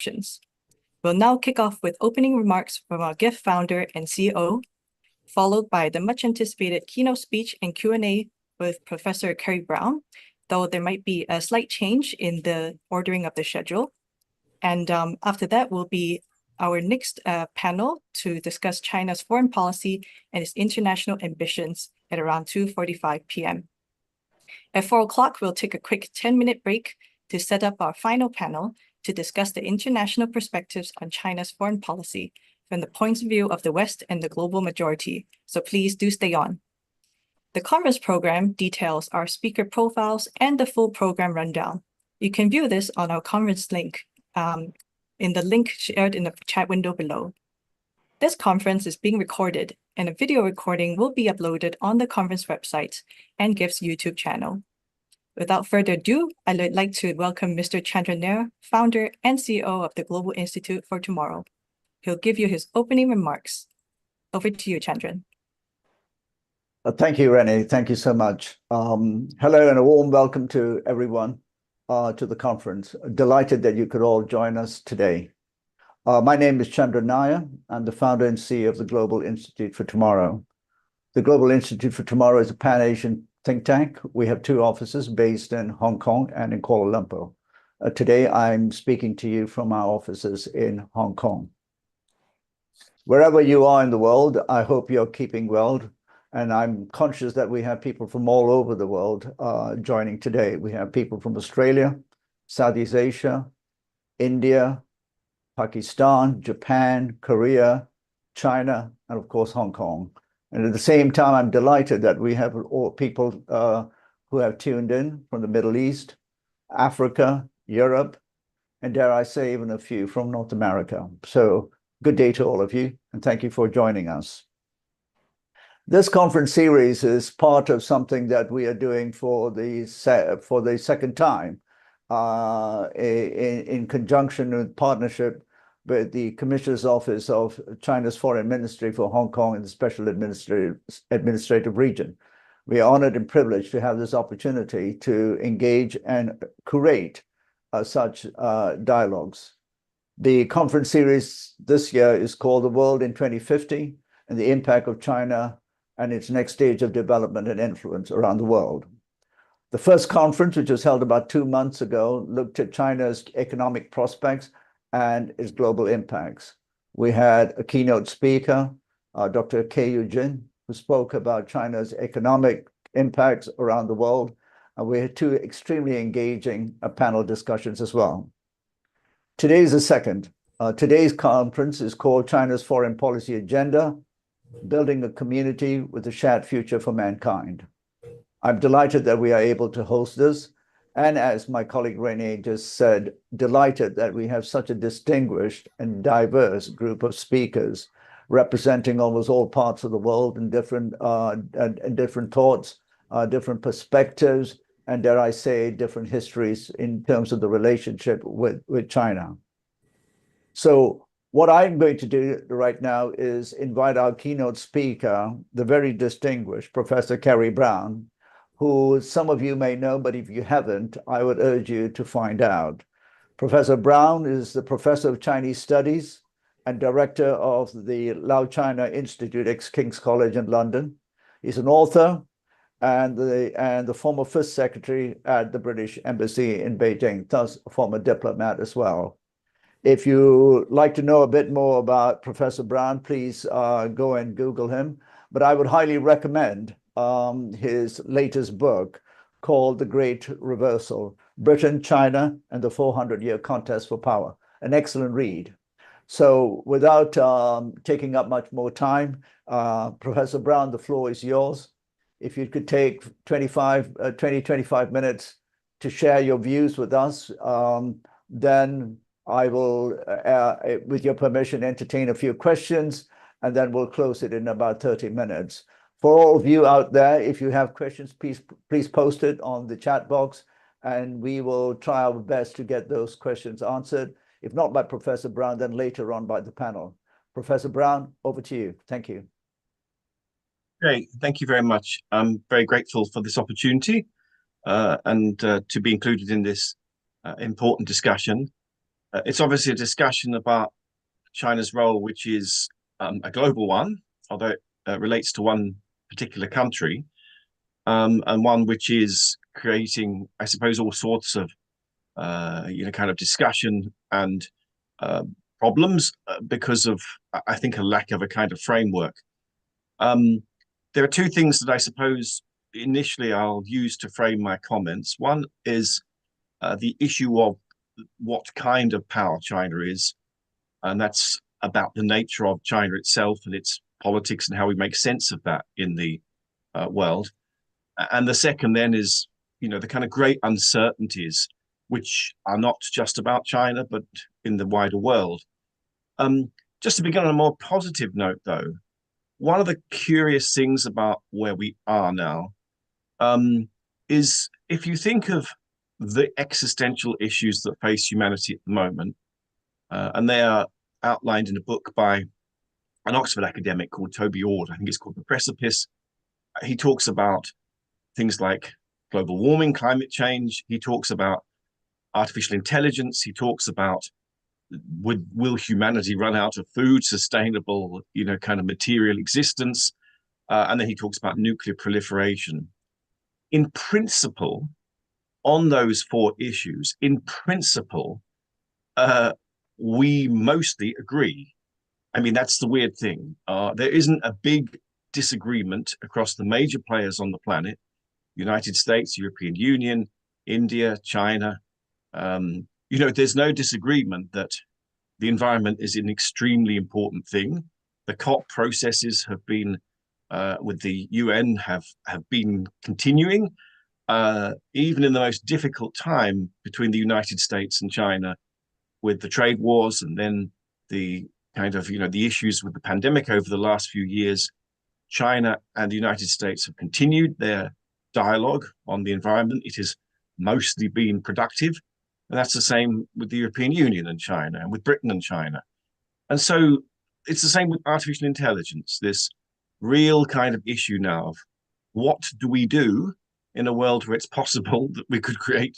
civilisations. We'll now kick off with opening remarks from our GIF founder and CEO, followed by the much anticipated keynote speech and Q&A with Professor Kerry Brown, though there might be a slight change in the ordering of the schedule. And after that will be our next panel to discuss China's foreign policy and its international ambitions at around 2:45 p.m. At 4 o'clock, we'll take a quick 10-minute break to set up our final panel to discuss the international perspectives on China's foreign policy from the points of view of the West and the global majority, so please do stay on. The conference program details our speaker profiles and the full program rundown. You can view this on our conference link in the link shared in the chat window below. This conference is being recorded, and a video recording will be uploaded on the conference website and GIF's YouTube channel. Without further ado, I'd like to welcome Mr. Chandran Nair, founder and CEO of the Global Institute for Tomorrow. He'll give you his opening remarks. Over to you, Chandran. Thank you, Renee. Thank you so much. Hello and a warm welcome to everyone to the conference. Delighted that you could all join us today. My name is Chandran Nair. I'm the founder and CEO of the Global Institute for Tomorrow. The Global Institute for Tomorrow is a Pan-Asian think tank. We have 2 offices based in Hong Kong and in Kuala Lumpur. Today, I'm speaking to you from our offices in Hong Kong. Wherever you are in the world, I hope you're keeping well. And I'm conscious that we have people from all over the world joining today. We have people from Australia, Southeast Asia, India, Pakistan, Japan, Korea, China, and of course, Hong Kong. And at the same time, I'm delighted that we have all people who have tuned in from the Middle East, Africa, Europe, and dare I say, even a few from North America. So good day to all of you, and thank you for joining us. This conference series is part of something that we are doing for the second time in conjunction with partnership with the Commissioner's Office of China's Foreign Ministry for Hong Kong and the Special Administrative Region. We are honored and privileged to have this opportunity to engage and curate such dialogues. The conference series this year is called The World in 2050 and the Impact of China and its next stage of development and influence around the world. The first conference, which was held about 2 months ago, looked at China's economic prospects and its global impacts. We had a keynote speaker, Dr. Keyou Jin, who spoke about China's economic impacts around the world. And we had 2 extremely engaging panel discussions as well. Today is the second. Today's conference is called China's Foreign Policy Agenda, Building a Community with a Shared Future for Mankind. I'm delighted that we are able to host this. And as my colleague Renee just said, delighted that we have such a distinguished and diverse group of speakers representing almost all parts of the world and different thoughts, different perspectives, and dare I say, different histories in terms of the relationship with China. So what I'm going to do right now is invite our keynote speaker, the very distinguished Professor Kerry Brown, who some of you may know, but if you haven't, I would urge you to find out. Professor Brown is the Professor of Chinese Studies and Director of the Lau China Institute at King's College in London. He's an author and the former First Secretary at the British Embassy in Beijing, thus a former diplomat as well. If you like to know a bit more about Professor Brown, please go and Google him. But I would highly recommend his latest book called The Great Reversal, Britain, China, and the 400-Year Contest for Power. An excellent read. So without taking up much more time, Professor Brown, the floor is yours. If you could take 20-25 minutes to share your views with us, then I will, with your permission, entertain a few questions, and then we'll close it in about 30 minutes. For all of you out there, if you have questions, please post it on the chat box, and we will try our best to get those questions answered. If not by Professor Brown, then later on by the panel. Professor Brown, over to you. Thank you. Great. Thank you very much. I'm very grateful for this opportunity and to be included in this important discussion. It's obviously a discussion about China's role, which is a global one, although it relates to one particular country, and one which is creating, I suppose, all sorts of kind of discussion and problems because of, I think, a lack of a kind of framework. There are two things that I suppose initially I'll use to frame my comments. One is the issue of what kind of power China is, and that's about the nature of China itself and its politics and how we make sense of that in the world. And the second then is, the kind of great uncertainties, which are not just about China, but in the wider world. Just to begin on a more positive note, though, one of the curious things about where we are now is if you think of the existential issues that face humanity at the moment, and they are outlined in a book by an Oxford academic called Toby Ord. I think it's called The Precipice. He talks about things like global warming, climate change. He talks about artificial intelligence. He talks about will humanity run out of food, sustainable, kind of material existence? And then he talks about nuclear proliferation. In principle, on those four issues, in principle, we mostly agree. I mean, that's the weird thing. There isn't a big disagreement across the major players on the planet, United States, European Union, India, China. There's no disagreement that the environment is an extremely important thing. The COP processes have been, with the UN, have been continuing, even in the most difficult time between the United States and China, with the trade wars and then the kind of, the issues with the pandemic over the last few years. China and the United States have continued their dialogue on the environment. It has mostly been productive. And that's the same with the European Union and China, and with Britain and China. And so it's the same with artificial intelligence, this real kind of issue now of what do we do in a world where it's possible that we could create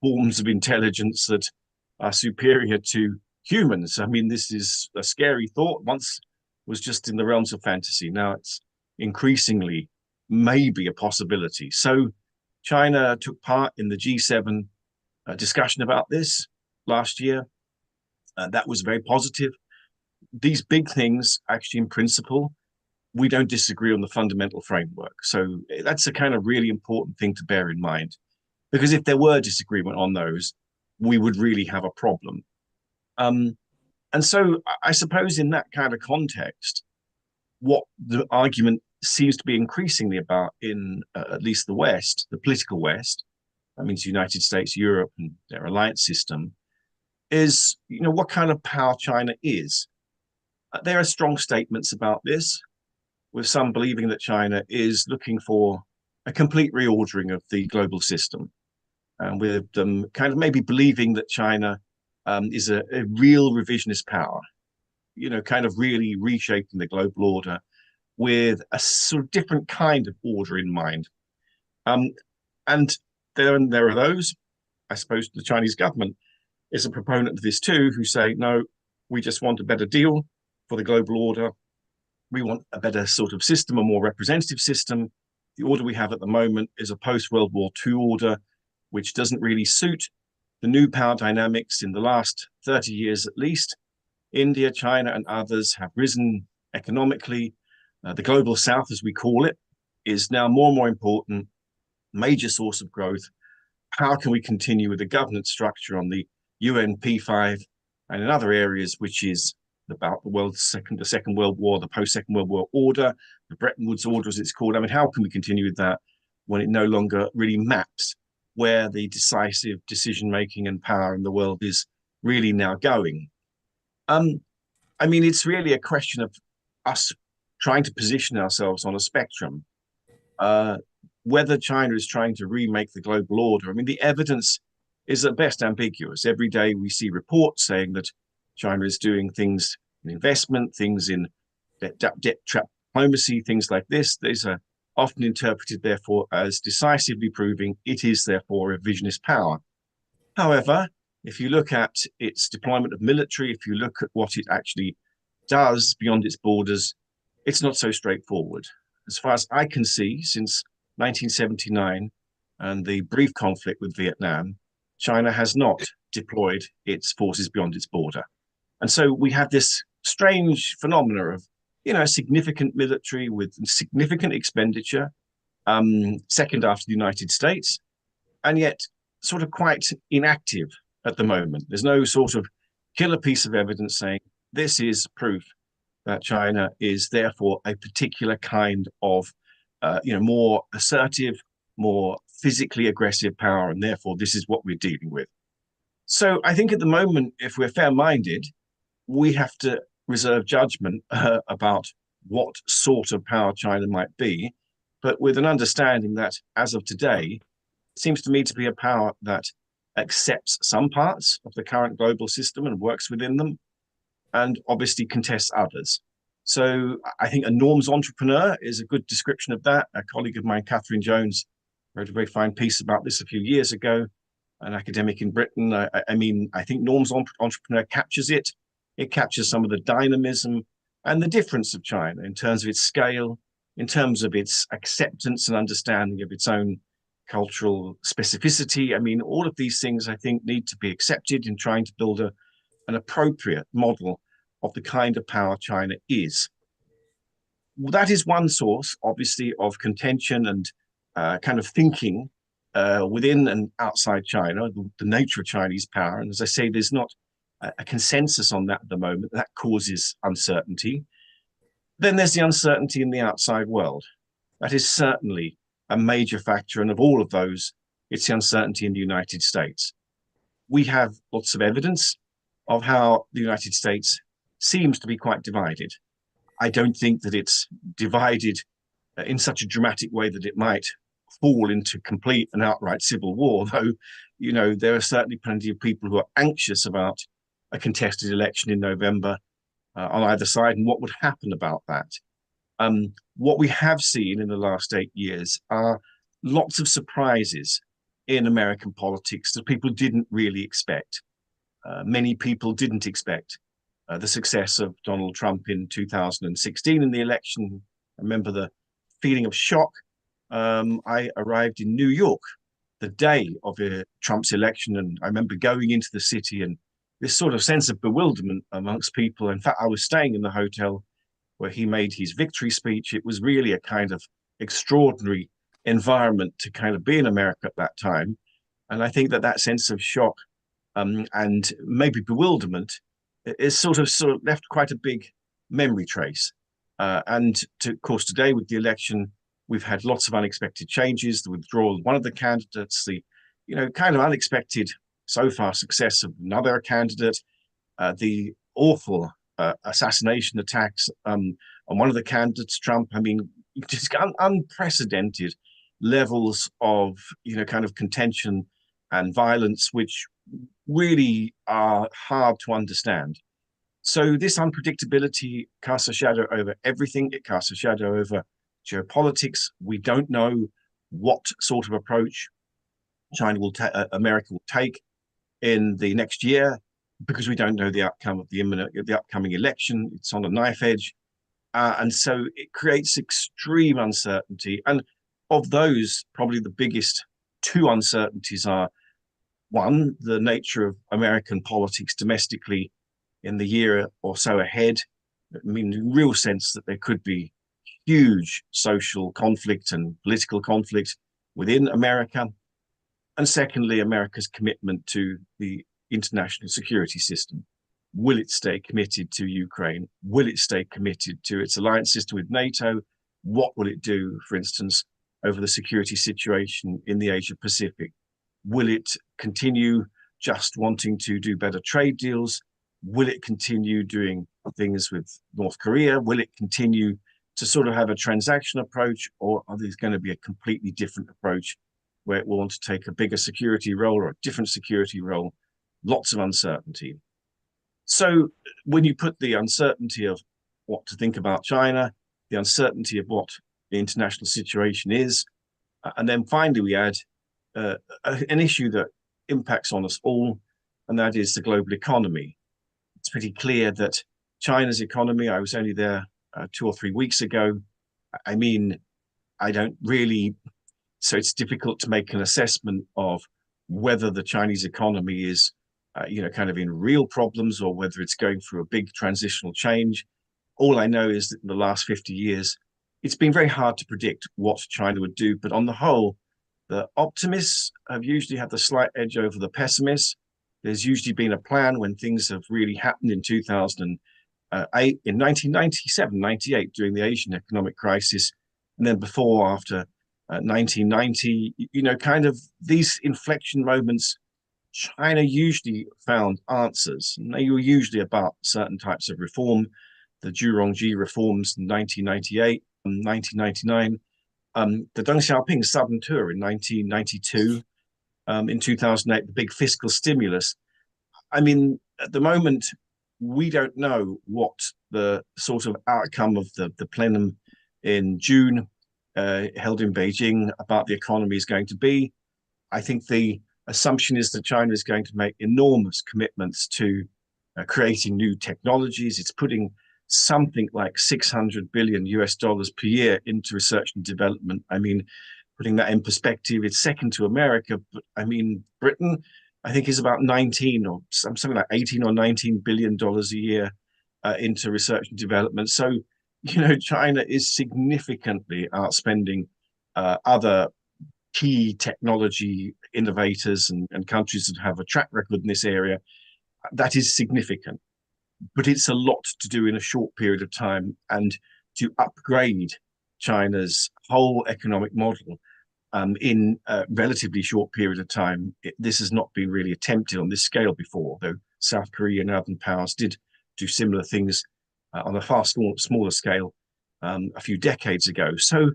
forms of intelligence that are superior to humans. I mean, this is a scary thought. Once was just in the realms of fantasy. Now it's increasingly maybe a possibility. So China took part in the G7 discussion about this last year. That was very positive. These big things, actually, in principle, we don't disagree on the fundamental framework. So that's a kind of really important thing to bear in mind, because if there were disagreement on those, we would really have a problem. And so I suppose in that kind of context, what the argument seems to be increasingly about in at least the West, the political West, that means the United States, Europe, and their alliance system, is, what kind of power China is. There are strong statements about this, with some believing that China is looking for a complete reordering of the global system, and with them kind of maybe believing that China is a real revisionist power, kind of really reshaping the global order with a sort of different kind of order in mind. And there are those, I suppose the Chinese government is a proponent of this too, who say, no, we just want a better deal for the global order. We want a better sort of system, a more representative system. The order we have at the moment is a post-World War II order, which doesn't really suit the new power dynamics in the last 30 years at least. India, China, and others have risen economically. The global south, as we call it, is now more and more important, major source of growth. How can we continue with the governance structure on the UN P5 and in other areas, which is about the Second World War, the post-Second World War order, the Bretton Woods order, as it's called? I mean, how can we continue with that when it no longer really maps where the decisive decision-making and power in the world is really now going? I mean, it's really a question of us trying to position ourselves on a spectrum. Whether China is trying to remake the global order, I mean, the evidence is at best ambiguous. Every day we see reports saying that China is doing things in investment, things in debt trap diplomacy, things like this. These are often interpreted, therefore, as decisively proving it is, therefore, a revisionist power. However, if you look at its deployment of military, if you look at what it actually does beyond its borders, it's not so straightforward. As far as I can see, since 1979 and the brief conflict with Vietnam, China has not deployed its forces beyond its border. And so we have this strange phenomena of, significant military with significant expenditure, second after the United States, and yet sort of quite inactive at the moment. There's no sort of killer piece of evidence saying this is proof that China is therefore a particular kind of, more assertive, more physically aggressive power, and therefore this is what we're dealing with. So I think at the moment, if we're fair-minded, we have to reserve judgment about what sort of power China might be, but with an understanding that as of today, it seems to me to be a power that accepts some parts of the current global system and works within them, and obviously contests others. So I think a norms entrepreneur is a good description of that. A colleague of mine, Catherine Jones, wrote a very fine piece about this a few years ago, an academic in Britain. I think norms entrepreneur captures it. It captures some of the dynamism and the difference of China in terms of its scale, in terms of its acceptance and understanding of its own cultural specificity. I mean, all of these things I think need to be accepted in trying to build an appropriate model of the kind of power China is. Well, that is one source, obviously, of contention and kind of thinking within and outside China, the nature of Chinese power. And as I say, there's not a consensus on that at the moment. That causes uncertainty. Then there's the uncertainty in the outside world. That is certainly a major factor. And of all of those, it's the uncertainty in the United States. We have lots of evidence of how the United States seems to be quite divided. I don't think that it's divided in such a dramatic way that it might fall into complete and outright civil war, though, there are certainly plenty of people who are anxious about a contested election in November on either side and what would happen about that. What we have seen in the last 8 years are lots of surprises in American politics that people didn't really expect. Many people didn't expect the success of Donald Trump in 2016 in the election. I remember the feeling of shock. I arrived in New York the day of Trump's election, and I remember going into the city and this sort of sense of bewilderment amongst people. In fact, I was staying in the hotel where he made his victory speech. It was really a kind of extraordinary environment to kind of be in America at that time. And I think that sense of shock and maybe bewilderment is sort of left quite a big memory trace. Of course, today with the election, we've had lots of unexpected changes, the withdrawal of one of the candidates, the kind of unexpected so far success of another candidate, the awful assassination attacks on one of the candidates, Trump. I mean, just unprecedented levels of kind of contention and violence, which really are hard to understand. So this unpredictability casts a shadow over everything. It casts a shadow over geopolitics. We don't know what sort of approach America will take in the next year, because we don't know the outcome of the upcoming election. It's on a knife edge. And so it creates extreme uncertainty. And of those, probably the biggest two uncertainties are, one, the nature of American politics domestically in the year or so ahead. I mean, in real sense that there could be huge social conflict and political conflict within America. And secondly, America's commitment to the international security system. Will it stay committed to Ukraine? Will it stay committed to its alliance system with NATO? What will it do, for instance, over the security situation in the Asia Pacific? Will it continue just wanting to do better trade deals? Will it continue doing things with North Korea? Will it continue to sort of have a transaction approach, or are there going to be a completely different approach where it will want to take a bigger security role or a different security role? Lots of uncertainty. So when you put the uncertainty of what to think about China, the uncertainty of what the international situation is, and then finally we add an issue that impacts on us all, and that is the global economy. It's pretty clear that China's economy, I was only there 2 or 3 weeks ago. I mean, I don't really, so it's difficult to make an assessment of whether the Chinese economy is, kind of in real problems or whether it's going through a big transitional change. All I know is that in the last 50 years, it's been very hard to predict what China would do. But on the whole, the optimists have usually had the slight edge over the pessimists. There's usually been a plan when things have really happened in 2008, in 1997, 98, during the Asian economic crisis, and then before, after 1990, kind of these inflection moments, China usually found answers, and they were usually about certain types of reform. The Daojiong Zha reforms in 1998, 1999, the Deng Xiaoping Southern Tour in 1992, in 2008, the big fiscal stimulus. I mean, at the moment, we don't know what the sort of outcome of the plenum in June held in Beijing about the economy is going to be. I think the assumption is that China is going to make enormous commitments to creating new technologies. It's putting something like 600 billion US dollars per year into research and development. I mean, putting that in perspective, it's second to America, but I mean, Britain, I think, is about 19 or something like 18 or 19 billion dollars a year into research and development. So, China is significantly outspending other key technology innovators and countries that have a track record in this area. That is significant, but it's a lot to do in a short period of time, and to upgrade China's whole economic model in a relatively short period of time. This has not been really attempted on this scale before, though South Korea and other powers did do similar things on a far smaller scale a few decades ago. So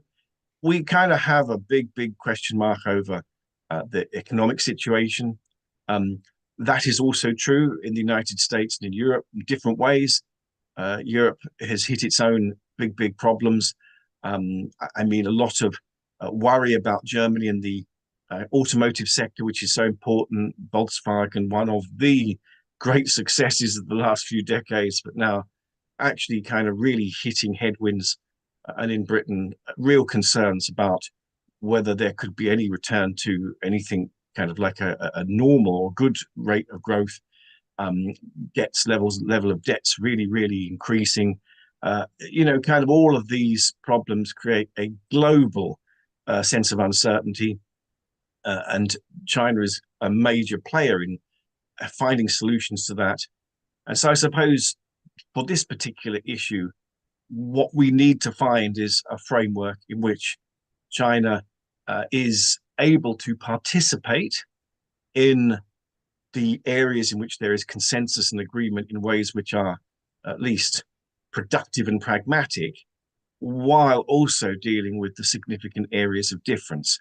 we kind of have a big question mark over the economic situation. That is also true in the United States and in Europe in different ways. Europe has hit its own big problems. I mean, a lot of worry about Germany and the automotive sector, which is so important. Volkswagen, one of the great successes of the last few decades, but now actually kind of really hitting headwinds. And in Britain, real concerns about whether there could be any return to anything kind of like a normal or good rate of growth. Level of debts really increasing. Kind of all of these problems create a global sense of uncertainty, and China is a major player in finding solutions to that. And so I suppose for this particular issue, what we need to find is a framework in which China is able to participate in the areas in which there is consensus and agreement in ways which are at least productive and pragmatic, while also dealing with the significant areas of difference.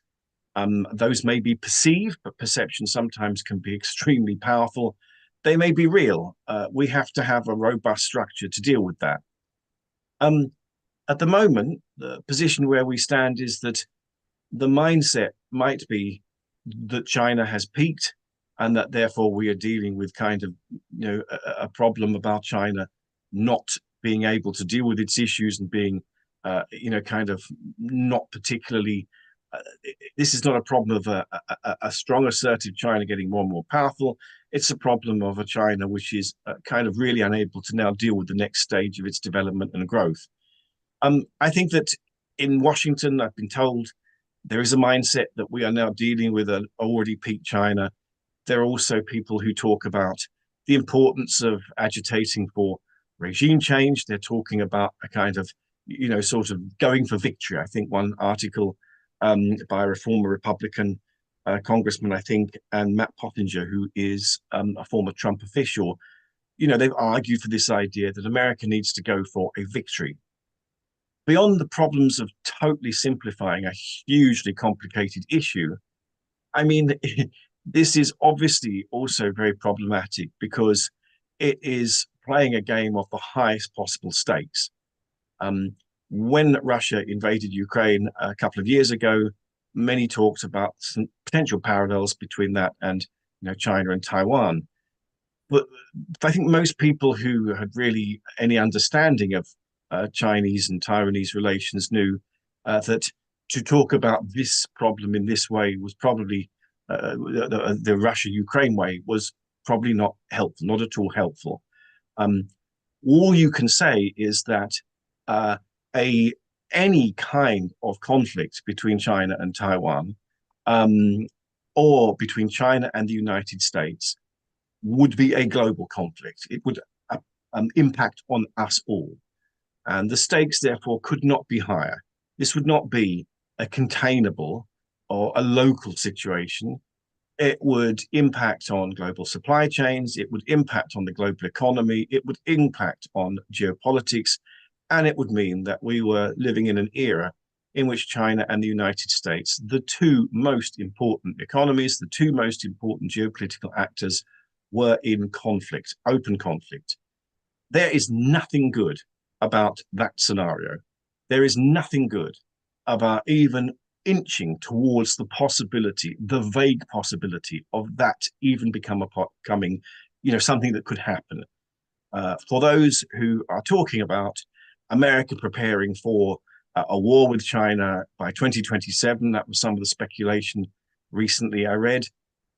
Those may be perceived, but perception sometimes can be extremely powerful. They may be real. We have to have a robust structure to deal with that. At the moment, the position where we stand is that the mindset might be that China has peaked, and that therefore we are dealing with kind of a problem about China not being able to deal with its issues and being kind of not particularly this is not a problem of a strong assertive China getting more and more powerful. It's a problem of a China which is kind of really unable to now deal with the next stage of its development and growth. I think that in Washington, I've been told there is a mindset that we are now dealing with an already peaked China. There are also people who talk about the importance of agitating for regime change. They're talking about a kind of, sort of going for victory. I think one article by a former Republican congressman, I think, and Matt Pottinger, who is a former Trump official, they've argued for this idea that America needs to go for a victory. Beyond the problems of totally simplifying a hugely complicated issue, I mean, this is obviously also very problematic because it is playing a game of the highest possible stakes. When Russia invaded Ukraine a couple of years ago, many talked about some potential parallels between that and China and Taiwan. but I think most people who had really any understanding of Chinese and Taiwanese relations knew that to talk about this problem in this way was probably the Russia-Ukraine way was probably not helpful, not at all helpful. All you can say is that any kind of conflict between China and Taiwan, or between China and the United States, would be a global conflict. It would impact on us all. And the stakes, therefore, could not be higher. This would not be a containable or a local situation. It would impact on global supply chains. It would impact on the global economy. It would impact on geopolitics. And it would mean that we were living in an era in which China and the United States, the two most important economies, the two most important geopolitical actors, were in conflict, open conflict. There is nothing good about that scenario. There is nothing good about even inching towards the possibility, the vague possibility of that even becoming, something that could happen. For those who are talking about America preparing for a war with China by 2027, that was some of the speculation recently I read.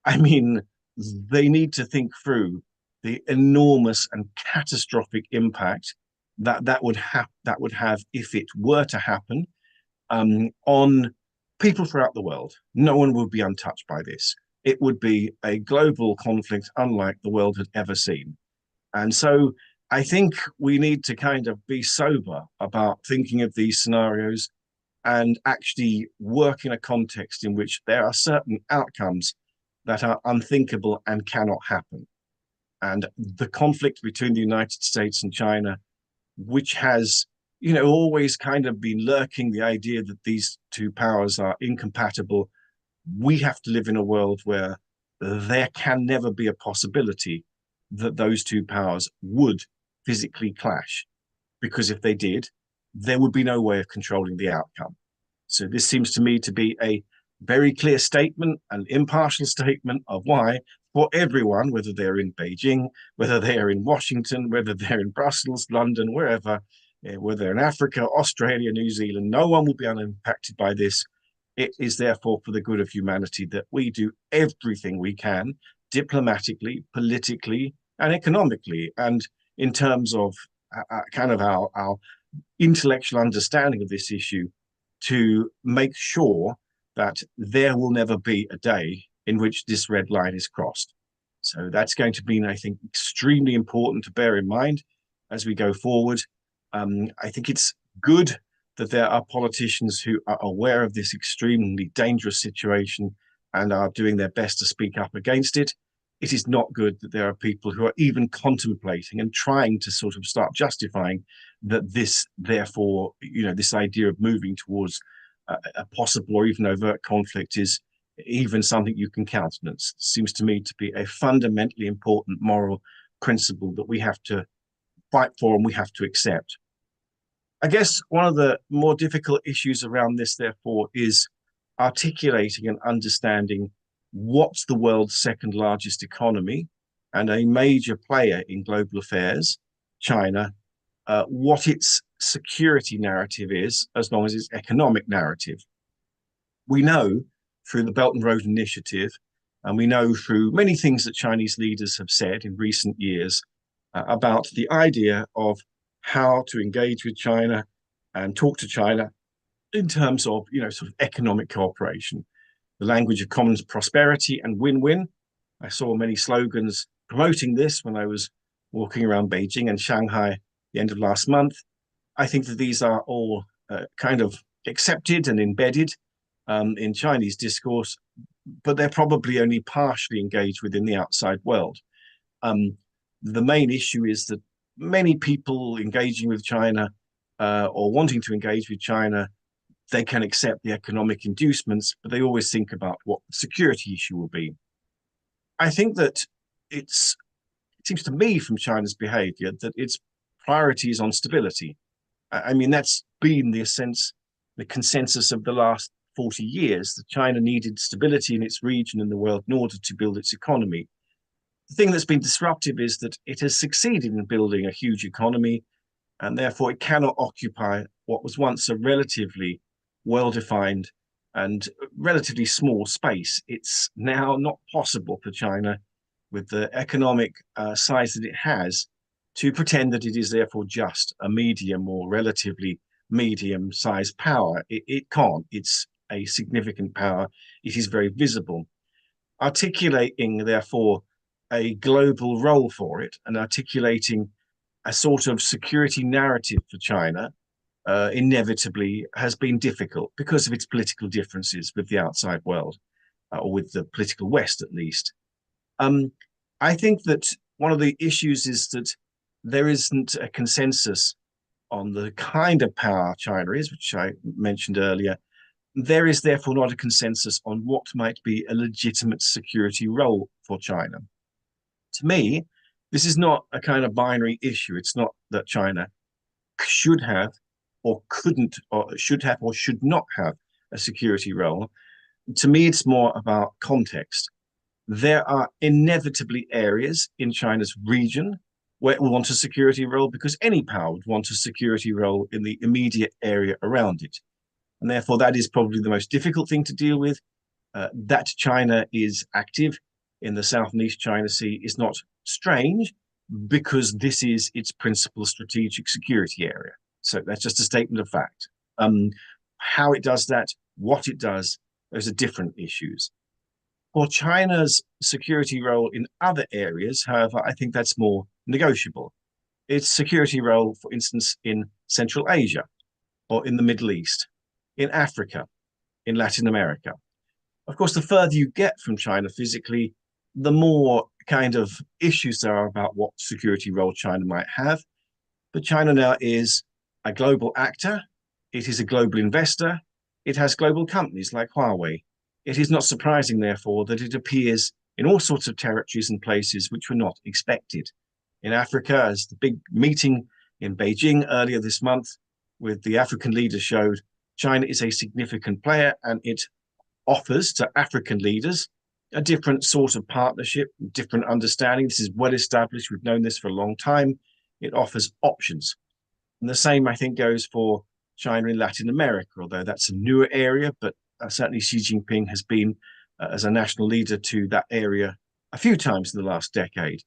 I mean, they need to think through the enormous and catastrophic impact that would have if it were to happen on people throughout the world. No one would be untouched by this. It would be a global conflict unlike the world had ever seen. And so I think we need to kind of be sober about thinking of these scenarios and actually work in a context in which there are certain outcomes that are unthinkable and cannot happen. And the conflict between the United States and China, which has, always kind of been lurking the idea that these two powers are incompatible, we have to live in a world where there can never be a possibility that those two powers would physically clash. Because if they did, there would be no way of controlling the outcome. So this seems to me to be a very clear statement, an impartial statement of why, for everyone, whether they're in Beijing, whether they're in Washington, whether they're in Brussels, London, wherever, whether in Africa, Australia, New Zealand, no one will be unimpacted by this. It is therefore for the good of humanity that we do everything we can, diplomatically, politically, and economically, and in terms of kind of our intellectual understanding of this issue, to make sure that there will never be a day in which this red line is crossed. So that's going to be, I think, extremely important to bear in mind as we go forward. I think it's good that there are politicians who are aware of this extremely dangerous situation and are doing their best to speak up against it. It is not good that there are people who are even contemplating and trying to sort of start justifying that this, therefore, this idea of moving towards a possible or even overt conflict is even something you can countenance. It seems to me to be a fundamentally important moral principle that we have to fight for and we have to accept. I guess one of the more difficult issues around this, therefore, is articulating and understanding what's the world's second largest economy and a major player in global affairs, China, what its security narrative is, as long as its economic narrative. We know through the Belt and Road Initiative, and we know through many things that Chinese leaders have said in recent years about the idea of how to engage with China and talk to China in terms of, sort of economic cooperation, the language of common prosperity and win-win. I saw many slogans promoting this when I was walking around Beijing and Shanghai the end of last month. I think that these are all kind of accepted and embedded in Chinese discourse, but they're probably only partially engaged within the outside world. The main issue is that many people engaging with China or wanting to engage with China, they can accept the economic inducements, but they always think about what the security issue will be. I think that it seems to me from China's behavior that its priority is on stability. I mean, that's been the consensus of the last 40 years, that China needed stability in its region and the world in order to build its economy. The thing that's been disruptive is that it has succeeded in building a huge economy, and therefore it cannot occupy what was once a relatively well-defined and relatively small space. It's now not possible for China, with the economic size that it has, to pretend that it is therefore just a medium or relatively medium-sized power. It can't. It's a significant power. It is very visible. Articulating, therefore, a global role for it and articulating a sort of security narrative for China inevitably has been difficult because of its political differences with the outside world, or with the political West at least. I think that one of the issues is that there isn't a consensus on the kind of power China is, which I mentioned earlier. There is therefore not a consensus on what might be a legitimate security role for China. To me, this is not a kind of binary issue. It's not that China should have or couldn't or should have or should not have a security role. To me, it's more about context. There are inevitably areas in China's region where it will want a security role because any power would want a security role in the immediate area around it. And therefore, that is probably the most difficult thing to deal with. That China is active in the South and East China Sea is not strange because this is its principal strategic security area. So that's just a statement of fact. How it does that, what it does, those are different issues. For China's security role in other areas, however, I think that's more negotiable. Its security role, for instance, in Central Asia or in the Middle East, in Africa, in Latin America. Of course, the further you get from China physically, the more kind of issues there are about what security role China might have. But China now is a global actor. It is a global investor. It has global companies like Huawei. It is not surprising, therefore, that it appears in all sorts of territories and places which were not expected. In Africa, as the big meeting in Beijing earlier this month with the African leaders showed, China is a significant player and it offers to African leaders a different sort of partnership, different understanding. This is well established. We've known this for a long time. It offers options. And the same, I think, goes for China in Latin America, although that's a newer area, but certainly Xi Jinping has been, as a national leader to that area a few times in the last decade.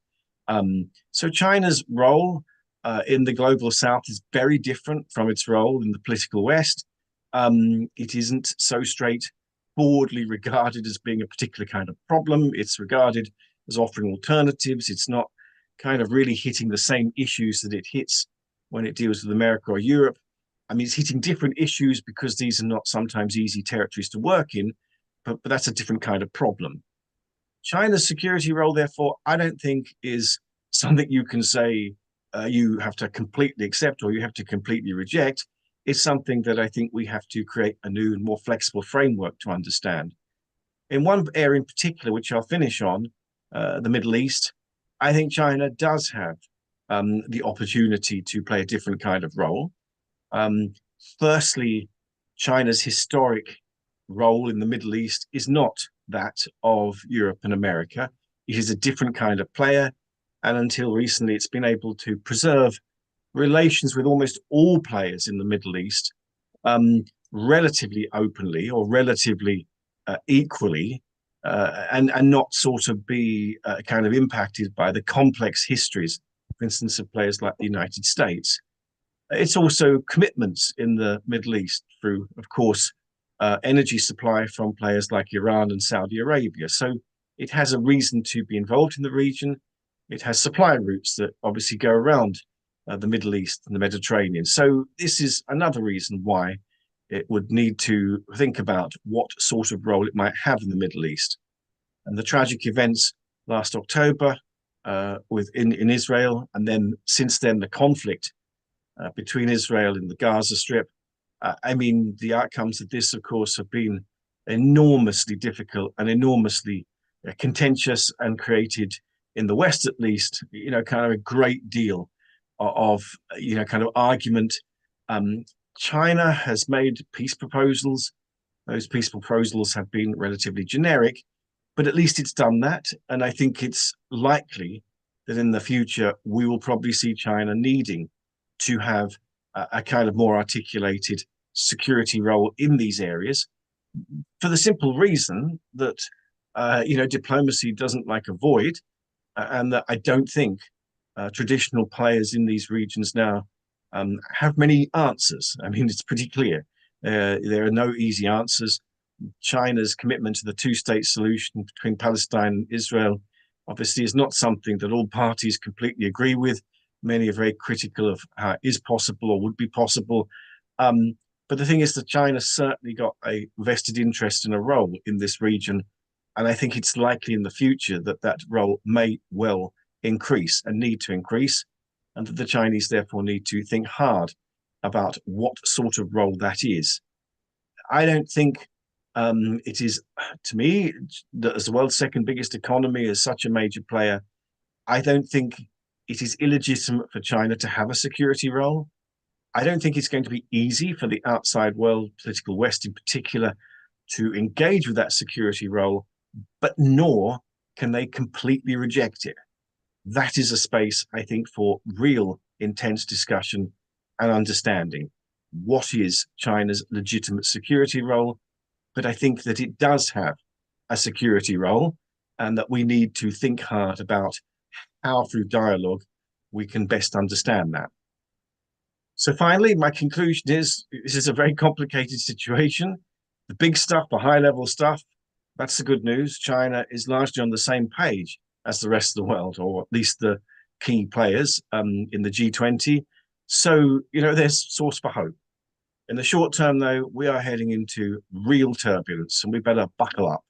So China's role in the global South is very different from its role in the political West. It isn't so straightforwardly regarded as being a particular kind of problem. It's regarded as offering alternatives. It's not kind of really hitting the same issues that it hits when it deals with America or Europe. I mean, it's hitting different issues because these are not sometimes easy territories to work in, but that's a different kind of problem. China's security role, therefore, I don't think is something you can say you have to completely accept or you have to completely reject. It's something that I think we have to create a new and more flexible framework to understand. In one area in particular, which I'll finish on, the Middle East, I think China does have the opportunity to play a different kind of role. Firstly, China's historic role in the Middle East is not that of Europe and America. It is a different kind of player. And until recently, it's been able to preserve relations with almost all players in the Middle East relatively openly or relatively equally, and not sort of be kind of impacted by the complex histories, for instance, of players like the United States. It's also commitments in the Middle East through, of course, energy supply from players like Iran and Saudi Arabia. So it has a reason to be involved in the region. It has supply routes that obviously go around the Middle East and the Mediterranean. So this is another reason why it would need to think about what sort of role it might have in the Middle East. And the tragic events last October in Israel, and then since then the conflict between Israel and the Gaza Strip. I mean, the outcomes of this, of course, have been enormously difficult and enormously contentious and created, in the West at least, kind of a great deal of, kind of argument. China has made peace proposals. Those peace proposals have been relatively generic, But at least it's done that. And I think it's likely that in the future, we will probably see China needing to have a kind of more articulated security role in these areas, for the simple reason that, diplomacy doesn't like a void, and that I don't think traditional players in these regions now have many answers. I mean, it's pretty clear. There are no easy answers. China's commitment to the two-state solution between Palestine and Israel obviously is not something that all parties completely agree with. Many are very critical of how it is possible or would be possible. But the thing is that China certainly got a vested interest in a role in this region. And I think it's likely in the future that that role may well increase and need to increase, and that the Chinese therefore need to think hard about what sort of role that is. I don't think it is, to me, as the world's second biggest economy, as such a major player, I don't think it is illegitimate for China to have a security role. I don't think it's going to be easy for the outside world, political West in particular, to engage with that security role, but nor can they completely reject it. That is a space, I think, for real intense discussion and understanding. What is China's legitimate security role? But I think that it does have a security role, and that we need to think hard about how, through dialogue, we can best understand that. So finally, my conclusion is this is a very complicated situation. The big stuff, the high-level stuff, that's the good news. China is largely on the same page as the rest of the world, or at least the key players in the G20. So, there's source for hope. In the short term, though, we are heading into real turbulence, and we better buckle up.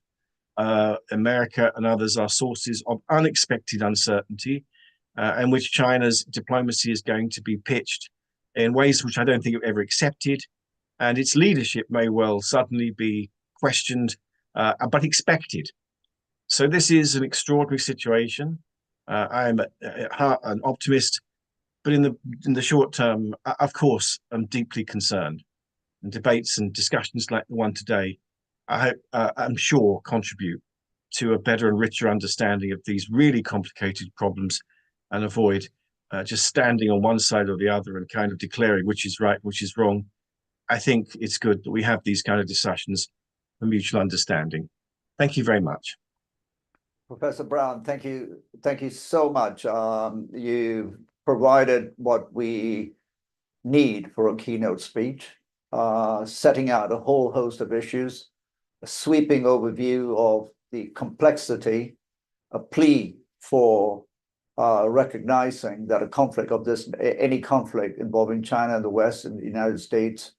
America and others are sources of unexpected uncertainty, in which China's diplomacy is going to be pitched in ways which I don't think are ever accepted, and its leadership may well suddenly be questioned, but expected. So this is an extraordinary situation. I am at heart an optimist, but in the short term, of course, I'm deeply concerned. And debates and discussions like the one today, I'm sure, contribute to a better and richer understanding of these really complicated problems, and avoid just standing on one side or the other and kind of declaring which is right, which is wrong. I think it's good that we have these kind of discussions for mutual understanding. Thank you very much. Professor Brown, thank you so much. You provided what we need for a keynote speech, setting out a whole host of issues, a sweeping overview of the complexity, a plea for recognizing that a conflict of this, any conflict involving China and the West and the United States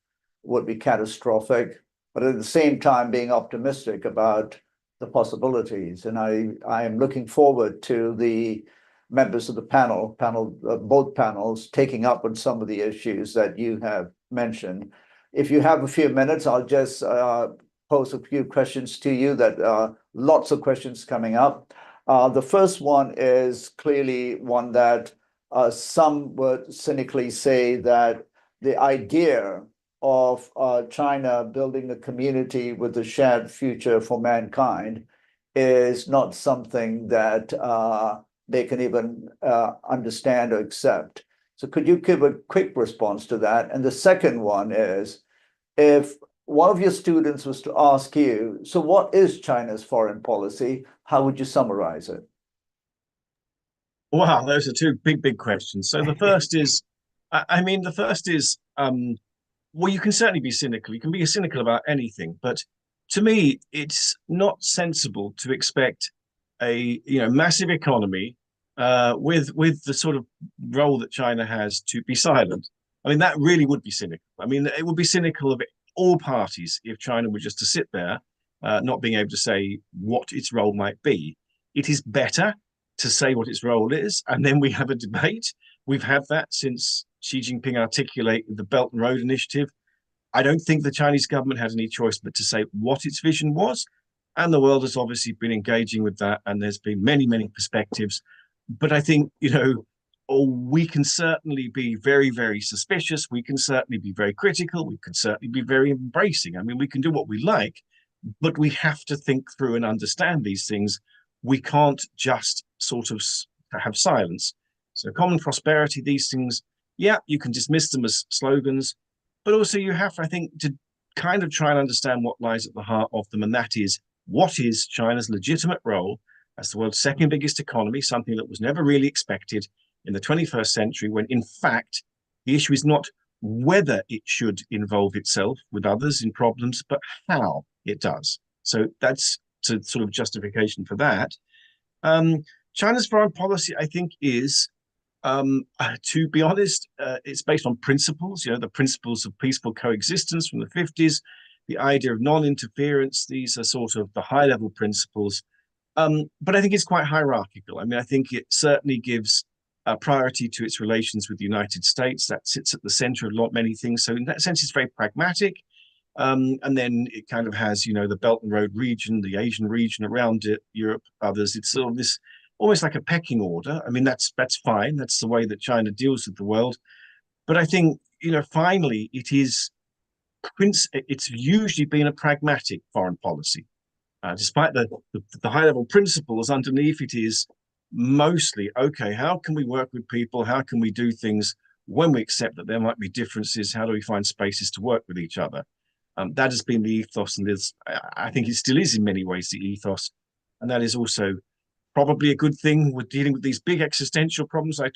would be catastrophic, but at the same time being optimistic about the possibilities. And I am looking forward to the members of the panel, both panels, taking up on some of the issues that you have mentioned. If you have a few minutes, I'll just pose a few questions to you. That lots of questions coming up. The first one is clearly one that some would cynically say that the idea of China building a community with a shared future for mankind is not something that they can even understand or accept. So could you give a quick response to that? And the second one is, if one of your students was to ask you, so what is China's foreign policy? How would you summarize it? Wow, those are two big questions. So the first is, well, you can certainly be cynical. You can be cynical about anything, but to me, it's not sensible to expect a massive economy with the sort of role that China has to be silent. I mean, that really would be cynical. I mean, it would be cynical of all parties if China were just to sit there, not being able to say what its role might be. It is better to say what its role is, and then we have a debate. We've had that since Xi Jinping articulated the Belt and Road Initiative. I don't think the Chinese government had any choice but to say what its vision was, and the world has obviously been engaging with that, and there's been many perspectives. But I think, we can certainly be very suspicious. We can certainly be very critical. We can certainly be very embracing. I mean, we can do what we like, but we have to think through and understand these things. We can't just sort of have silence. So common prosperity, these things, yeah, you can dismiss them as slogans, but also you have, I think, to kind of try and understand what lies at the heart of them, and that is, what is China's legitimate role as the world's second biggest economy, something that was never really expected in the 21st century, when in fact, the issue is not whether it should involve itself with others in problems, but how it does. So that's a sort of justification for that. China's foreign policy, I think, is, to be honest, it's based on principles, the principles of peaceful coexistence from the 50s, the idea of non-interference. These are sort of the high-level principles. But I think it's quite hierarchical. I mean, I think it certainly gives priority to its relations with the United States. That sits at the center of many things. So in that sense, it's very pragmatic. And then it kind of has, the Belt and Road region, the Asian region around it, Europe, others. It's sort of this almost like a pecking order. I mean, that's fine. That's the way that China deals with the world. But I think, finally, it's usually been a pragmatic foreign policy. Despite the high-level principles, underneath it is mostly, okay, how can we work with people? How can we do things when we accept that there might be differences? How do we find spaces to work with each other? That has been the ethos, and I think it still is in many ways the ethos. And that is also probably a good thing with dealing with these big existential problems I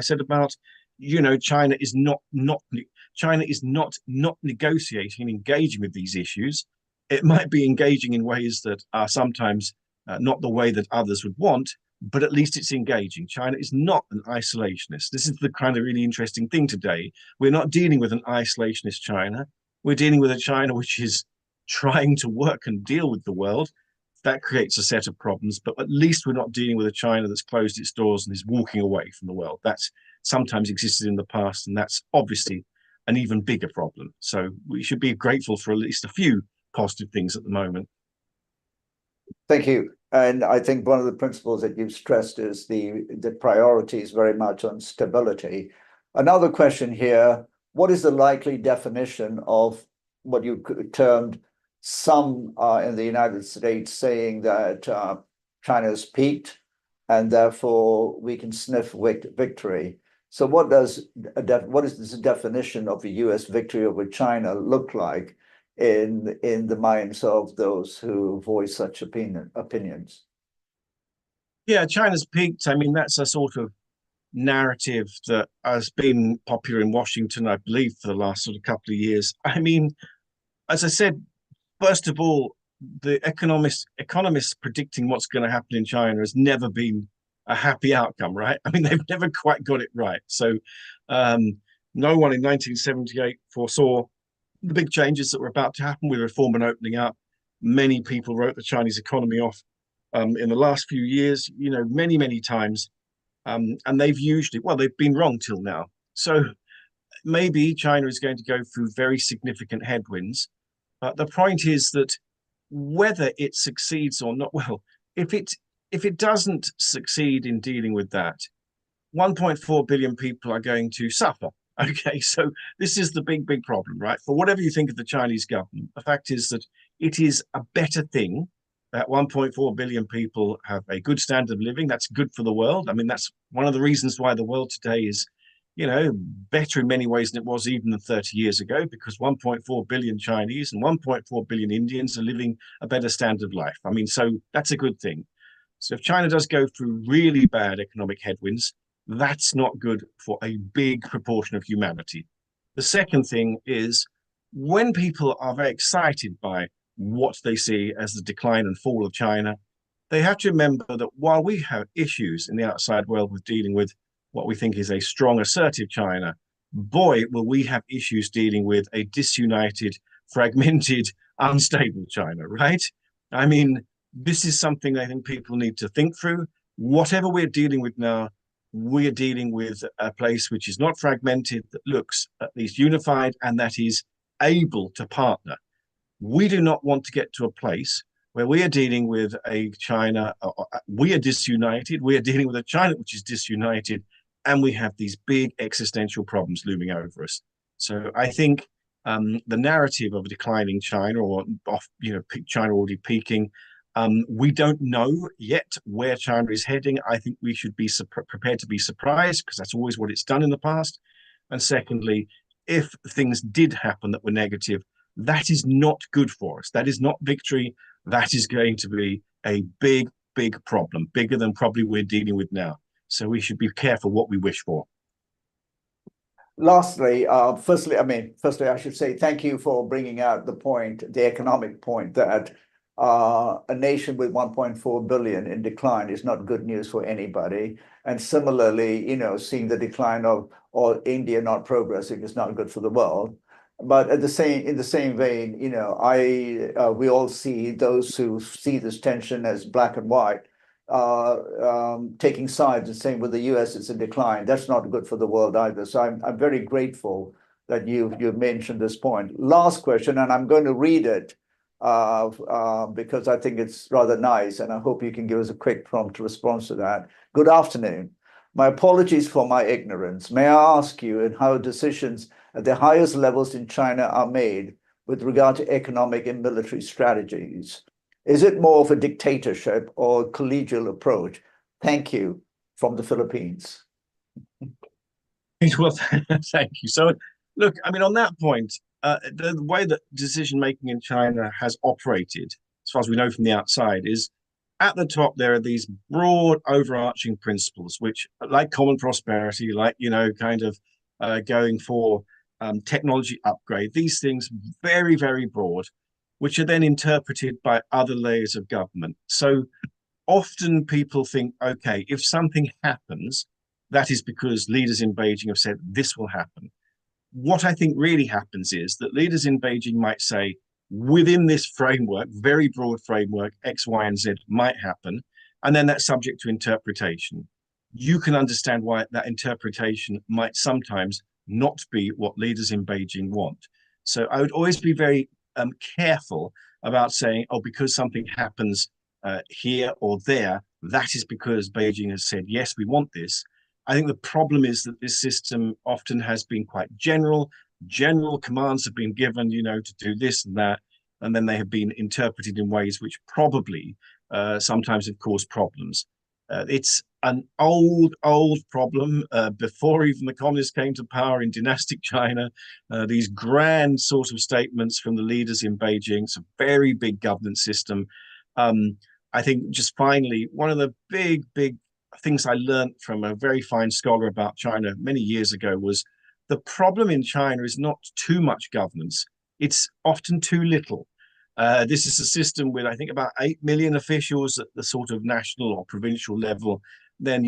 said about, China is not negotiating and engaging with these issues. It might be engaging in ways that are sometimes not the way that others would want, but at least it's engaging. China is not an isolationist. This is the kind of really interesting thing today. We're not dealing with an isolationist China. We're dealing with a China which is trying to work and deal with the world. That creates a set of problems, but at least we're not dealing with a China that's closed its doors and is walking away from the world. That's sometimes existed in the past, and that's obviously an even bigger problem. So we should be grateful for at least a few positive things at the moment. Thank you. And I think one of the principles that you've stressed is the priority is very much on stability. Another question here, what is the likely definition of what you termed some in the United States saying that China has peaked and therefore we can sniff victory? So what is this definition of a US victory over China look like in the minds of those who voice such opinions? Yeah, China's peaked. I mean, that's a sort of narrative that has been popular in Washington, I believe, for the last sort of couple of years. I mean, as I said, first of all, the economists predicting what's going to happen in China has never been a happy outcome, right? I mean, they've never quite got it right. So no one in 1978 foresaw the big changes that were about to happen with reform and opening up. Many people wrote the Chinese economy off in the last few years, many, many times. And they've been wrong till now. So maybe China is going to go through very significant headwinds. But the point is that whether it succeeds or not, well, if it doesn't succeed in dealing with that, 1.4 billion people are going to suffer. Okay, so this is the big problem, right? For whatever you think of the Chinese government, the fact is that it is a better thing that 1.4 billion people have a good standard of living. That's good for the world. I mean, that's one of the reasons why the world today is, better in many ways than it was even 30 years ago, because 1.4 billion Chinese and 1.4 billion Indians are living a better standard of life. I mean, so that's a good thing. So if China does go through really bad economic headwinds, that's not good for a big proportion of humanity. The second thing is, when people are very excited by what they see as the decline and fall of China, they have to remember that while we have issues in the outside world with dealing with what we think is a strong, assertive China, boy, will we have issues dealing with a disunited, fragmented, unstable China, right? I mean, this is something I think people need to think through. Whatever we're dealing with now, we're dealing with a place which is not fragmented, that looks at least unified, and that is able to partner. We do not want to get to a place where we are dealing with a China, we are disunited, we are dealing with a China which is disunited, and we have these big existential problems looming over us. So I think the narrative of a declining China or off, China already peaking. We don't know yet where China is heading. I think we should be prepared to be surprised, because that's always what it's done in the past. And secondly, if things did happen that were negative, that is not good for us. That is not victory. That is going to be a big, big problem, bigger than probably we're dealing with now. So we should be careful what we wish for. Lastly, firstly, I should say thank you for bringing out the point, the economic point, that a nation with 1.4 billion in decline is not good news for anybody. And similarly, seeing the decline of or India not progressing is not good for the world. But in the same vein, we all see those who see this tension as black and white, taking sides and saying, well, the US is in decline. That's not good for the world either. So I'm very grateful that you've mentioned this point. Last question, and I'm going to read it because I think it's rather nice, and I hope you can give us a quick prompt response to that. Good afternoon. My apologies for my ignorance. May I ask you in how decisions at the highest levels in China are made with regard to economic and military strategies? Is it more of a dictatorship or a collegial approach? Thank you, from the Philippines. Well, thank you. So, look, on that point, the way that decision-making in China has operated, as far as we know from the outside, is at the top, there are these broad overarching principles, which, like common prosperity, like, going for technology upgrade, these things very, very broad, which are then interpreted by other layers of government. So often people think, okay, if something happens, that is because leaders in Beijing have said this will happen. What I think really happens is that leaders in Beijing might say, within this framework, very broad framework, X, Y, and Z might happen, and then that's subject to interpretation. You can understand why that interpretation might sometimes not be what leaders in Beijing want. So I would always be very careful about saying, oh, because something happens here or there, that is because Beijing has said, yes, we want this. I think the problem is that this system often has been quite general. General commands have been given, to do this and that, and then they have been interpreted in ways which probably sometimes have caused problems. It's an old problem before even the communists came to power in dynastic China. These grand sort of statements from the leaders in Beijing. It's a very big governance system. I think just finally, one of the big things I learned from a very fine scholar about China many years ago was the problem in China is not too much governance. It's often too little. This is a system with, I think, about 8 million officials at the sort of national or provincial level, then,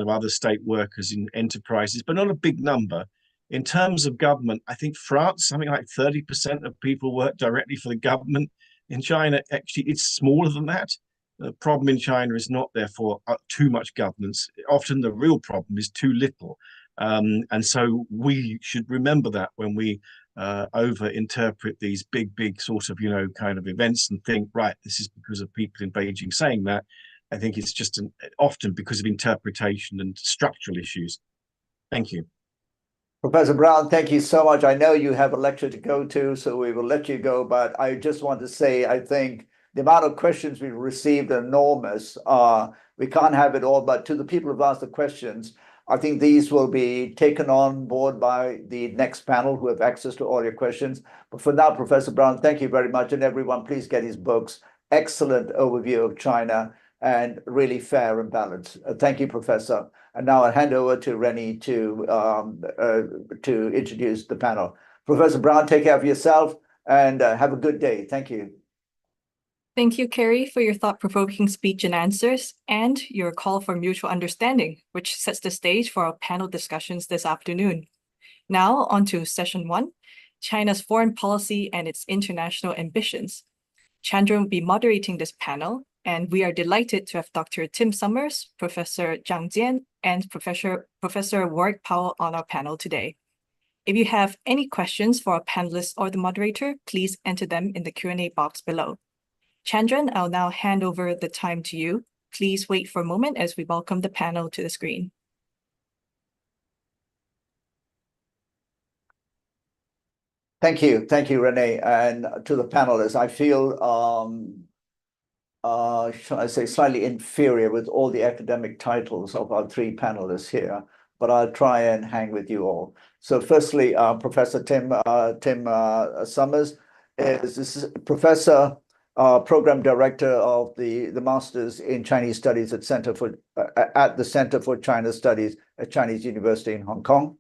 other state workers in enterprises, but not a big number. In terms of government, I think France, something like 30% of people work directly for the government. In China, actually, it's smaller than that. The problem in China is not, therefore, too much governance. Often the real problem is too little. And so we should remember that when we over-interpret these big sort of, events and think, right, this is because of people in Beijing saying that. I think it's just often because of interpretation and structural issues. Thank you. Professor Brown, thank you so much. I know you have a lecture to go to, so we will let you go. But I just want to say, I think the amount of questions we've received are enormous. We can't have it all, but to the people who've asked the questions, I think these will be taken on board by the next panel who have access to all your questions. But for now, Professor Brown, thank you very much. And everyone, please get his books. Excellent overview of China and really fair and balanced. Thank you, Professor. And now I'll hand over to Rennie to introduce the panel. Professor Brown, take care of yourself and have a good day. Thank you. Thank you, Kerry, for your thought-provoking speech and answers, and your call for mutual understanding, which sets the stage for our panel discussions this afternoon. Now, on to session 1, China's foreign policy and its international ambitions. Chandra will be moderating this panel, and we are delighted to have Dr. Tim Summers, Professor Zhang Jian, and Professor Warwick Powell on our panel today. If you have any questions for our panelists or the moderator, please enter them in the Q&A box below. Chandran, I'll now hand over the time to you. Please wait for a moment as we welcome the panel to the screen. Thank you, Renee, and to the panelists. I feel, shall I say, slightly inferior with all the academic titles of our three panelists here, but I'll try and hang with you all. So, firstly, Professor Tim Summers is Professor, Program Director of the Masters in Chinese Studies at the Center for China Studies at Chinese University in Hong Kong.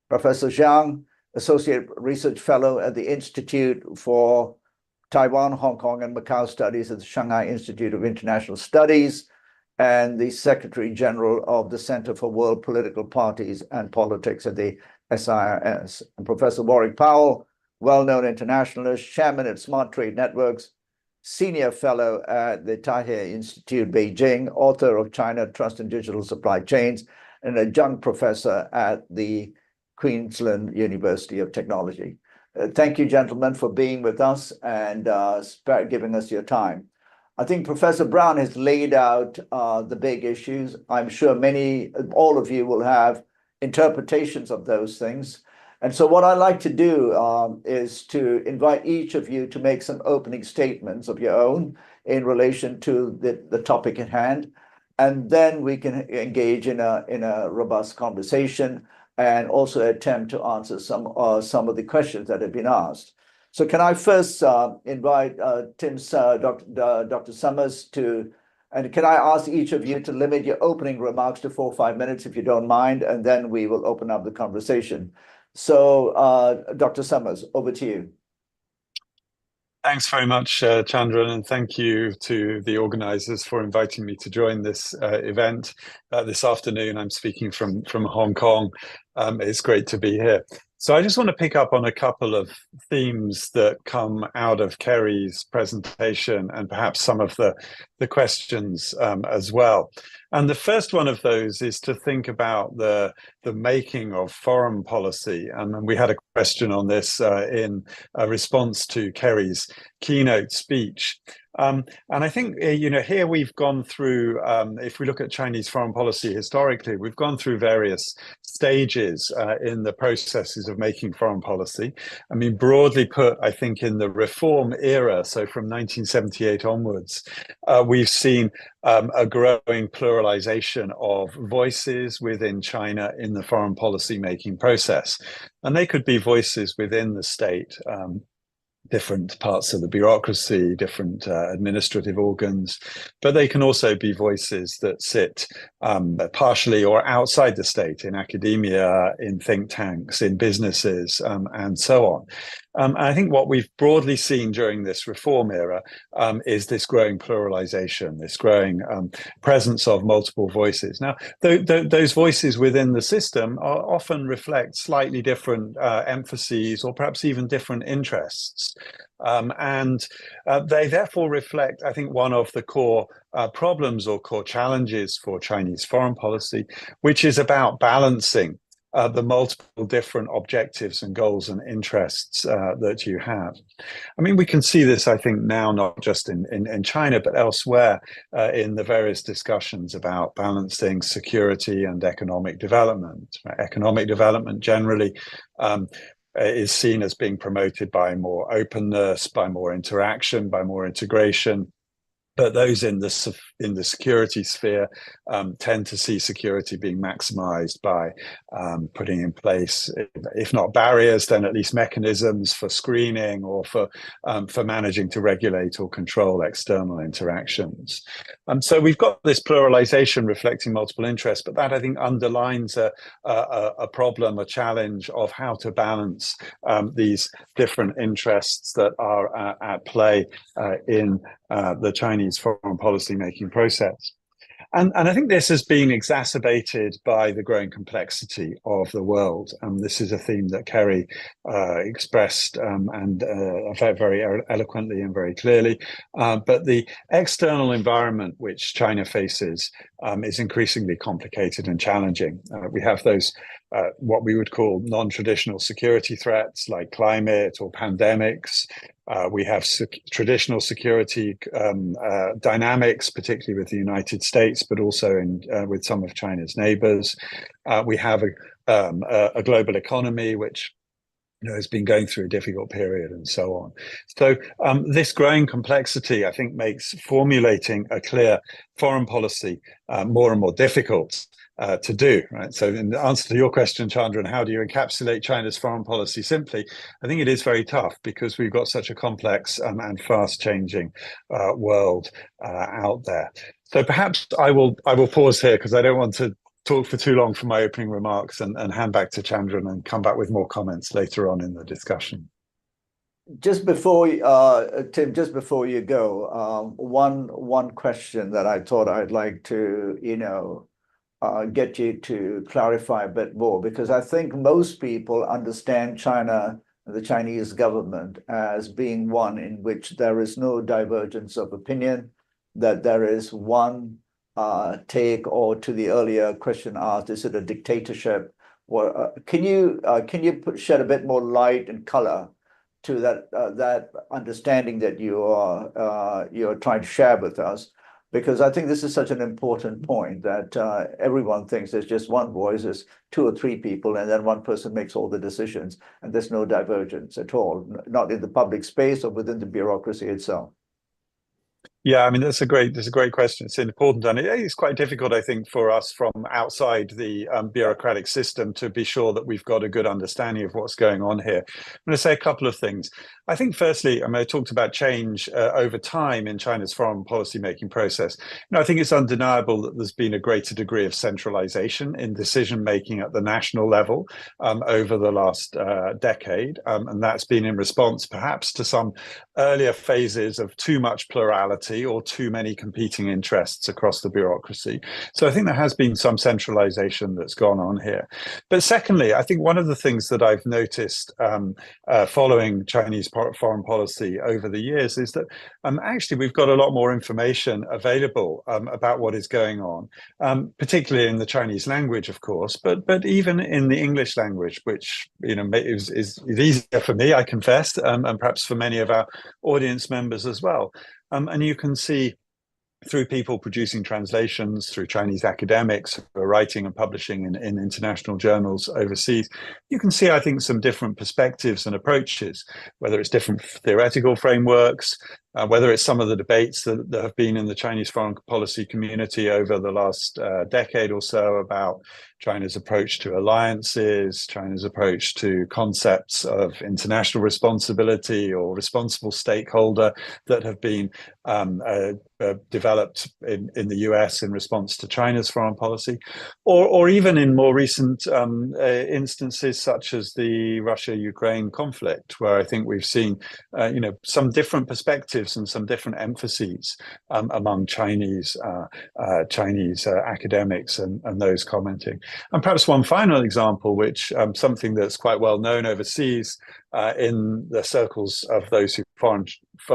Professor Zhang, Associate Research Fellow at the Institute for Taiwan, Hong Kong, and Macau Studies at the Shanghai Institute of International Studies, and the Secretary General of the Center for World Political Parties and Politics at the SIRS. And Professor Warwick Powell, well-known internationalist, Chairman at Smart Trade Networks, Senior Fellow at the Tahe Institute, Beijing, author of China, Trust and Digital Supply Chains, and adjunct professor at the Queensland University of Technology. Thank you, gentlemen, for being with us and giving us your time. I think Professor Brown has laid out the big issues. I'm sure all of you will have interpretations of those things. And so what I'd like to do is to invite each of you to make some opening statements of your own in relation to the topic at hand. And then we can engage in a robust conversation and also attempt to answer some of the questions that have been asked. So can I first invite Dr. Summers and can I ask each of you to limit your opening remarks to 4 or 5 minutes, if you don't mind, and then we will open up the conversation. So Dr. Summers, over to you. Thanks very much, Chandran, and thank you to the organizers for inviting me to join this event this afternoon. I'm speaking from Hong Kong. It's great to be here. So I just want to pick up on a couple of themes that come out of Kerry's presentation and perhaps some of the questions as well. And the first one of those is to think about the making of foreign policy. And we had a question on this in a response to Kerry's keynote speech. And I think, here we've gone through, if we look at Chinese foreign policy historically, we've gone through various stages in the processes of making foreign policy. I mean, broadly put, I think in the reform era, so from 1978 onwards, we've seen a growing pluralization of voices within China in the foreign policy making process. And they could be voices within the state, different parts of the bureaucracy, different administrative organs, but they can also be voices that sit partially or outside the state in academia, in think tanks, in businesses, and so on. And I think what we've broadly seen during this reform era is this growing pluralization, this growing presence of multiple voices. Now, those voices within the system often reflect slightly different emphases or perhaps even different interests. And they therefore reflect, I think, one of the core problems or core challenges for Chinese foreign policy, which is about balancing the multiple different objectives and goals and interests that you have. I mean, we can see this, I think, now, not just in China, but elsewhere in the various discussions about balancing security and economic development. Economic development generally is seen as being promoted by more openness, by more interaction, by more integration. But those in the security sphere tend to see security being maximized by putting in place, if not barriers, then at least mechanisms for screening or for managing to regulate or control external interactions. So we've got this pluralization reflecting multiple interests, but that, I think, underlines a problem, a challenge of how to balance these different interests that are at play in the Chinese foreign policy making process. And I think this has been exacerbated by the growing complexity of the world. This is a theme that Kerry expressed and very eloquently and very clearly. But the external environment which China faces is increasingly complicated and challenging. We have those what we would call non-traditional security threats like climate or pandemics. We have traditional security dynamics, particularly with the United States, but also with some of China's neighbors. We have a global economy which has been going through a difficult period and so on. So this growing complexity, I think, makes formulating a clear foreign policy more and more difficult to do, right? So in answer to your question, Chandran, how do you encapsulate China's foreign policy simply? I think it is very tough because we've got such a complex and fast changing world out there. So perhaps I will pause here because I don't want to talk for too long for my opening remarks and hand back to Chandran and come back with more comments later on in the discussion. Just before, Tim, just before you go, one question that I thought I'd like to, get you to clarify a bit more, because I think most people understand China, the Chinese government, as being one in which there is no divergence of opinion, that there is one take, or to the earlier question asked, is it a dictatorship? Or can you shed a bit more light and color to that understanding that you're trying to share with us? Because I think this is such an important point that everyone thinks there's just one voice, there's two or three people, and then one person makes all the decisions, and there's no divergence at all, not in the public space or within the bureaucracy itself. Yeah, I mean, that's a great question. It's important, and it's quite difficult, I think, for us from outside the bureaucratic system to be sure that we've got a good understanding of what's going on here. I'm going to say a couple of things. I think, firstly, I talked about change over time in China's foreign policy making process. I think it's undeniable that there's been a greater degree of centralization in decision making at the national level over the last decade, and that's been in response, perhaps, to some earlier phases of too much plurality or too many competing interests across the bureaucracy. So I think there has been some centralization that's gone on here. But secondly, I think one of the things that I've noticed following Chinese foreign policy over the years is that actually we've got a lot more information available about what is going on, particularly in the Chinese language, of course, but even in the English language, which is easier for me, I confess, and perhaps for many of our audience members as well. And you can see through people producing translations, through Chinese academics who are writing and publishing in international journals overseas, you can see, I think, some different perspectives and approaches, whether it's different theoretical frameworks, whether it's some of the debates that have been in the Chinese foreign policy community over the last decade or so about China's approach to alliances, China's approach to concepts of international responsibility or responsible stakeholder that have been developed in the US in response to China's foreign policy, or even in more recent instances such as the Russia-Ukraine conflict, where I think we've seen some different perspectives and some different emphases among Chinese academics and those commenting. And perhaps one final example, which something that's quite well known overseas in the circles of those who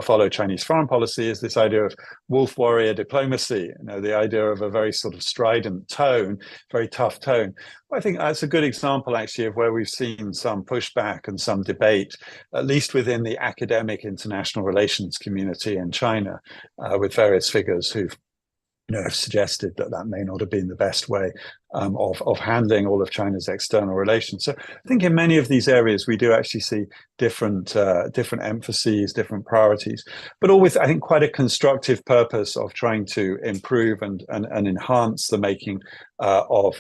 follow Chinese foreign policy, is this idea of wolf warrior diplomacy, the idea of a very sort of strident tone, very tough tone. I think that's a good example, actually, of where we've seen some pushback and some debate, at least within the academic international relations community in China, with various figures who've have suggested that may not have been the best way of handling all of China's external relations. So I think in many of these areas, we do actually see different emphases, different priorities, but all with, I think, quite a constructive purpose of trying to improve and enhance the making of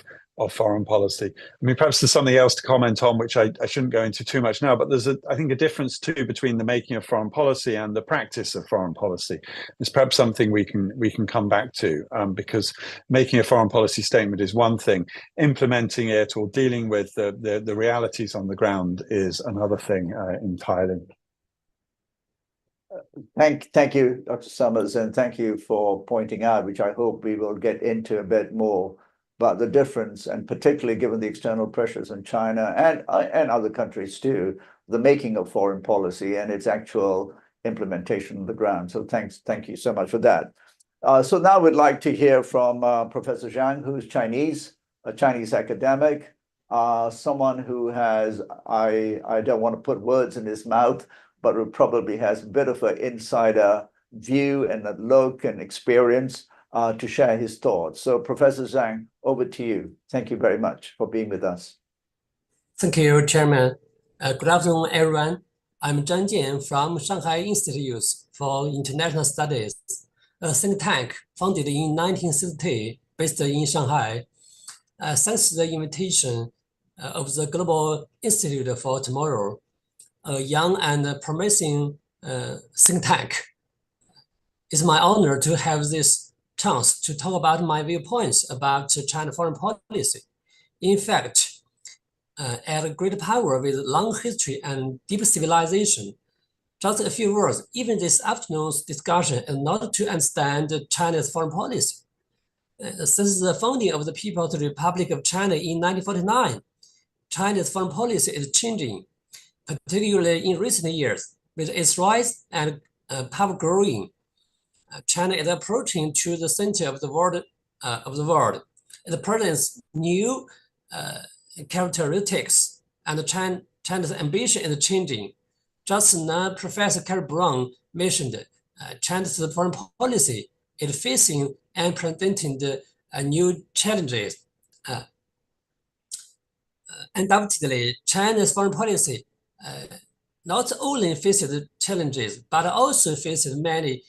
foreign policy. Perhaps there's something else to comment on, which I shouldn't go into too much now, but there's I think a difference too between the making of foreign policy and the practice of foreign policy. It's perhaps something we can come back to, because making a foreign policy statement is one thing, implementing it or dealing with the realities on the ground is another thing entirely. Thank you, Dr. Summers, and thank you for pointing out, which I hope we will get into a bit more, but the difference, and particularly given the external pressures in China and other countries too, the making of foreign policy and its actual implementation on the ground. So thank you so much for that. So now we'd like to hear from Professor Zhang, who's Chinese, a Chinese academic, someone who has, I don't want to put words in his mouth, but who probably has a bit of an insider view and a look and experience to share his thoughts. So Professor Zhang, over to you. Thank you very much for being with us. Thank you, Chairman. Good afternoon, everyone. I'm Zhang Jian from Shanghai Institute for International Studies, a think tank founded in 1960 based in Shanghai. Thanks to the invitation of the Global Institute for Tomorrow, a young and promising think tank. It's my honor to have this chance to talk about my viewpoints about China foreign policy. In fact, at a great power with long history and deep civilization, just a few words, even this afternoon's discussion is not to understand China's foreign policy. Since the founding of the People's Republic of China in 1949, China's foreign policy is changing, particularly in recent years. With its rise and power growing, China is approaching to the center of the world. It presents new characteristics, and China's ambition is changing. Just now, Professor Kerry Brown mentioned China's foreign policy is facing unprecedented new challenges. Undoubtedly, China's foreign policy not only faces challenges, but also faces many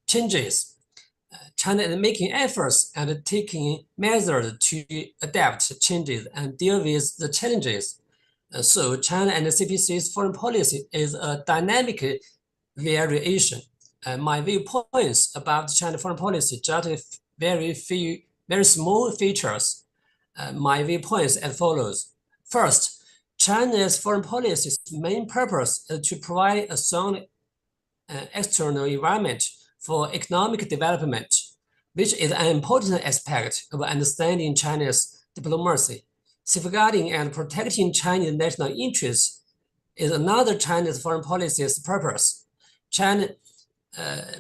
changes. China is making efforts and taking measures to adapt to changes and deal with the challenges. So China and the CPC's foreign policy is a dynamic variation. My viewpoints about China foreign policy just very small features. My viewpoints as follows. First, China's foreign policy's main purpose is to provide a sound external environment for economic development, which is an important aspect of understanding China's diplomacy. Safeguarding and protecting Chinese national interests is another China's foreign policy's purpose. China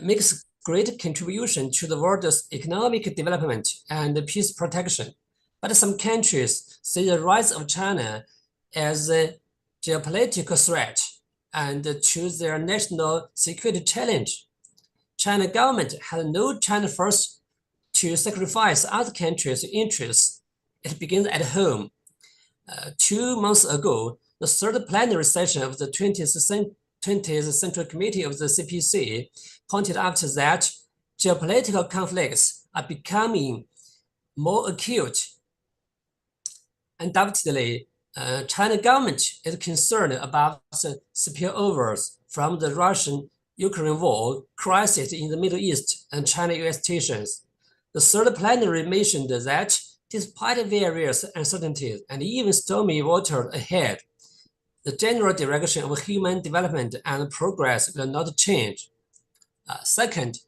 makes great contribution to the world's economic development and peace protection, but some countries see the rise of China as a geopolitical threat and choose their national security challenge. China government has no China first to sacrifice other countries' interests. It begins at home. 2 months ago, the third plenary session of the 20th Central Committee of the CPC pointed out that geopolitical conflicts are becoming more acute. Undoubtedly, China government is concerned about the spillovers from the Russian-Ukraine war, crisis in the Middle East, and China-US tensions. The third plenary mentioned that despite various uncertainties and even stormy waters ahead, the general direction of human development and progress will not change. Second,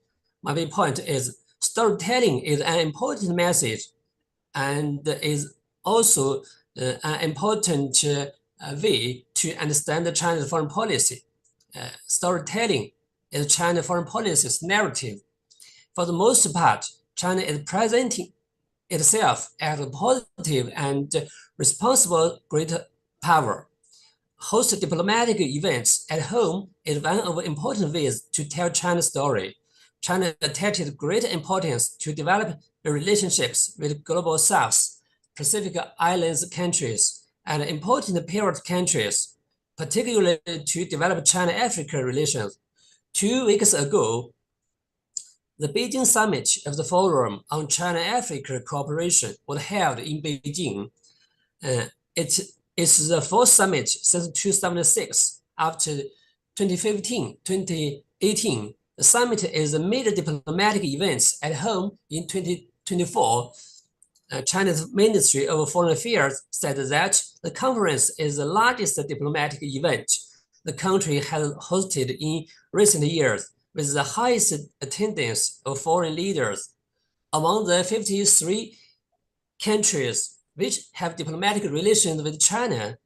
my viewpoint is storytelling is an important message and is also an important way to understand China's foreign policy. Storytelling is China's foreign policy's narrative. For the most part, China is presenting itself as a positive and responsible great power. Host diplomatic events at home is one of the important ways to tell China's story. China attaches great importance to develop relationships with global South, Pacific Islands countries, and important period countries, particularly to develop China-Africa relations. 2 weeks ago, the Beijing summit of the Forum on China-Africa Cooperation was held in Beijing. It is the fourth summit since 2006. After 2015, 2018, the summit is a major diplomatic event at home. In 2024, China's Ministry of Foreign Affairs said that the conference is the largest diplomatic event the country has hosted in recent years, with the highest attendance of foreign leaders. Among the 53 countries which have diplomatic relations with China,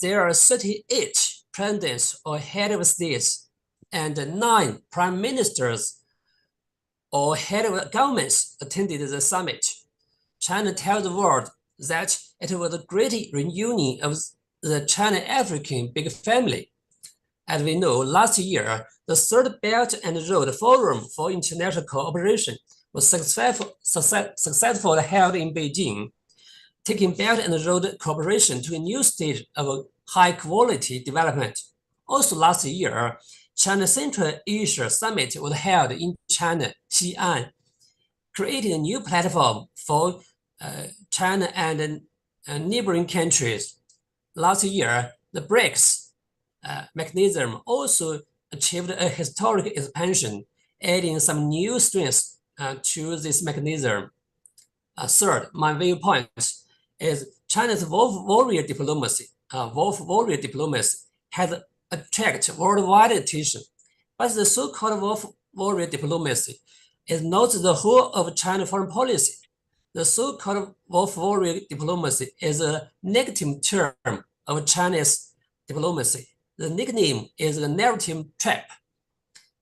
there are 38 presidents or head of states and 9 prime ministers or head of governments attended the summit. China tells the world that it was a great reunion of the China-African big family. As we know, last year, the Third Belt and Road Forum for International Cooperation was successfully held in Beijing. taking Belt and Road cooperation to a new stage of high-quality development. Also last year, China Central Asia Summit was held in China, Xi'an, creating a new platform for China and neighboring countries. Last year, the BRICS mechanism also achieved a historic expansion, adding some new strengths to this mechanism. Third, my viewpoint is China's wolf warrior diplomacy. Wolf warrior diplomacy has attracted worldwide attention, but the so-called wolf warrior diplomacy is not the whole of China's foreign policy. The so-called wolf warrior diplomacy is a negative term of Chinese diplomacy. The nickname is a narrative trap.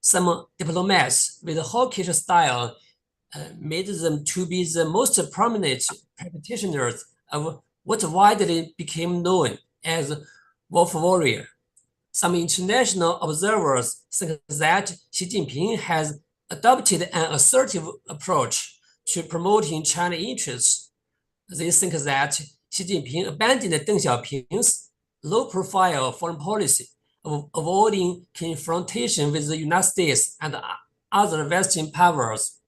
Some diplomats with hawkish style made them to be the most prominent practitioners of what widely became known as wolf warrior. Some international observers think that Xi Jinping has adopted an assertive approach to promoting China interests. They think that Xi Jinping abandoned Deng Xiaoping's low-profile foreign policy of avoiding confrontation with the United States and other Western powers.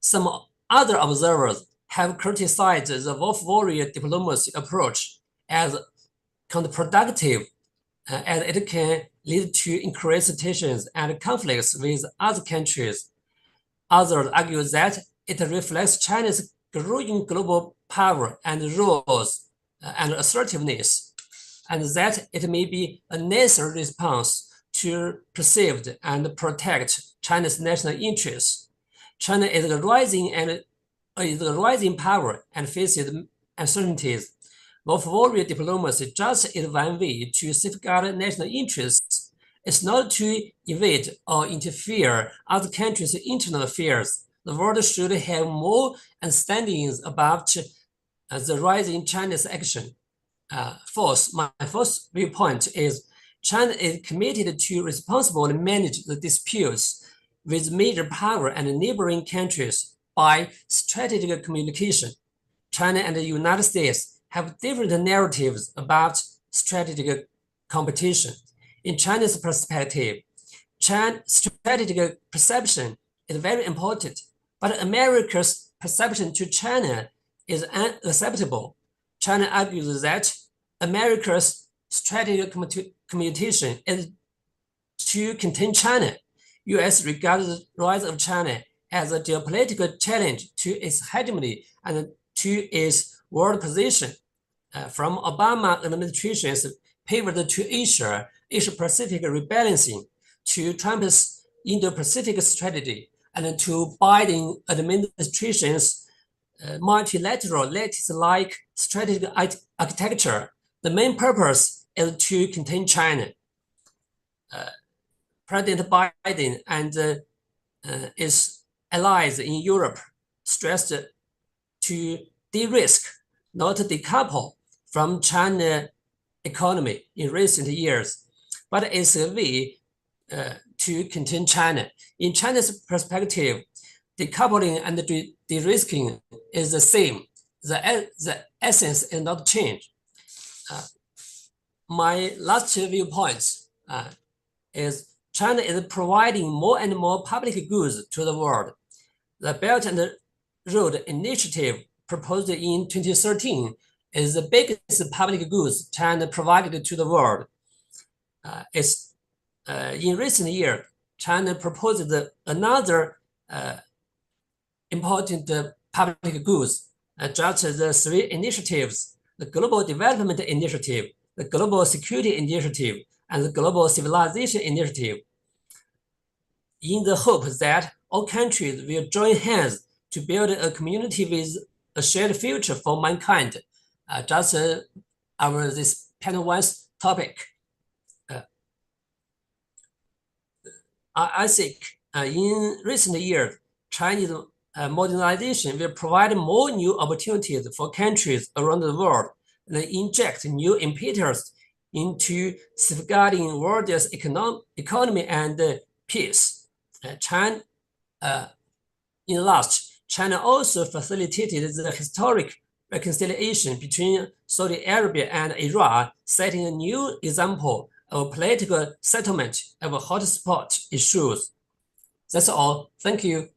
Some other observers have criticized the wolf warrior diplomacy approach as counterproductive, as it can lead to increased tensions and conflicts with other countries. Others argue that it reflects China's growing global power and roles and assertiveness, and that it may be a necessary response to preserve and protect China's national interests. China is a rising power and faces uncertainties. Wolf warrior diplomacy just is one way to safeguard national interests. It's not to evade or interfere other countries' internal affairs. The world should have more understandings about the rising Chinese action. Fourth, my first viewpoint is China is committed to responsibly manage the disputes with major power and neighboring countries by strategic communication. China and the United States have different narratives about strategic competition. In China's perspective, strategic perception is very important, but America's perception to China is unacceptable. China argues that America's strategic communication is to contain China. U.S. regards the rise of China as a geopolitical challenge to its hegemony and to its world position. From Obama administration's pivot to Asia-Pacific rebalancing, to Trump's Indo-Pacific strategy, and to Biden administration's multilateral lattice-like strategic architecture, the main purpose is to contain China. President Biden and his allies in Europe stressed to de-risk, not decouple from China economy in recent years, but it's a way to contain China. In China's perspective, decoupling and de-risking is the same. The essence is not changed. My last viewpoint is China is providing more and more public goods to the world. The Belt and Road Initiative proposed in 2013 is the biggest public goods China provided to the world. In recent years, China proposed another important public goods, just the three initiatives: the Global Development Initiative, the Global Security Initiative, and the Global Civilization Initiative, in the hope that all countries will join hands to build a community with a shared future for mankind. Just this panel one's topic. I think in recent years, Chinese modernization will provide more new opportunities for countries around the world and inject new impetus into safeguarding world's economy and peace. In last, China also facilitated the historic reconciliation between Saudi Arabia and Iran, setting a new example of political settlement of hotspot issues. That's all. Thank you.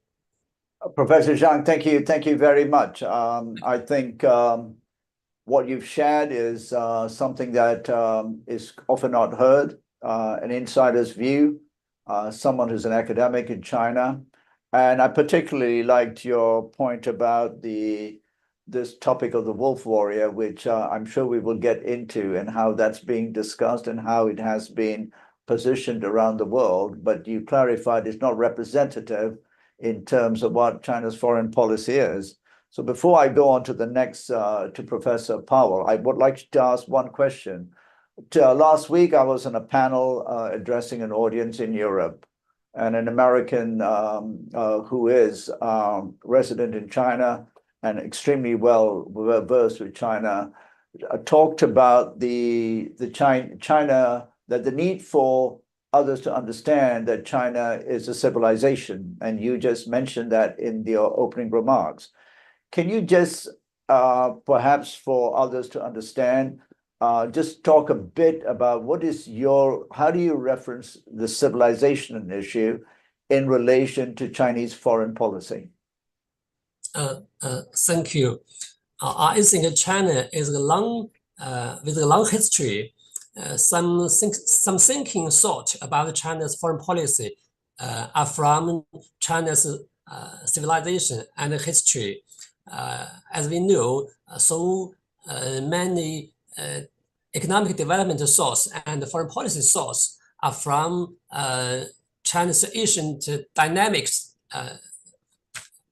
Professor Zhang, thank you very much. I think what you've shared is something that is often not heard, an insider's view, someone who's an academic in China. And I particularly liked your point about this topic of the wolf warrior, which I'm sure we will get into, and how that's being discussed and how it has been positioned around the world. But you clarified it's not representative in terms of what China's foreign policy is. So before I go on to the next, to Professor Powell, I would like to ask one question. Last week, I was on a panel addressing an audience in Europe, and an American who is resident in China and extremely well versed with China talked about China, that the need for others to understand that China is a civilization, and you just mentioned that in your opening remarks. Can you just, perhaps for others to understand, just talk a bit about how do you reference the civilization issue in relation to Chinese foreign policy? Thank you. I think China is with a long history. Some thinking thought about China's foreign policy are from China's civilization and history. As we know, so many economic development source and foreign policy source are from China's ancient dynamics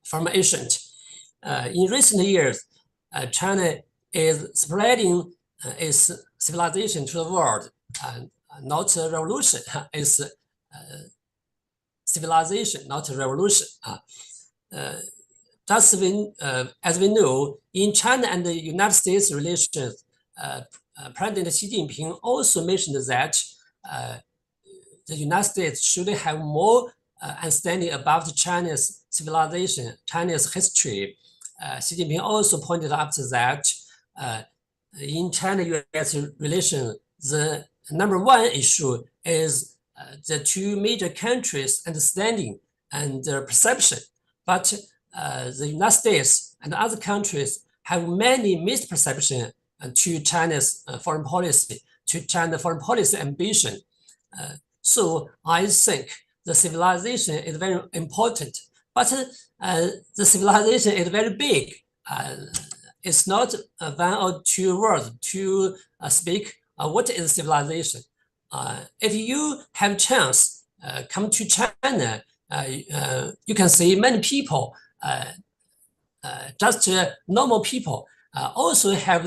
from ancient. In recent years, China is spreading its civilization to the world, not a revolution. It's civilization, not a revolution. As we know, in China and the United States relations, President Xi Jinping also mentioned that the United States should have more understanding about China's civilization, China's history. Xi Jinping also pointed out that in China-US relations, the number one issue is the two major countries' understanding and their perception. But the United States and other countries have many misperceptions to China's foreign policy, to China's foreign policy ambition. So I think the civilization is very important, but the civilization is very big. It's not one or two words to speak what is civilization. If you have a chance, come to China, you can see many people, just normal people, also have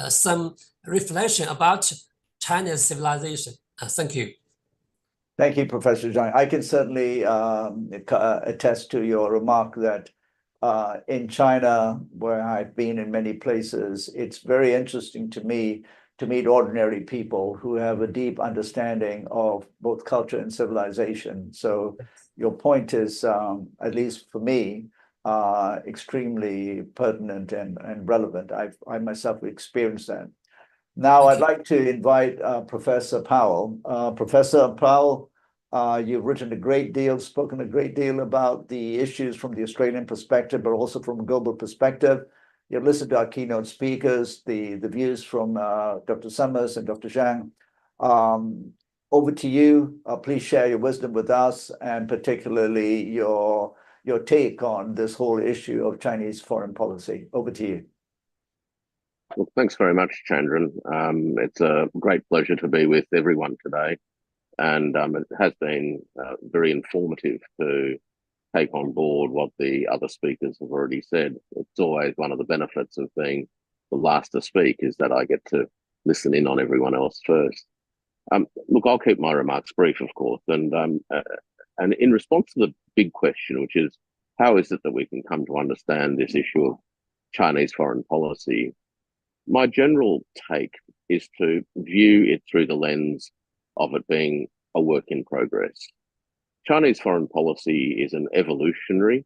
some reflection about China's civilization. Thank you. Thank you, Professor Zhang. I can certainly attest to your remark that in China, where I've been in many places, it's very interesting to me to meet ordinary people who have a deep understanding of both culture and civilization. So your point is, at least for me, extremely pertinent and relevant. I myself experienced that. Now, I'd like to invite Professor Powell. Professor Powell, you've written a great deal, spoken a great deal about the issues from the Australian perspective, but also from a global perspective. You've listened to our keynote speakers, the views from Dr. Summers and Dr. Zhang. Over to you. Please share your wisdom with us, and particularly your take on this whole issue of Chinese foreign policy. Over to you. Well, thanks very much, Chandran. It's a great pleasure to be with everyone today. And it has been very informative to take on board what the other speakers have already said. It's always one of the benefits of being the last to speak, is that I get to listen in on everyone else first. Look, I'll keep my remarks brief, of course. And in response to the big question, which is, how is it that we can come to understand this issue of Chinese foreign policy? My general take is to view it through the lens of it being a work in progress. Chinese foreign policy is an evolutionary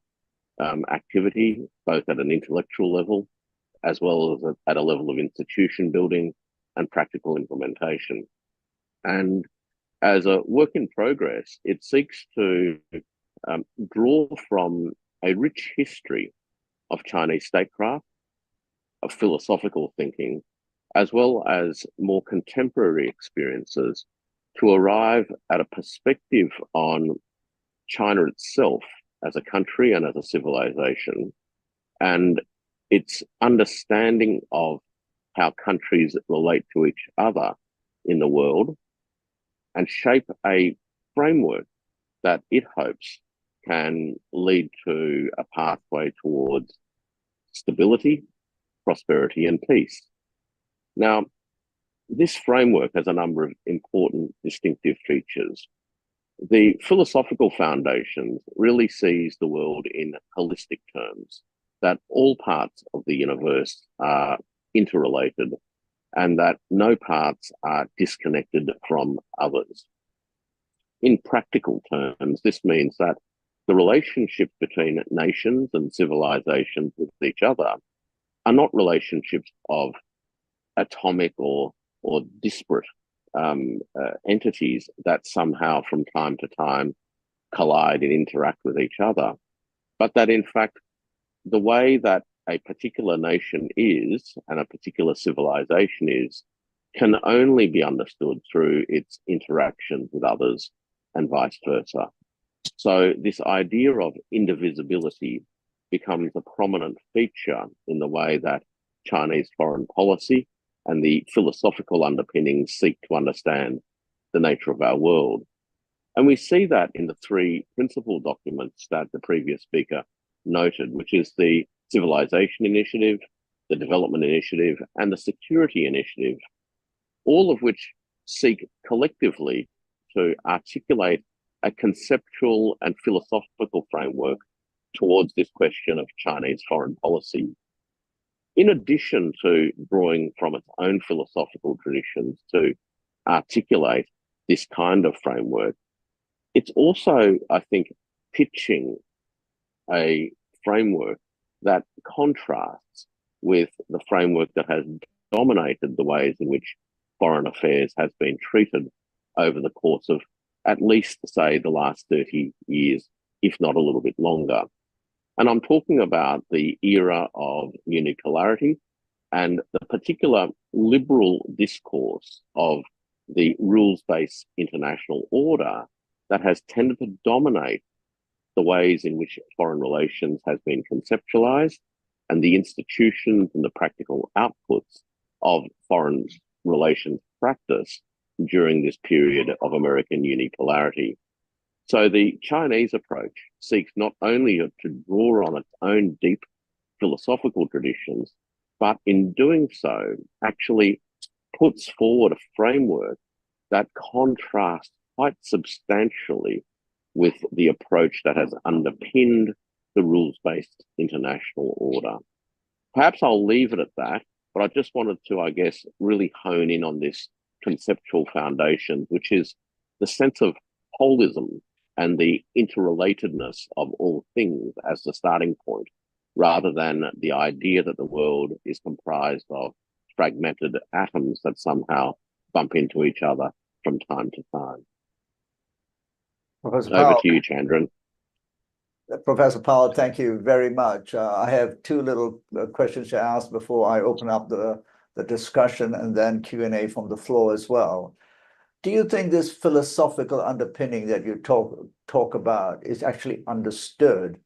activity, both at an intellectual level as well as at a level of institution building and practical implementation. And as a work in progress, it seeks to draw from a rich history of Chinese statecraft, of philosophical thinking, as well as more contemporary experiences to arrive at a perspective on China itself as a country and as a civilization, and its understanding of how countries relate to each other in the world, and shape a framework that it hopes can lead to a pathway towards stability, prosperity, and peace. Now, this framework has a number of important distinctive features. The philosophical foundations really sees the world in holistic terms, that all parts of the universe are interrelated and that no parts are disconnected from others. In practical terms, this means that the relationships between nations and civilizations with each other are not relationships of atomic or disparate entities that somehow from time to time collide and interact with each other, but that in fact the way that a particular nation is and a particular civilization is can only be understood through its interactions with others and vice versa. So this idea of indivisibility becomes a prominent feature in the way that Chinese foreign policy and the philosophical underpinnings seek to understand the nature of our world. And we see that in the three principal documents that the previous speaker noted, which is the Civilization Initiative, the Development Initiative, and the Security Initiative, all of which seek collectively to articulate a conceptual and philosophical framework towards this question of Chinese foreign policy. In addition to drawing from its own philosophical traditions to articulate this kind of framework, it's also, I think, pitching a framework that contrasts with the framework that has dominated the ways in which foreign affairs has been treated over the course of at least, say, the last 30 years, if not a little bit longer. And I'm talking about the era of unipolarity and the particular liberal discourse of the rules-based international order that has tended to dominate the ways in which foreign relations has been conceptualized and the institutions and the practical outputs of foreign relations practice during this period of American unipolarity. So the Chinese approach seeks not only to draw on its own deep philosophical traditions, but in doing so actually puts forward a framework that contrasts quite substantially with the approach that has underpinned the rules-based international order. Perhaps I'll leave it at that, but I just wanted to, I guess, really hone in on this conceptual foundation, which is the sense of holism and the interrelatedness of all things as the starting point, rather than the idea that the world is comprised of fragmented atoms that somehow bump into each other from time to time. Professor Over Powell, to you, Chandran. Professor Powell, thank you very much. I have two little questions to ask before I open up the discussion and then Q&A from the floor as well. Do you think this philosophical underpinning that you talk about is actually understood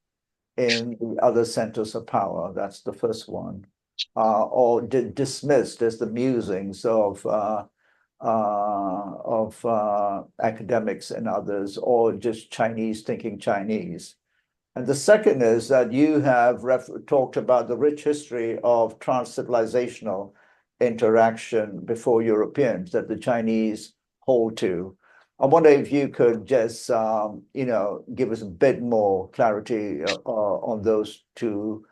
in the other centers of power? That's the first one. Or dismissed as the musings of academics and others, or just Chinese thinking Chinese? And the second is that you have talked about the rich history of trans-civilizational interaction before Europeans that the Chinese hold to. I wonder if you could just, give us a bit more clarity on those 2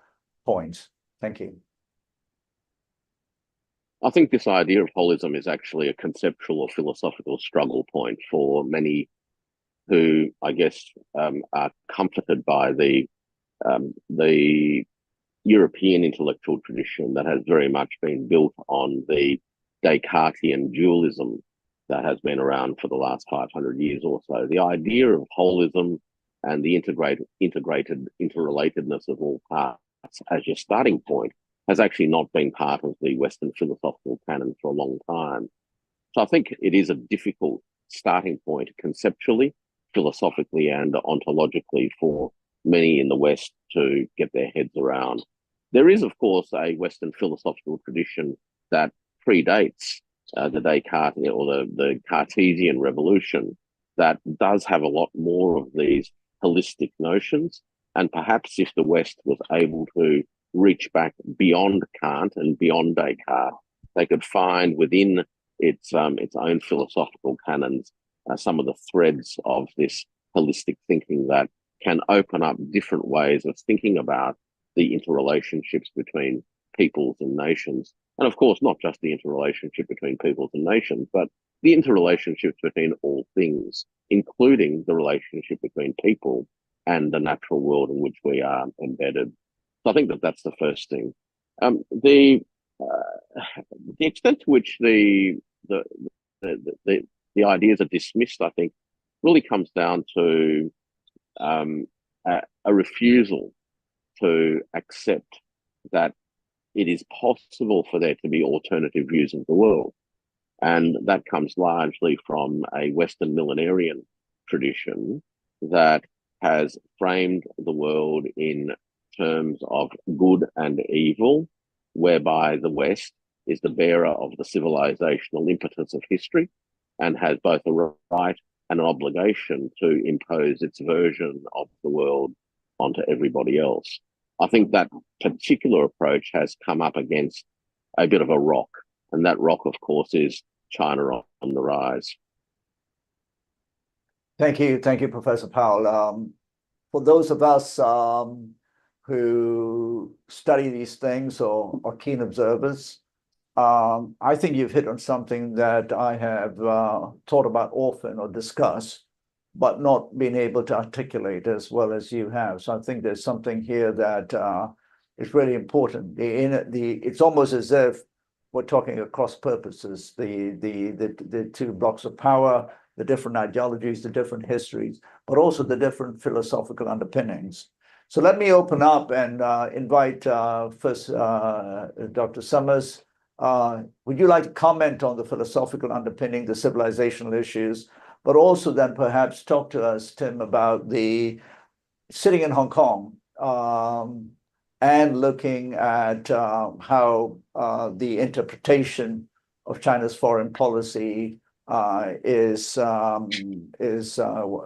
points. Thank you. I think this idea of holism is actually a conceptual or philosophical struggle point for many who, I guess, are comforted by the the European intellectual tradition that has very much been built on the Descartesian dualism that has been around for the last 500 years or so. The idea of holism and the integrated interrelatedness of all parts as your starting point has actually not been part of the Western philosophical canon for a long time. So I think it is a difficult starting point conceptually, philosophically, and ontologically for many in the West to get their heads around. There is, of course, a Western philosophical tradition that predates the Descartes or the Cartesian revolution that does have a lot more of these holistic notions. And perhaps if the West was able to reach back beyond Kant and beyond Descartes, they could find within its own philosophical canons some of the threads of this holistic thinking that can open up different ways of thinking about the interrelationships between peoples and nations. And of course, not just the interrelationship between peoples and nations, but the interrelationships between all things, including the relationship between people and the natural world in which we are embedded. So I think that that's the first thing. The extent to which the ideas are dismissed, I think, really comes down to a refusal to accept that it is possible for there to be alternative views of the world. And that comes largely from a Western millenarian tradition that has framed the world in terms of good and evil, whereby the West is the bearer of the civilizational impetus of history and has both a right and an obligation to impose its version of the world onto everybody else. I think that particular approach has come up against a bit of a rock, and that rock, of course, is China on the rise. Thank you, Professor Powell. For those of us who study these things or are keen observers, I think you've hit on something that I have thought about often or discussed, but not been able to articulate as well as you have. So I think there's something here that is really important. It's almost as if we're talking across purposes, the two blocks of power, the different ideologies, the different histories, but also the different philosophical underpinnings. So let me open up and invite first Dr. Summers. Would you like to comment on the philosophical underpinning, the civilizational issues, but also then perhaps talk to us, Tim, about the sitting in Hong Kong and looking at how the interpretation of China's foreign policy is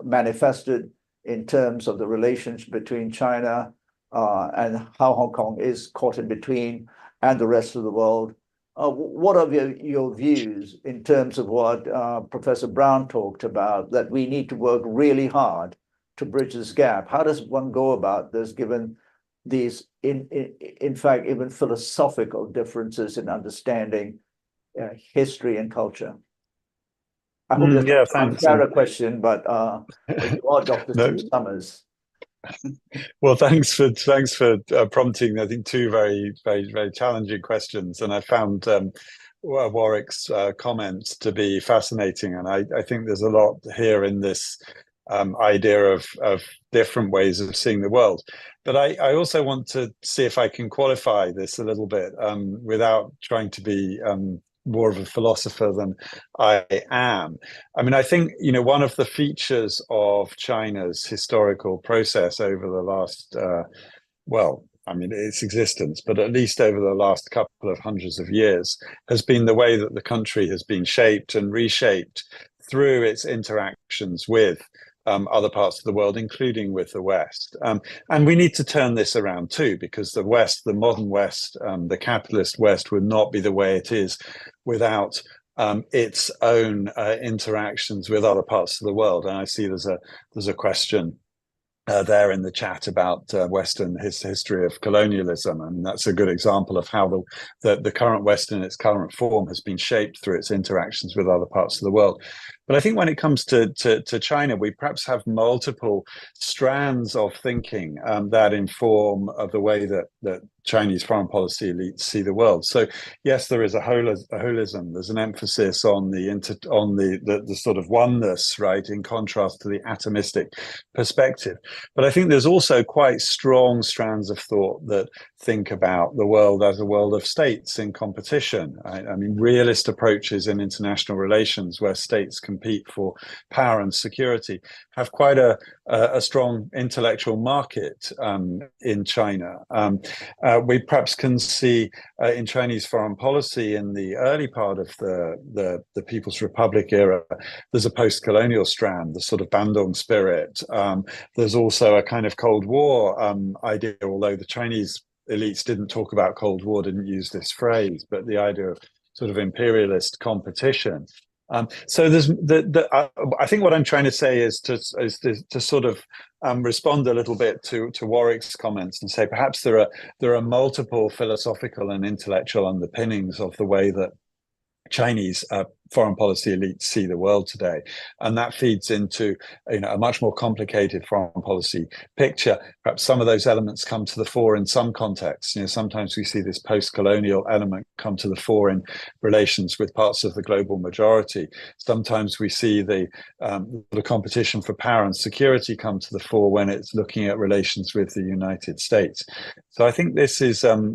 manifested in terms of the relations between China and how Hong Kong is caught in between and the rest of the world. What are your views in terms of what Professor Brown talked about, that we need to work really hard to bridge this gap? How does one go about this, given these, in fact, even philosophical differences in understanding history and culture? I hope that's an unfair question, but you are Dr. Summers. Well, thanks for prompting, I think, two very, very, very challenging questions. And I found Warwick's comments to be fascinating. And I think there's a lot here in this idea of different ways of seeing the world. But I also want to see if I can qualify this a little bit without trying to be more of a philosopher than I am. I mean, I think, one of the features of China's historical process over the last, its existence, but at least over the last couple of hundreds of years, has been the way that the country has been shaped and reshaped through its interactions with other parts of the world, including with the West. And we need to turn this around too, because the West, the modern West, the capitalist West would not be the way it is without its own interactions with other parts of the world. And I see there's a question there in the chat about Western history of colonialism, and that's a good example of how the current West in its current form has been shaped through its interactions with other parts of the world. But I think when it comes to China, we perhaps have multiple strands of thinking that inform of the way that Chinese foreign policy elites see the world. So yes, there is a holism. There's an emphasis on the sort of oneness, right, in contrast to the atomistic perspective. But I think there's also quite strong strands of thought that think about the world as a world of states in competition. I mean, realist approaches in international relations where states compete for power and security have quite a strong intellectual market in China. We perhaps can see in Chinese foreign policy in the early part of the People's Republic era, there's a post-colonial strand, the sort of Bandung spirit. There's also a kind of Cold War idea, although the Chinese elites didn't talk about Cold War, didn't use this phrase, but the idea of sort of imperialist competition. So there's I think what I'm trying to say is to sort of respond a little bit to Warwick's comments and say perhaps there are multiple philosophical and intellectual underpinnings of the way that Chinese foreign policy elites see the world today, and that feeds into a much more complicated foreign policy picture. Perhaps some of those elements come to the fore in some contexts. Sometimes we see this post-colonial element come to the fore in relations with parts of the global majority. Sometimes we see the competition for power and security come to the fore when it's looking at relations with the United States. So I think this is a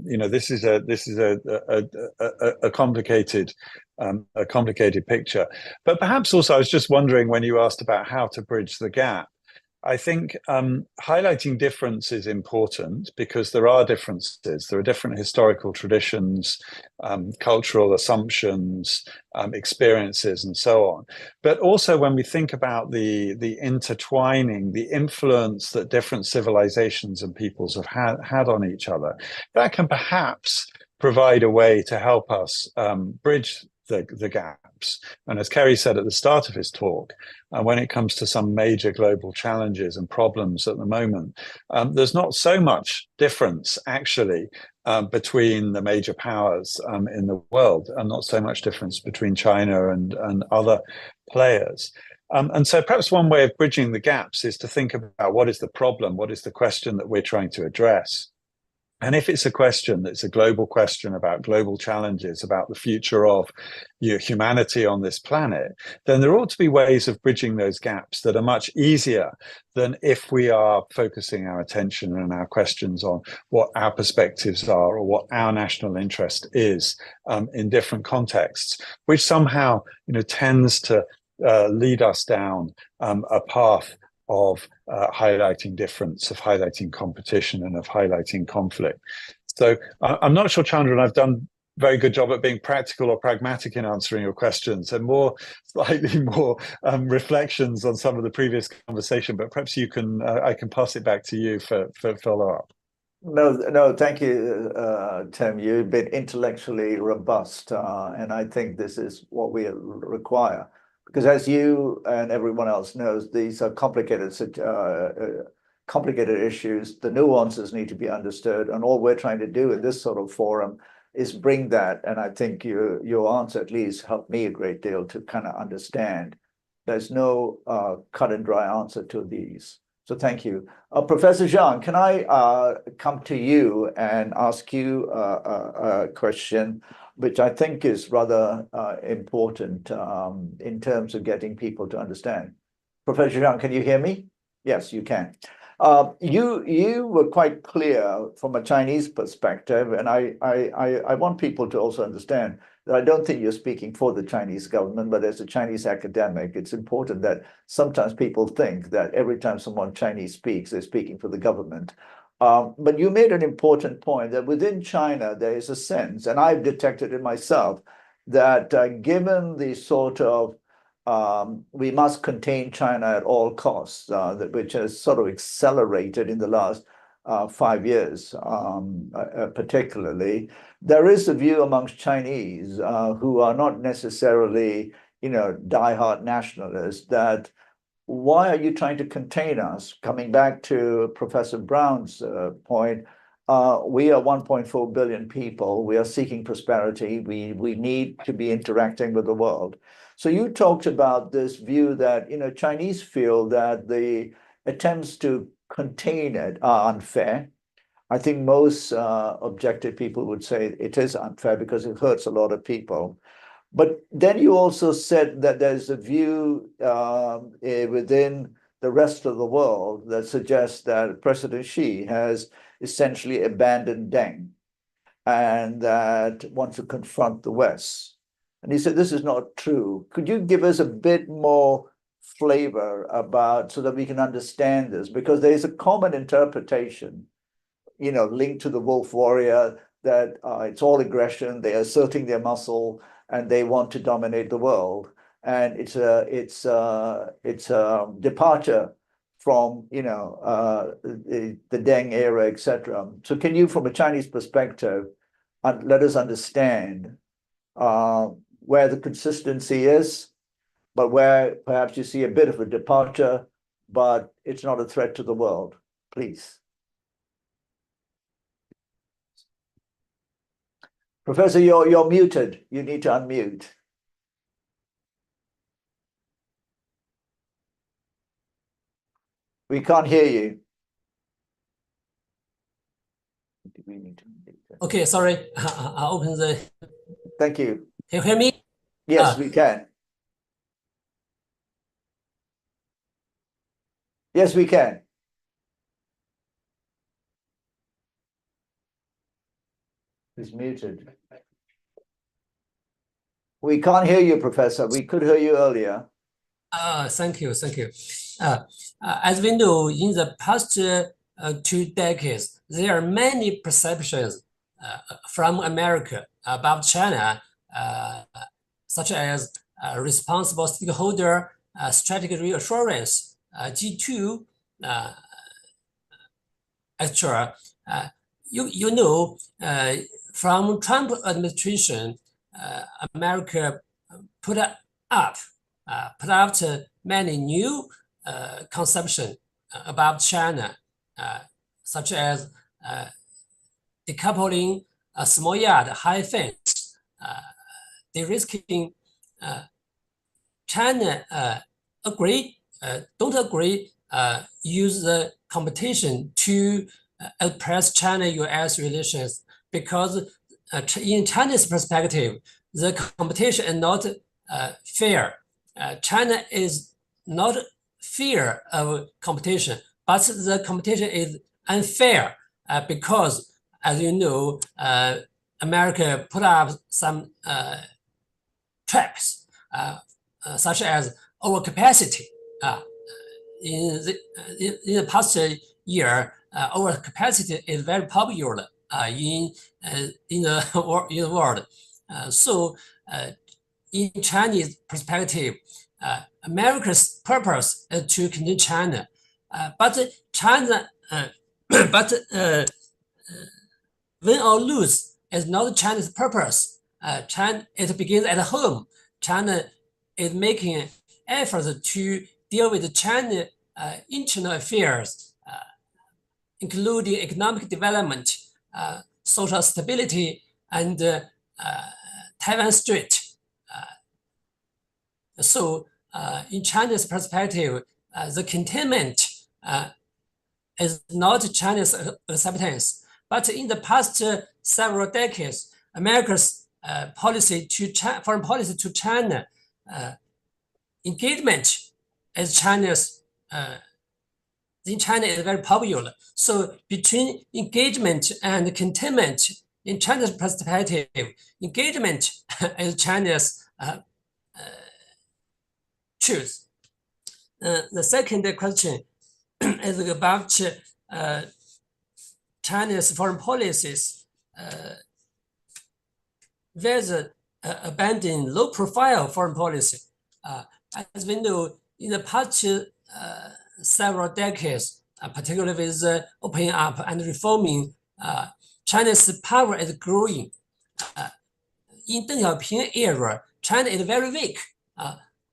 complicated picture. But perhaps also I was just wondering when you asked about how to bridge the gap, I think highlighting difference is important because there are differences. There are different historical traditions, cultural assumptions, experiences, and so on. But also when we think about the intertwining, the influence that different civilizations and peoples have had on each other, that can perhaps provide a way to help us bridge the gaps. And as Kerry said at the start of his talk, when it comes to some major global challenges and problems at the moment, there's not so much difference actually between the major powers in the world, and not so much difference between China and other players. And so perhaps one way of bridging the gaps is to think about what is the problem, what is the question that we're trying to address. And if it's a question that's a global question about global challenges, about the future of humanity on this planet, then there ought to be ways of bridging those gaps that are much easier than if we are focusing our attention and our questions on what our perspectives are or what our national interest is in different contexts, which somehow tends to lead us down a path of highlighting difference, of highlighting competition, and of highlighting conflict. So I'm not sure, Chandran, I've done a very good job at being practical or pragmatic in answering your questions, and slightly more reflections on some of the previous conversation, but perhaps you can, I can pass it back to you for follow-up. No, thank you, Tim. You've been intellectually robust, and I think this is what we require. Because as you and everyone else knows, these are complicated issues. The nuances need to be understood, and all we're trying to do in this sort of forum is bring that. And I think your answer at least helped me a great deal to kind of understand. There's no cut and dry answer to these. So thank you. Professor Zhang, can I come to you and ask you a question, which I think is rather important in terms of getting people to understand. Professor Zhang, can you hear me? Yes, you can. You were quite clear from a Chinese perspective, and I want people to also understand that I don't think you're speaking for the Chinese government, but as a Chinese academic, it's important that sometimes people think that every time someone Chinese speaks, they're speaking for the government. But you made an important point that within China, there is a sense, and I've detected it myself, that given the sort of we must contain China at all costs, which has sort of accelerated in the last 5 years, particularly, there is a view amongst Chinese who are not necessarily, diehard nationalists that why are you trying to contain us? Coming back to Professor Brown's point, we are 1.4 billion people. We are seeking prosperity. We need to be interacting with the world. So you talked about this view that, Chinese feel that the attempts to contain it are unfair. I think most objective people would say it is unfair because it hurts a lot of people. But then you also said that there's a view within the rest of the world that suggests that President Xi has essentially abandoned Deng and that wants to confront the West. And he said, this is not true. Could you give us a bit more flavor about, so that we can understand this? Because there is a common interpretation, linked to the wolf warrior, that it's all aggression, they are asserting their muscle, and they want to dominate the world. And it's a departure from the Deng era, etc. So can you, from a Chinese perspective, let us understand where the consistency is, but where perhaps you see a bit of a departure, but it's not a threat to the world, please. Professor, you're muted. You need to unmute. We can't hear you. Okay, sorry. I'll open the. Thank you. Can you hear me? Yes, we can. Yes, we can. He's muted. We can't hear you, Professor. We could hear you earlier. Thank you. As we know, in the past 2 decades, there are many perceptions from America about China, such as responsible stakeholder, strategic reassurance, G2, etc. From Trump administration, America put out many new conceptions about China, such as decoupling, small yard, high fence, de-risking. China don't agree, use the competition to oppress China-US relations, because in China's perspective, the competition is not fair. China is not fear of competition, but the competition is unfair because, as you know, America put up some traps, such as overcapacity. In the past year, overcapacity is very popular in the world. So, in Chinese perspective, America's purpose is to contain China, but win or lose is not China's purpose. China, it begins at home. China is making efforts to deal with China's internal affairs, including economic development, social stability, and Taiwan Strait. So, in China's perspective, the containment is not China's acceptance. But in the past several decades, America's foreign policy to China, engagement as China's in China is very popular. So between engagement and containment, in China's perspective, engagement is China's choose. The second question is about China's foreign policies, whether abandon low-profile foreign policy. As we know, in the past several decades, particularly with opening up and reforming, China's power is growing. In Deng Xiaoping era, China is very weak.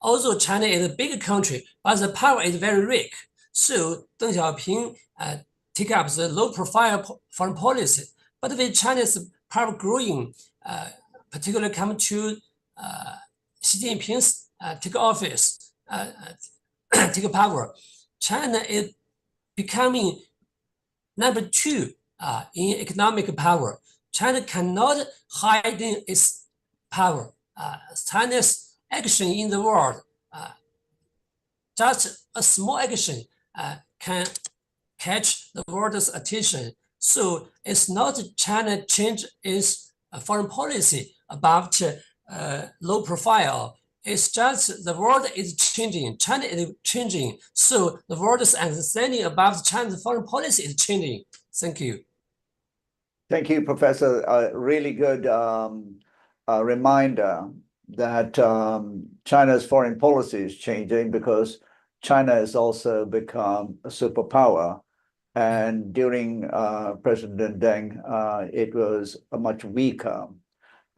Although China is a big country, but the power is very weak. So Deng Xiaoping take up the low-profile foreign policy. But with China's power growing, particularly come to Xi Jinping's take office, take power, China is becoming number 2 in economic power. China cannot hide its power. China's action in the world, just a small action can catch the world's attention. So it's not China change its foreign policy about low profile. It's just the world is changing. China is changing. So the world's understanding about China's foreign policy is changing. Thank you. Thank you, Professor. A really good reminder that China's foreign policy is changing because China has also become a superpower. And during President Deng, it was much weaker.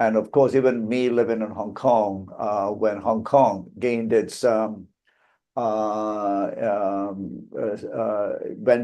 And of course, even me living in Hong Kong, when Hong Kong gained its, went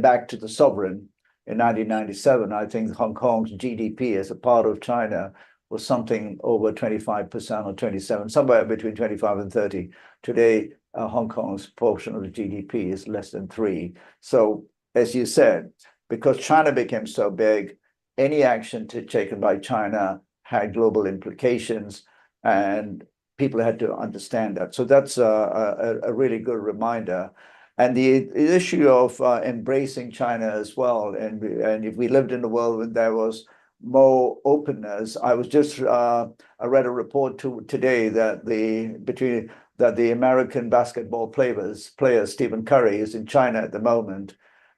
back to the sovereign in 1997, I think Hong Kong's GDP as a part of China was something over 25% or 27, somewhere between 25 and 30. Today, Hong Kong's portion of the GDP is less than 3. So, as you said, because China became so big, any action taken by China had global implications, and people had to understand that. So that's a really good reminder. And the issue of embracing China as well, and if we lived in a world when there was more openness, I was just I read a report today that the American basketball player Stephen Curry is in China at the moment,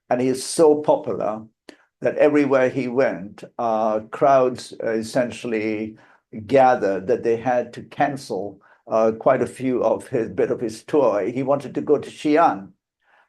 and he is so popular that everywhere he went, crowds essentially gathered that they had to cancel quite a few of his tour. He wanted to go to Xi'an,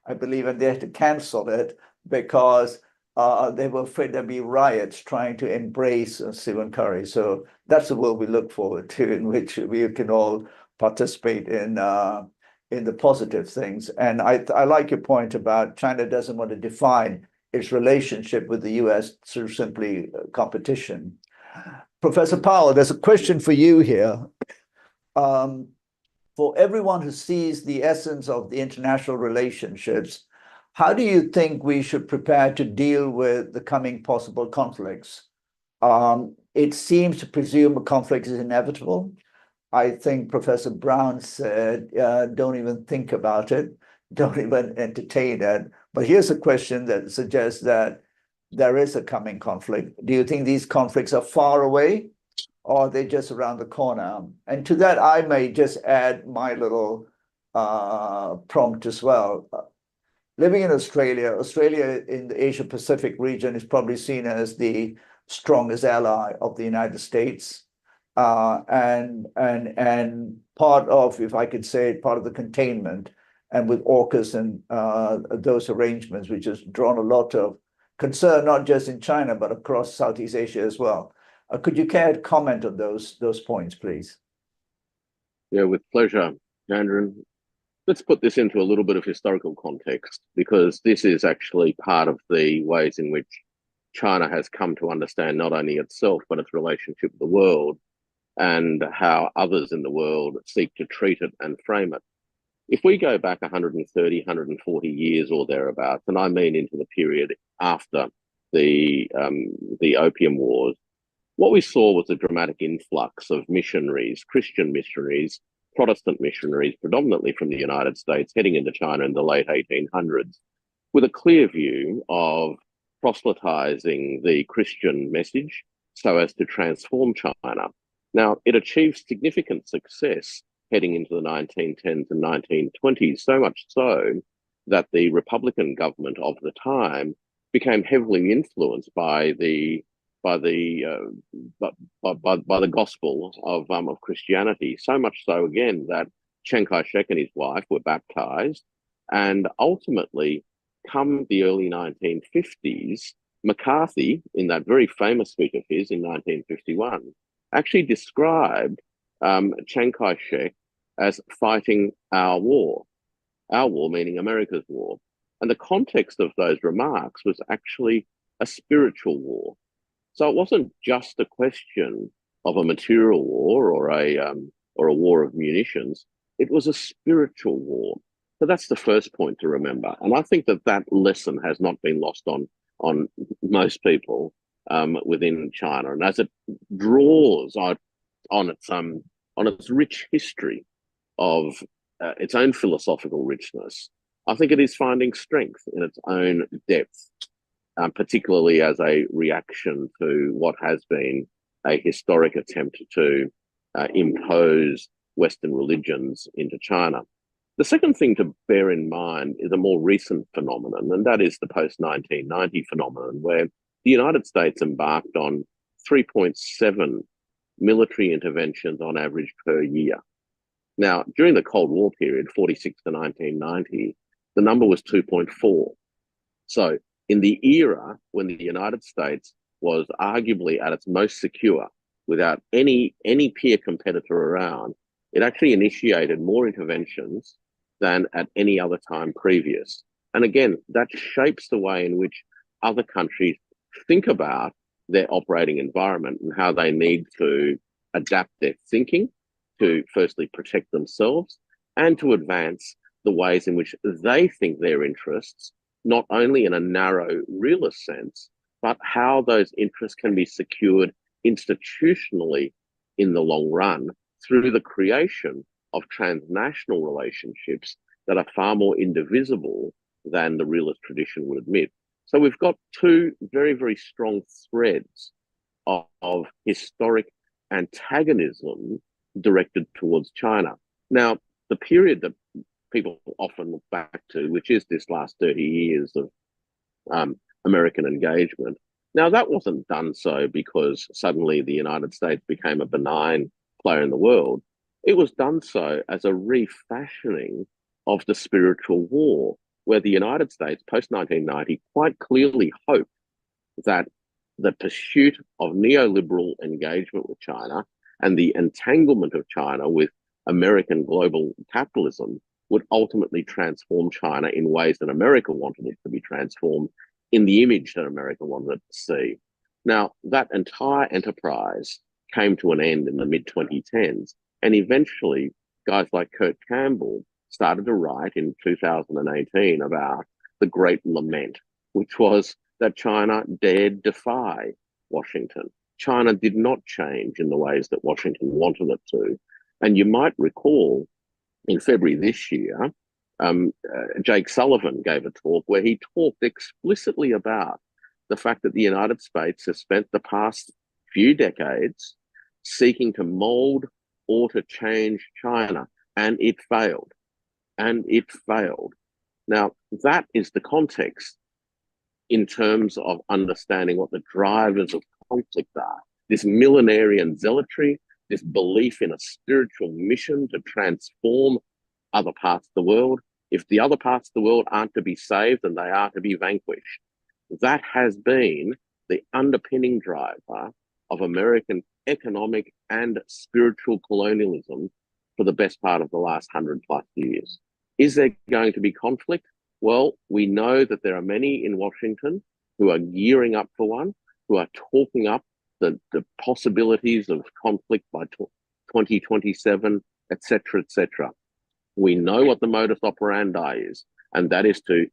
I believe, and they had to cancel it because they were afraid there'd be riots trying to embrace Stephen Curry. So that's the world we look forward to, in which we can all participate in the positive things. And I like your point about China doesn't want to define its relationship with the US through simply competition. Professor Powell, there's a question for you here. For everyone who sees the essence of the international relationships, how do you think we should prepare to deal with the coming possible conflicts? It seems to presume a conflict is inevitable. I think Professor Brown said, don't even think about it, don't even entertain it. But here's a question that suggests that there is a coming conflict. Do you think these conflicts are far away, or are they just around the corner? And to that, I may just add my little prompt as well. Living in Australia in the Asia-Pacific region is probably seen as the strongest ally of the United States. And part of, if I could say it, part of the containment, and with AUKUS and those arrangements, which has drawn a lot of concern, not just in China, but across Southeast Asia as well. Could you care to comment on those points, please? Yeah, with pleasure, Chandran. Let's put this into a little bit of historical context, because this is actually part of the ways in which China has come to understand not only itself, but its relationship with the world, and how others in the world seek to treat it and frame it. If we go back 130, 140 years or thereabouts, and I mean into the period after the Opium Wars, what we saw was a dramatic influx of missionaries, Christian missionaries, Protestant missionaries, predominantly from the United States, heading into China in the late 1800s, with a clear view of proselytizing the Christian message so as to transform China. Now, it achieved significant success heading into the 1910s and 1920s, so much so that the Republican government of the time became heavily influenced by the gospel of Christianity. So much so, again, that Chiang Kai-shek and his wife were baptized, and ultimately, come the early 1950s, McCarthy, in that very famous speech of his in 1951, actually described Chiang Kai-shek as fighting our war meaning America's war. And the context of those remarks was actually a spiritual war. So it wasn't just a question of a material war or a war of munitions. It was a spiritual war. So that's the first point to remember. And I think that that lesson has not been lost on most people within China. And as it draws on its rich history of its own philosophical richness, I think it is finding strength in its own depth, particularly as a reaction to what has been a historic attempt to impose Western religions into China. The second thing to bear in mind is a more recent phenomenon, and that is the post-1990 phenomenon, where the United States embarked on 3.7 military interventions on average per year. Now, during the Cold War period, 46 to 1990, the number was 2.4. So in the era when the United States was arguably at its most secure, without any peer competitor around, it actually initiated more interventions than at any other time previous. And again, that shapes the way in which other countries think about their operating environment and how they need to adapt their thinking to firstly protect themselves and to advance the ways in which they think their interests, not only in a narrow realist sense, but how those interests can be secured institutionally in the long run through the creation of transnational relationships that are far more indivisible than the realist tradition would admit. So we've got two very, very strong threads of historic antagonism directed towards China. Now, the period that people often look back to, which is this last 30 years of American engagement, now that wasn't done so because suddenly the United States became a benign player in the world. It was done so as a refashioning of the spiritual war, where the United States, post-1990, quite clearly hoped that the pursuit of neoliberal engagement with China and the entanglement of China with American global capitalism would ultimately transform China in ways that America wanted it to be transformed, in the image that America wanted it to see. Now, that entire enterprise came to an end in the mid-2010s, and eventually guys like Kurt Campbell started to write in 2018 about the Great Lament, which was that China dared defy Washington. China did not change in the ways that Washington wanted it to. And you might recall in February this year, Jake Sullivan gave a talk where he talked explicitly about the fact that the United States has spent the past few decades seeking to mold or to change China, and it failed. And it failed. Now, that is the context in terms of understanding what the drivers of conflict are. This millenarian zealotry, this belief in a spiritual mission to transform other parts of the world. If the other parts of the world aren't to be saved, then they are to be vanquished. That has been the underpinning driver of American economic and spiritual colonialism for the best part of the last 100+ years. Is there going to be conflict? Well, we know that there are many in Washington who are gearing up for one, who are talking up the possibilities of conflict by 2027, etc., etc. We know what the modus operandi is, and that is to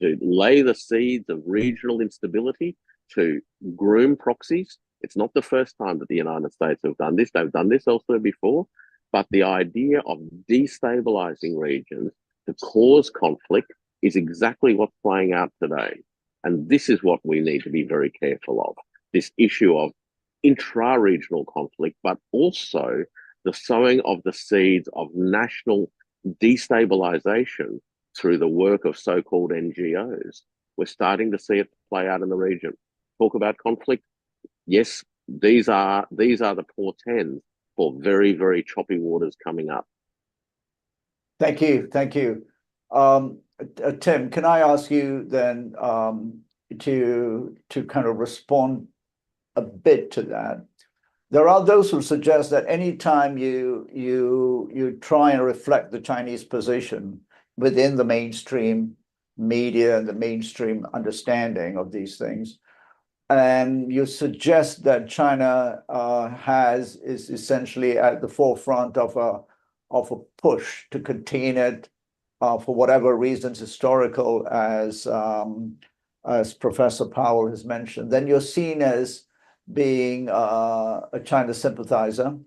lay the seeds of regional instability, to groom proxies. It's not the first time that the United States have done this. They've done this elsewhere before, but the idea of destabilizing regions to cause conflict is exactly what's playing out today. And this is what we need to be very careful of, this issue of intra-regional conflict, but also the sowing of the seeds of national destabilization through the work of so-called NGOs. We're starting to see it play out in the region. Talk about conflict. Yes, these are the portends for very, very choppy waters coming up. Thank you. Thank you. Tim, can I ask you then to kind of respond a bit to that? There are those who suggest that anytime you try and reflect the Chinese position within the mainstream media and the mainstream understanding of these things. And you suggest that China is essentially at the forefront of a push to contain it for whatever reasons, historical, as Professor Powell has mentioned. Then you're seen as being a China sympathizer.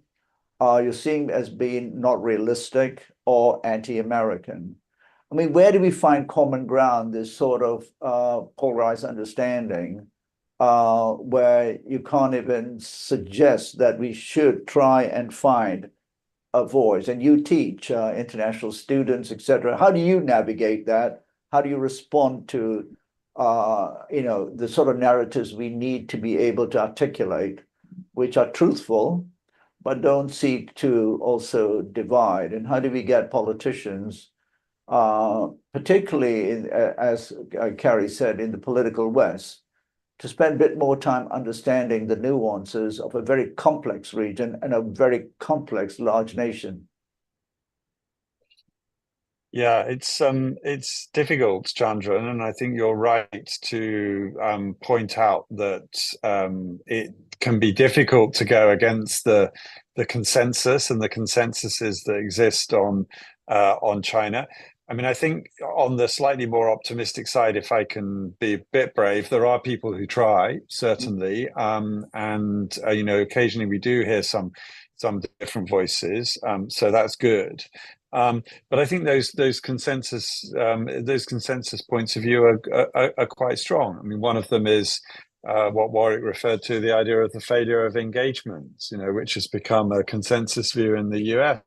You're seen as being not realistic or anti-American. I mean, where do we find common ground, this sort of polarized understanding, where you can't even suggest that we should try and find a voice? And you teach international students, etc. How do you navigate that? How do you respond to the sort of narratives we need to be able to articulate, which are truthful, but don't seek to also divide? And how do we get politicians, particularly as Kerry said, in the political West, to spend a bit more time understanding the nuances of a very complex region and a very complex large nation? Yeah, it's difficult, Chandran, and I think you're right to point out that it can be difficult to go against the consensus and the consensuses that exist on China. I mean, I think on the slightly more optimistic side, if I can be a bit brave, there are people who try, certainly, and occasionally we do hear some different voices, so that's good. But I think those consensus points of view are quite strong. I mean, one of them is what Warwick referred to, the idea of the failure of engagement, which has become a consensus view in the US.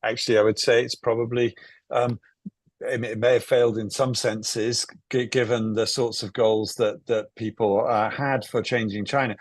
Actually, I would say it's probably it may have failed in some senses, given the sorts of goals that people had for changing China.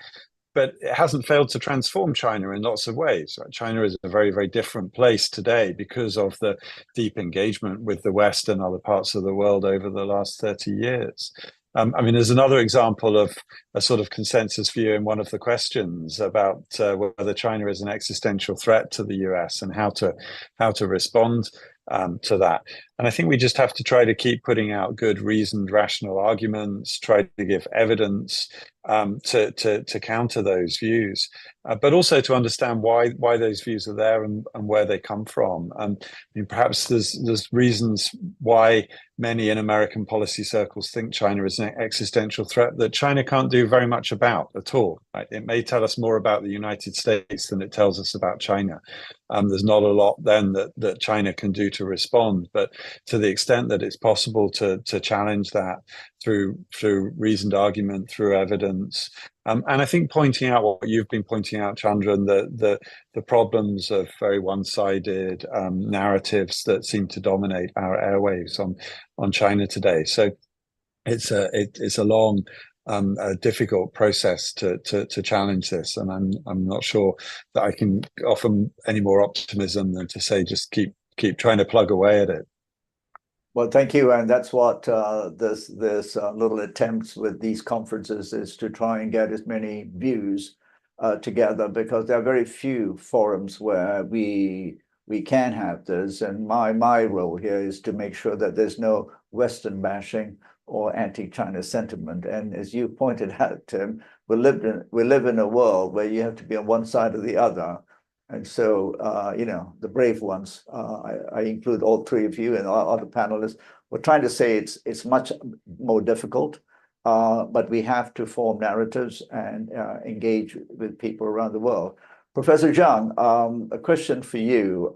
But it hasn't failed to transform China in lots of ways. China is a very, very different place today because of the deep engagement with the West and other parts of the world over the last 30 years. I mean, there's another example of a sort of consensus view in one of the questions about whether China is an existential threat to the US and how to respond to that. And I think we just have to try to keep putting out good, reasoned, rational arguments, try to give evidence to counter those views, but also to understand why those views are there and where they come from. I mean, perhaps there's reasons why many in American policy circles think China is an existential threat that China can't do very much about at all. Right? It may tell us more about the United States than it tells us about China. There's not a lot then that China can do to respond, but to the extent that it's possible to challenge that through reasoned argument, through evidence, and I think pointing out what you've been pointing out, Chandran, the problems of very one-sided narratives that seem to dominate our airwaves on China today. So it's a long, difficult process to challenge this, and I'm not sure that I can offer any more optimism than to say just keep trying to plug away at it. Well, thank you, and that's what this little attempts with these conferences is, to try and get as many views together, because there are very few forums where we can have this. And my role here is to make sure that there's no Western bashing or anti-China sentiment. And as you pointed out, Tim, we live in a world where you have to be on one side or the other. And so, the brave ones, I include all three of you and our other panelists, we're trying to say it's much more difficult, but we have to form narratives and engage with people around the world. Professor Zhang, a question for you.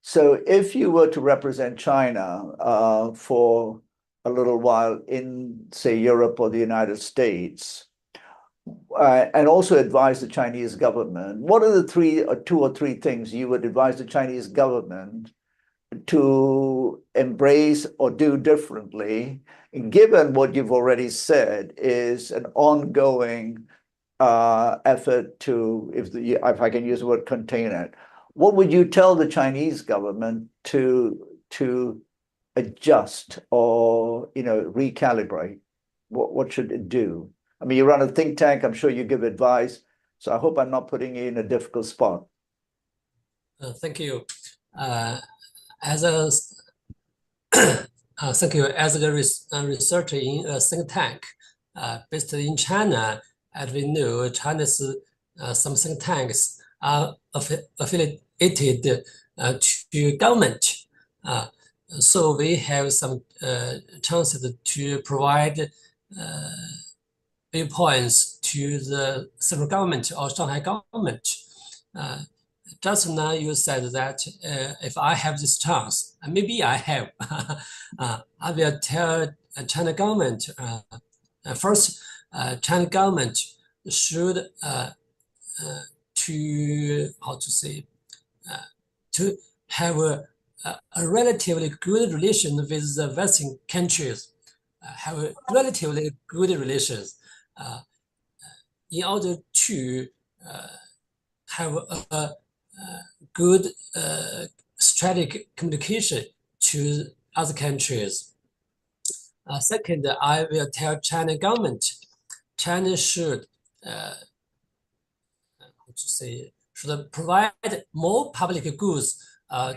So if you were to represent China for a little while in, say, Europe or the United States, and also advise the Chinese government, what are the two or three things you would advise the Chinese government to embrace or do differently, given what you've already said is an ongoing effort to, if I can use the word, contain it? What would you tell the Chinese government to adjust or recalibrate? What should it do? I mean, you run a think tank, I'm sure you give advice, so I hope I'm not putting you in a difficult spot. Thank you. As a Thank you. As a researcher in a think tank based in China, as we know, China's some think tanks are affiliated to government. So we have some chances to provide viewpoints to the central government or Shanghai government. Just now you said that if I have this chance, maybe I have, I will tell China government, first, China government should to have a relatively good relation with the Western countries, have a relatively good relations in order to have a good strategic communication to other countries. Second, I will tell China government, China should should provide more public goods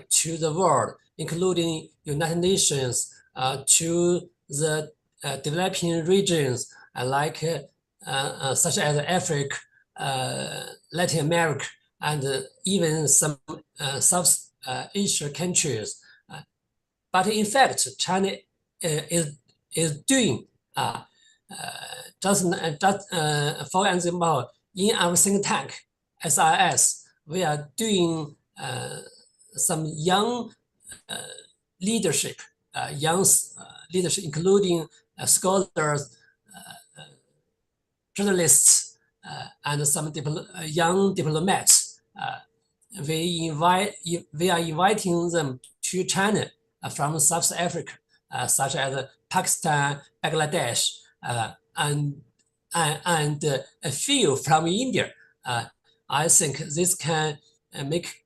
to the world, including United Nations, to the developing regions like such as Africa, Latin America, and even some South Asia countries. But in fact, China is doing for example, in our think tank, SIS, we are doing some young leadership, including scholars, journalists, and some young diplomats. We are inviting them to China from South Africa, such as Pakistan, Bangladesh, and a few from India. I think this can make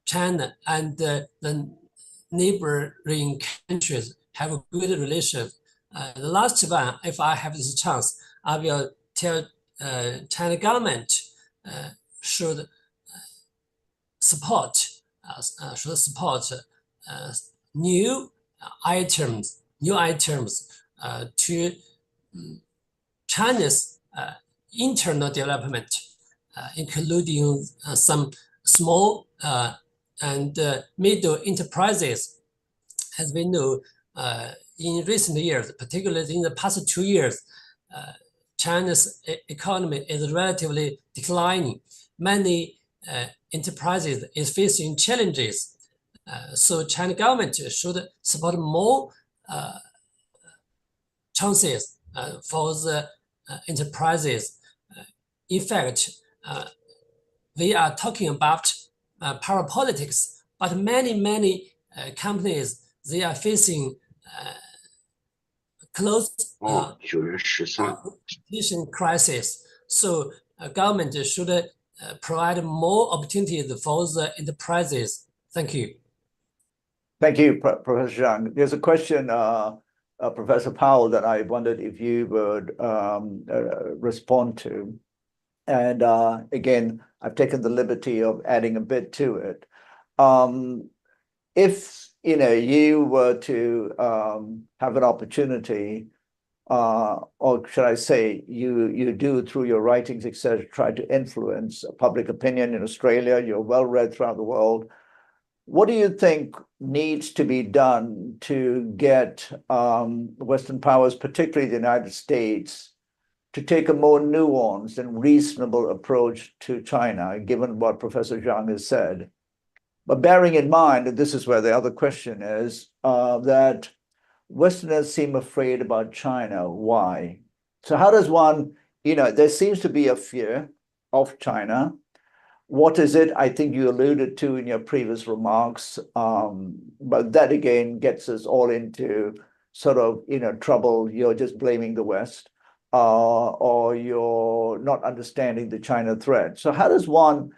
China and the neighboring countries have a good relation. The last one, if I have this chance, I will tell China government should support new items to China's internal development, including some small and middle enterprises. As we know, in recent years, particularly in the past 2 years, China's economy is relatively declining. Many enterprises is facing challenges. So China government should support more chances for the enterprises. In fact, we are talking about power politics, but many companies, they are facing close competition crisis. So government should provide more opportunities for the enterprises. Thank you. Thank you, Professor Zhang. There's a question, Professor Powell, that I wondered if you would respond to. And again, I've taken the liberty of adding a bit to it. If you were to have an opportunity, or should I say, you do through your writings, etc., try to influence public opinion in Australia. You're well read throughout the world. What do you think needs to be done to get Western powers, particularly the United States, to take a more nuanced and reasonable approach to China, given what Professor Zhang has said? But bearing in mind, and this is where the other question is, that Westerners seem afraid about China. Why? So how does one, there seems to be a fear of China. What is it? I think you alluded to in your previous remarks, but that again gets us all into sort of, trouble. You're just blaming the West, or you're not understanding the China threat. So how does one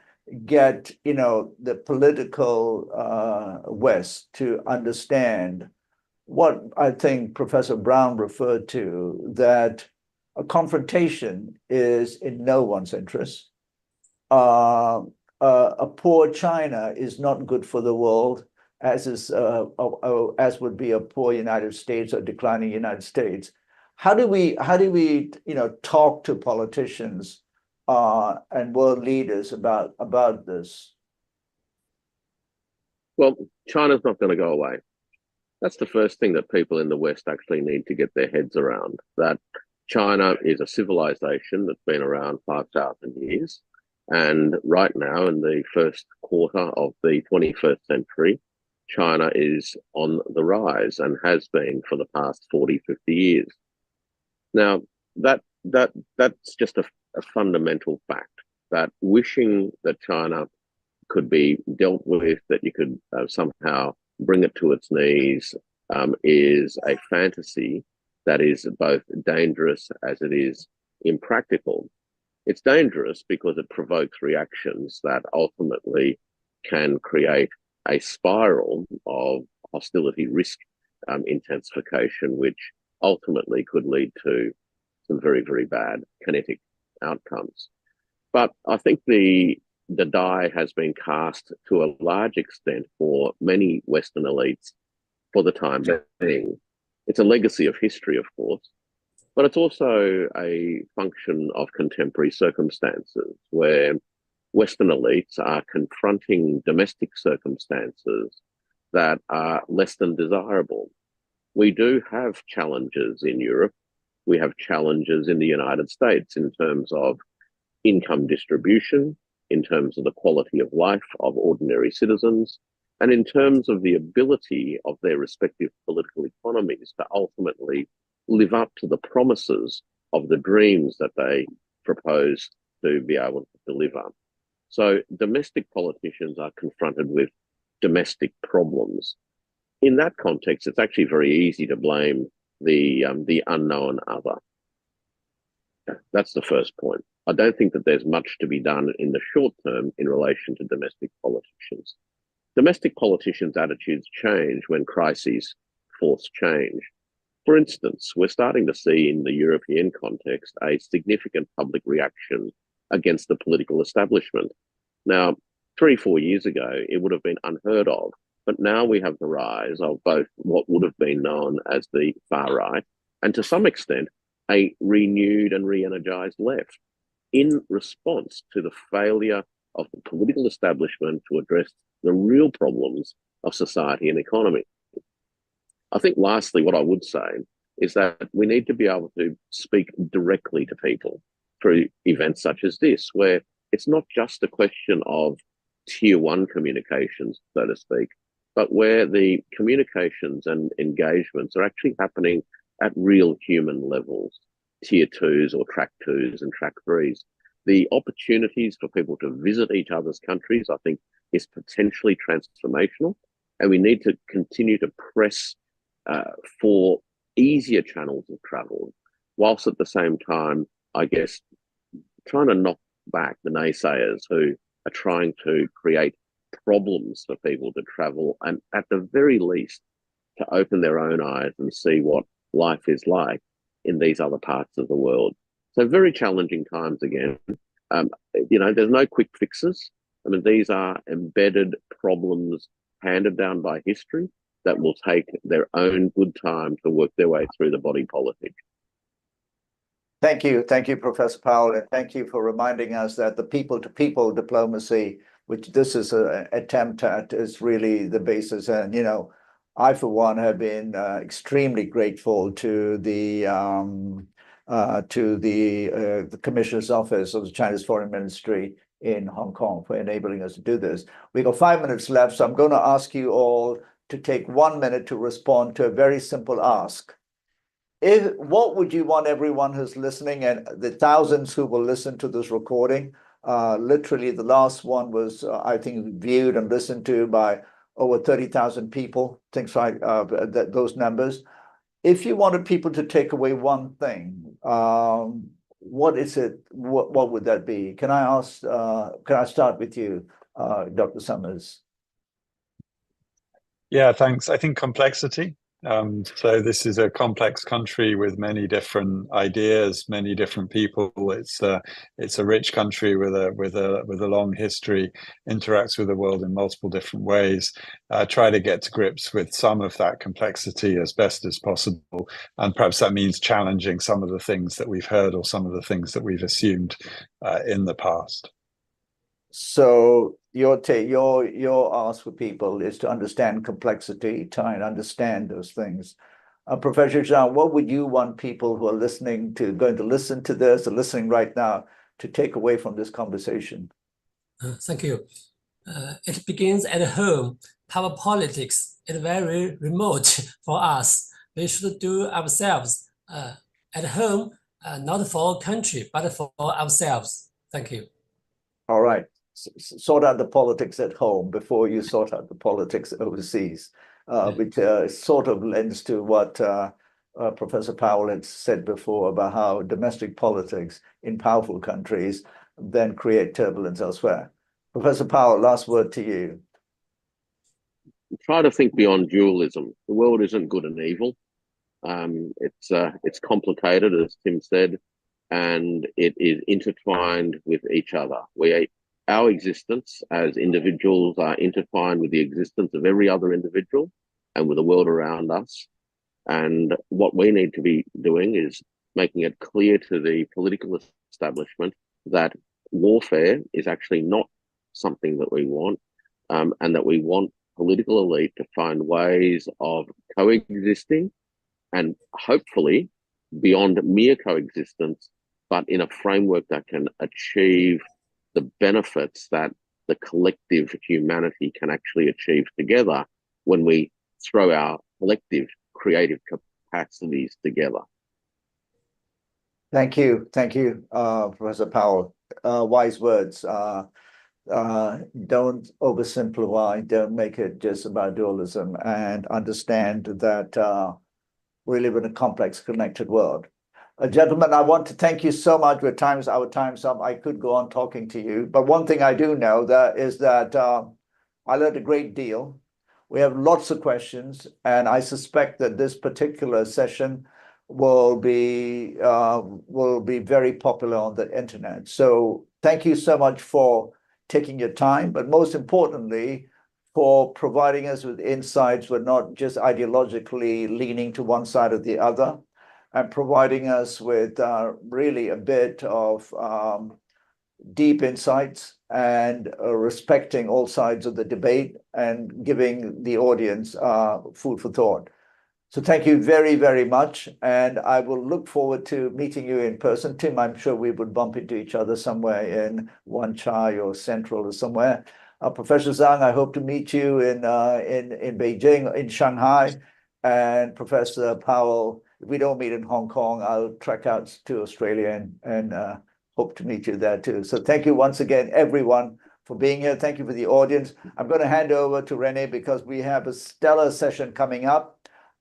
get, the political West to understand what I think Professor Brown referred to, that a confrontation is in no one's interest. A poor China is not good for the world. as would be a poor United States or declining United States. How do we talk to politicians and world leaders about this? Well, China's not going to go away. That's the first thing that people in the West actually need to get their heads around, that China is a civilization that's been around 5,000 years. And right now, in the first quarter of the 21st century, China is on the rise and has been for the past 40, 50 years. Now, that's just a fundamental fact, that wishing that China could be dealt with, that you could somehow bring it to its knees, is a fantasy that is both dangerous as it is impractical. It's dangerous because it provokes reactions that ultimately can create a spiral of hostility risk intensification, which ultimately could lead to some very, very bad kinetic outcomes. But I think the die has been cast to a large extent for many Western elites for the time being. It's a legacy of history, of course, but it's also a function of contemporary circumstances where Western elites are confronting domestic circumstances that are less than desirable. We do have challenges in Europe. We have challenges in the United States in terms of income distribution, in terms of the quality of life of ordinary citizens, and in terms of the ability of their respective political economies to ultimately live up to the promises of the dreams that they propose to be able to deliver. So domestic politicians are confronted with domestic problems. In that context, it's actually very easy to blame the unknown other. That's the first point. I don't think that there's much to be done in the short term in relation to domestic politicians. Domestic politicians' attitudes change when crises force change. For instance, we're starting to see in the European context a significant public reaction against the political establishment. Now, 3-4 years ago, it would have been unheard of, but now we have the rise of both what would have been known as the far right, and to some extent, a renewed and re-energized left, in response to the failure of the political establishment to address the real problems of society and economy. I think lastly, what I would say is that we need to be able to speak directly to people through events such as this, where it's not just a question of tier one communications, so to speak, but where the communications and engagements are actually happening at real human levels, tier twos or track twos and track threes. The opportunities for people to visit each other's countries, I think, is potentially transformational, and we need to continue to press for easier channels of travel, whilst at the same time, I guess, trying to knock back the naysayers who are trying to create problems for people to travel, and at the very least, to open their own eyes and see what life is like in these other parts of the world. So very challenging times again. There's no quick fixes. I mean, these are embedded problems handed down by history that will take their own good time to work their way through the body politic. Thank you, Professor Powell, and thank you for reminding us that the people-to-people diplomacy, which this is an attempt at, is really the basis. And I, for one, have been extremely grateful to the Commissioner's Office of the Chinese Foreign Ministry in Hong Kong for enabling us to do this. We got 5 minutes left, so I'm going to ask you all to take 1 minute to respond to a very simple ask. What would you want everyone who's listening, and the thousands who will listen to this recording, literally the last one was, I think, viewed and listened to by over 30,000 people, things like those numbers. If you wanted people to take away one thing, what is it? What would that be? Can I start with you, Dr. Summers? Yeah, thanks. I think complexity So this is a complex country with many different ideas, many different people. It's a rich country with a long history, interacts with the world in multiple different ways. Try to get to grips with some of that complexity as best as possible, and perhaps that means challenging some of the things that we've heard or some of the things that we've assumed in the past. So your ask for people is to understand complexity, try and understand those things. Professor Zhang, what would you want people who are going to listen to this or listening right now to take away from this conversation? Thank you. It begins at home. Power politics is very remote for us. We should do ourselves at home, not for country, but for ourselves. Thank you. All right. Sort out the politics at home before you sort out the politics overseas, which sort of lends to what Professor Powell had said before about how domestic politics in powerful countries then create turbulence elsewhere. Professor Powell, last word to you. Try to think beyond dualism. The world isn't good and evil. It's complicated, as Tim said, and it is intertwined with each other. Our existence as individuals are intertwined with the existence of every other individual and with the world around us. And what we need to be doing is making it clear to the political establishment that warfare is actually not something that we want, and that we want political elite to find ways of coexisting, and hopefully beyond mere coexistence, but in a framework that can achieve the benefits that the collective humanity can actually achieve together when we throw our collective creative capacities together. Thank you, Professor Powell. Wise words. Don't oversimplify, don't make it just about dualism, and understand that we live in a complex, connected world. Gentlemen, I want to thank you so much. Our time's up. I could go on talking to you, but one thing I do know is that I learned a great deal. We have lots of questions, and I suspect that this particular session will be very popular on the internet. So thank you so much for taking your time, but most importantly, for providing us with insights. We're not just ideologically leaning to one side or the other, and providing us with really a bit of deep insights and respecting all sides of the debate and giving the audience food for thought. So thank you very, very much. And I will look forward to meeting you in person. Tim, I'm sure we would bump into each other somewhere in Wan Chai or Central or somewhere. Professor Zhang, I hope to meet you in Beijing, in Shanghai. And Professor Powell, if we don't meet in Hong Kong, I'll trek out to Australia and hope to meet you there too. So thank you once again, everyone, for being here. Thank you for the audience. I'm going to hand over to Rene because we have a stellar session coming up.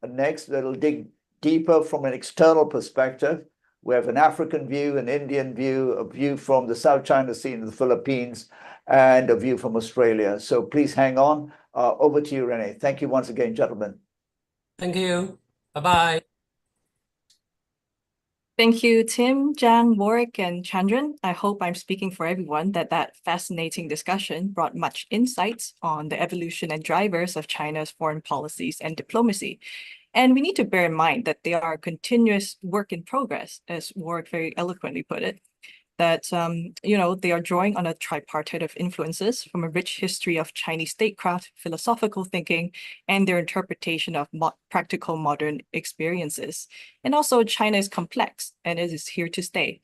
Next, that'll dig deeper from an external perspective. We have an African view, an Indian view, a view from the South China Sea and the Philippines, and a view from Australia. So please hang on. Over to you, Rene. Thank you once again, gentlemen. Thank you. Bye-bye. Thank you, Tim, Zhang, Warwick, and Chandran. I hope I'm speaking for everyone that fascinating discussion brought much insights on the evolution and drivers of China's foreign policies and diplomacy. And we need to bear in mind that they are a continuous work in progress, as Warwick very eloquently put it, that they are drawing on a tripartite of influences from a rich history of Chinese statecraft, philosophical thinking, and their interpretation of practical modern experiences. And also, China is complex, and it is here to stay.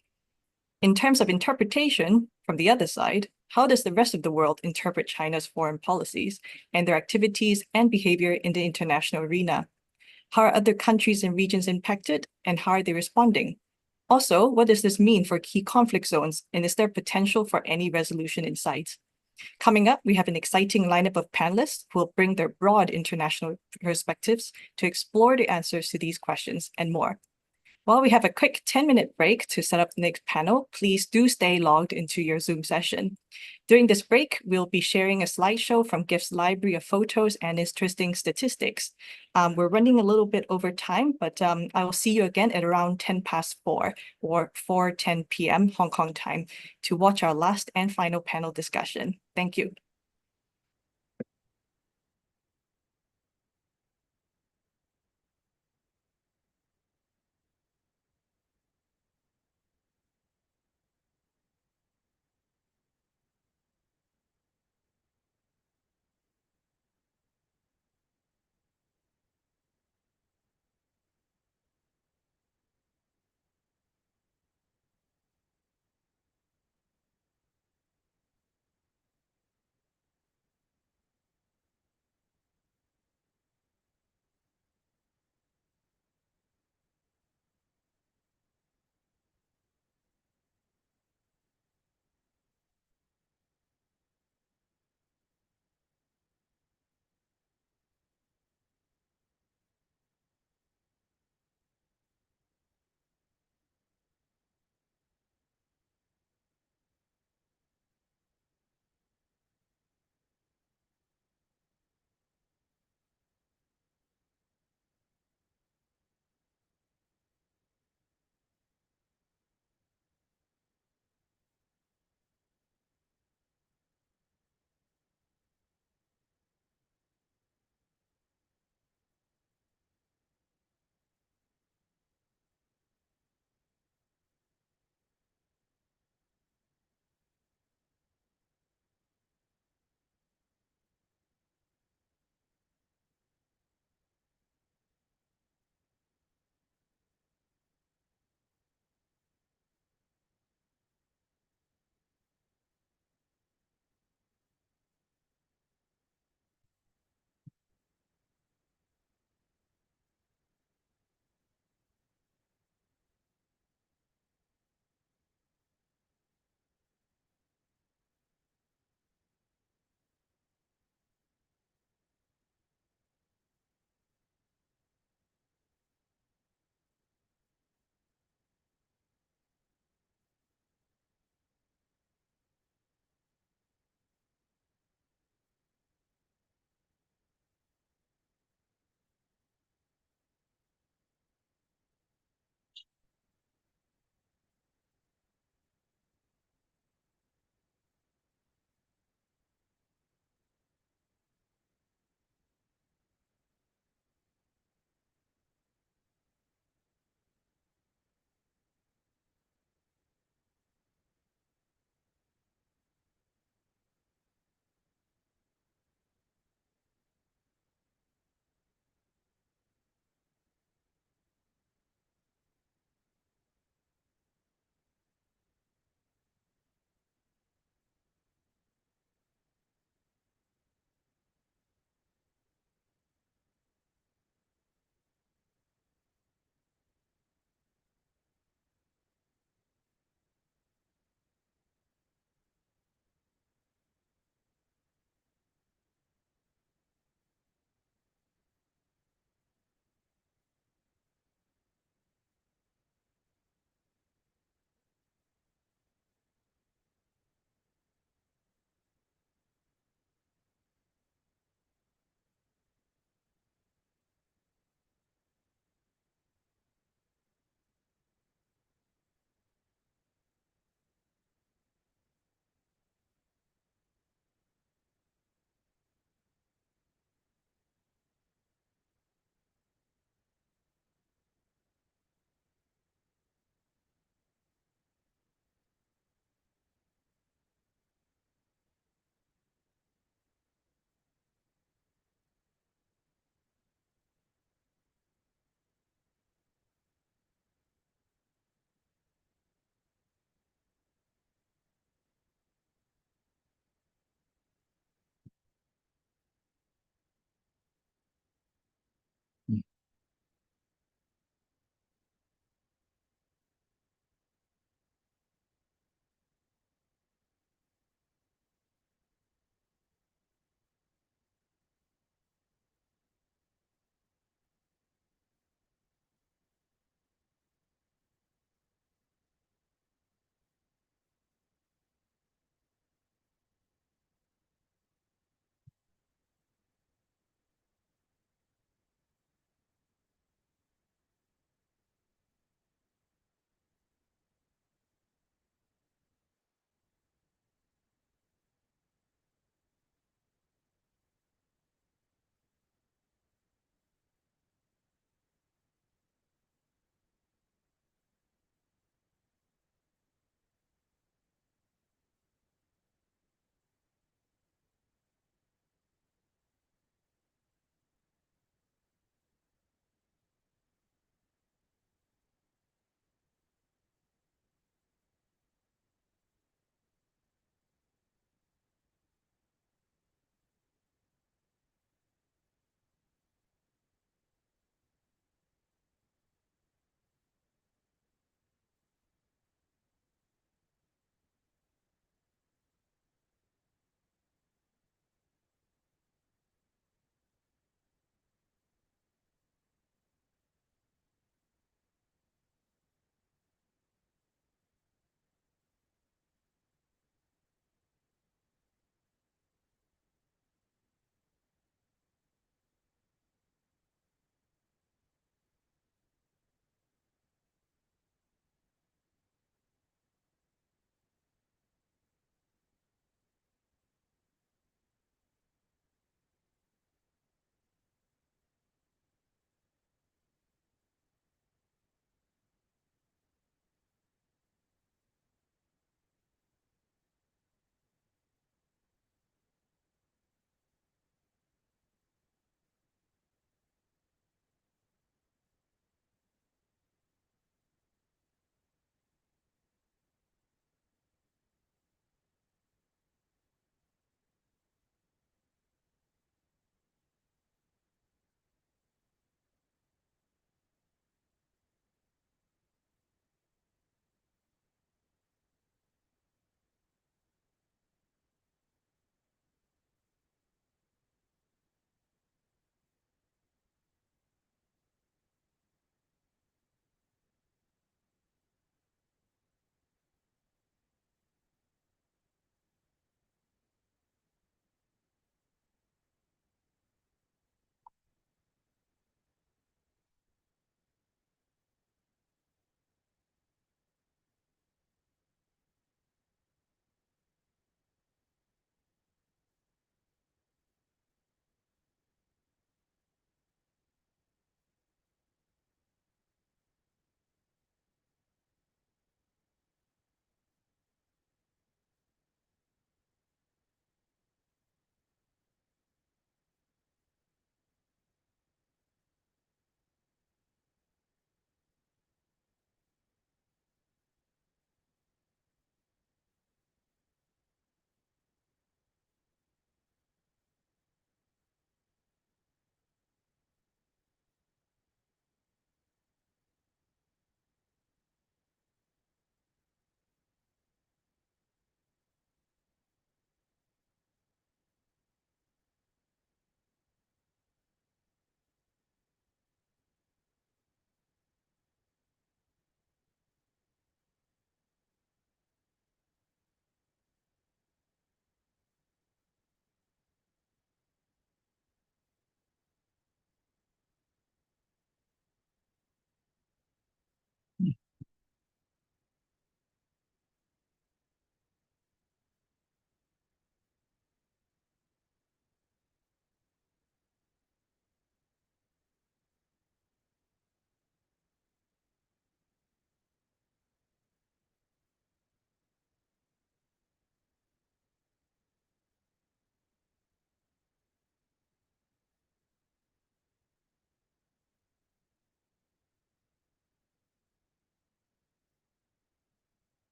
In terms of interpretation, from the other side, how does the rest of the world interpret China's foreign policies and their activities and behavior in the international arena? How are other countries and regions impacted, and how are they responding? Also, what does this mean for key conflict zones, and is there potential for any resolution in sight? Coming up, we have an exciting lineup of panelists who will bring their broad international perspectives to explore the answers to these questions and more. While we have a quick 10-minute break to set up the next panel, please do stay logged into your Zoom session. During this break, we'll be sharing a slideshow from GIF's library of photos and interesting statistics. We're running a little bit over time, but I will see you again at around 4:10 or 4:10 p.m. Hong Kong time to watch our last and final panel discussion. Thank you.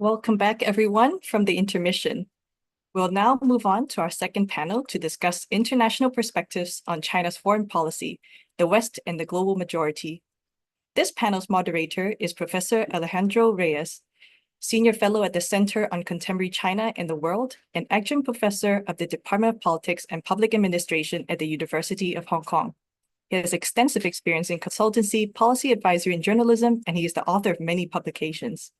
Welcome back, everyone, from the intermission. We'll now move on to our second panel to discuss international perspectives on China's foreign policy, the West and the global majority. This panel's moderator is Professor Alejandro Reyes, Senior Fellow at the Center on Contemporary China and the World, and Adjunct Professor of the Department of Politics and Public Administration at the University of Hong Kong. He has extensive experience in consultancy, policy advisory, and journalism, and he is the author of many publications.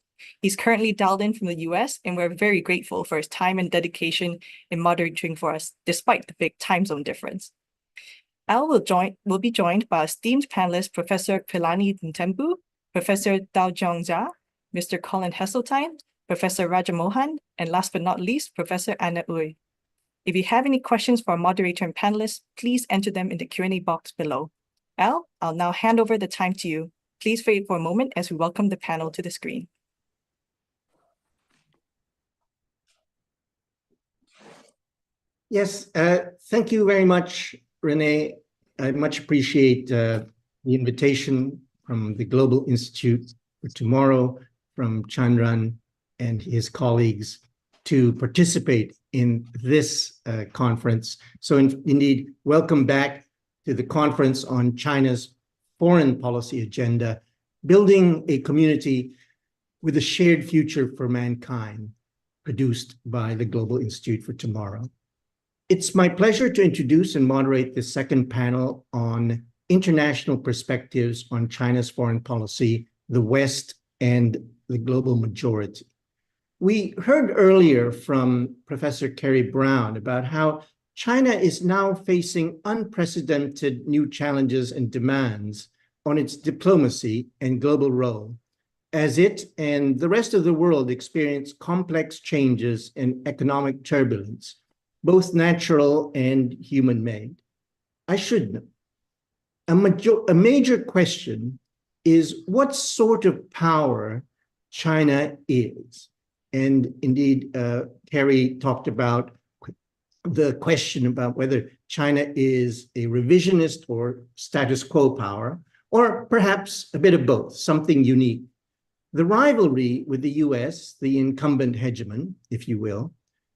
He's currently dialed in from the US, and we're very grateful for his time and dedication in moderating for us, despite the big time zone difference. Al will be joined by esteemed panelists Professor Philani Mthembu, Professor Daojiong Zha, Mr. Colin Heseltine, Professor Raja Mohan, and last but not least, Professor Malindog-Uy. If you have any questions for our moderator and panelists, please enter them in the Q&A box below. Al, I'll now hand over the time to you. Please wait for a moment as we welcome the panel to the screen. Yes, thank you very much, Renee. I much appreciate the invitation from the Global Institute for Tomorrow, from Chandran and his colleagues to participate in this conference. So indeed, welcome back to the conference on China's foreign policy agenda, building a community with a shared future for mankind, produced by the Global Institute for Tomorrow. It's my pleasure to introduce and moderate the second panel on international perspectives on China's foreign policy, the West and the global majority. We heard earlier from Professor Kerry Brown about how China is now facing unprecedented new challenges and demands on its diplomacy and global role, as it and the rest of the world experience complex changes and economic turbulence, both natural and human-made. I should know, a major question is what sort of power China is. And indeed, Kerry talked about the question about whether China is a revisionist or status quo power, or perhaps a bit of both, something unique. The rivalry with the US, the incumbent hegemon, if you will,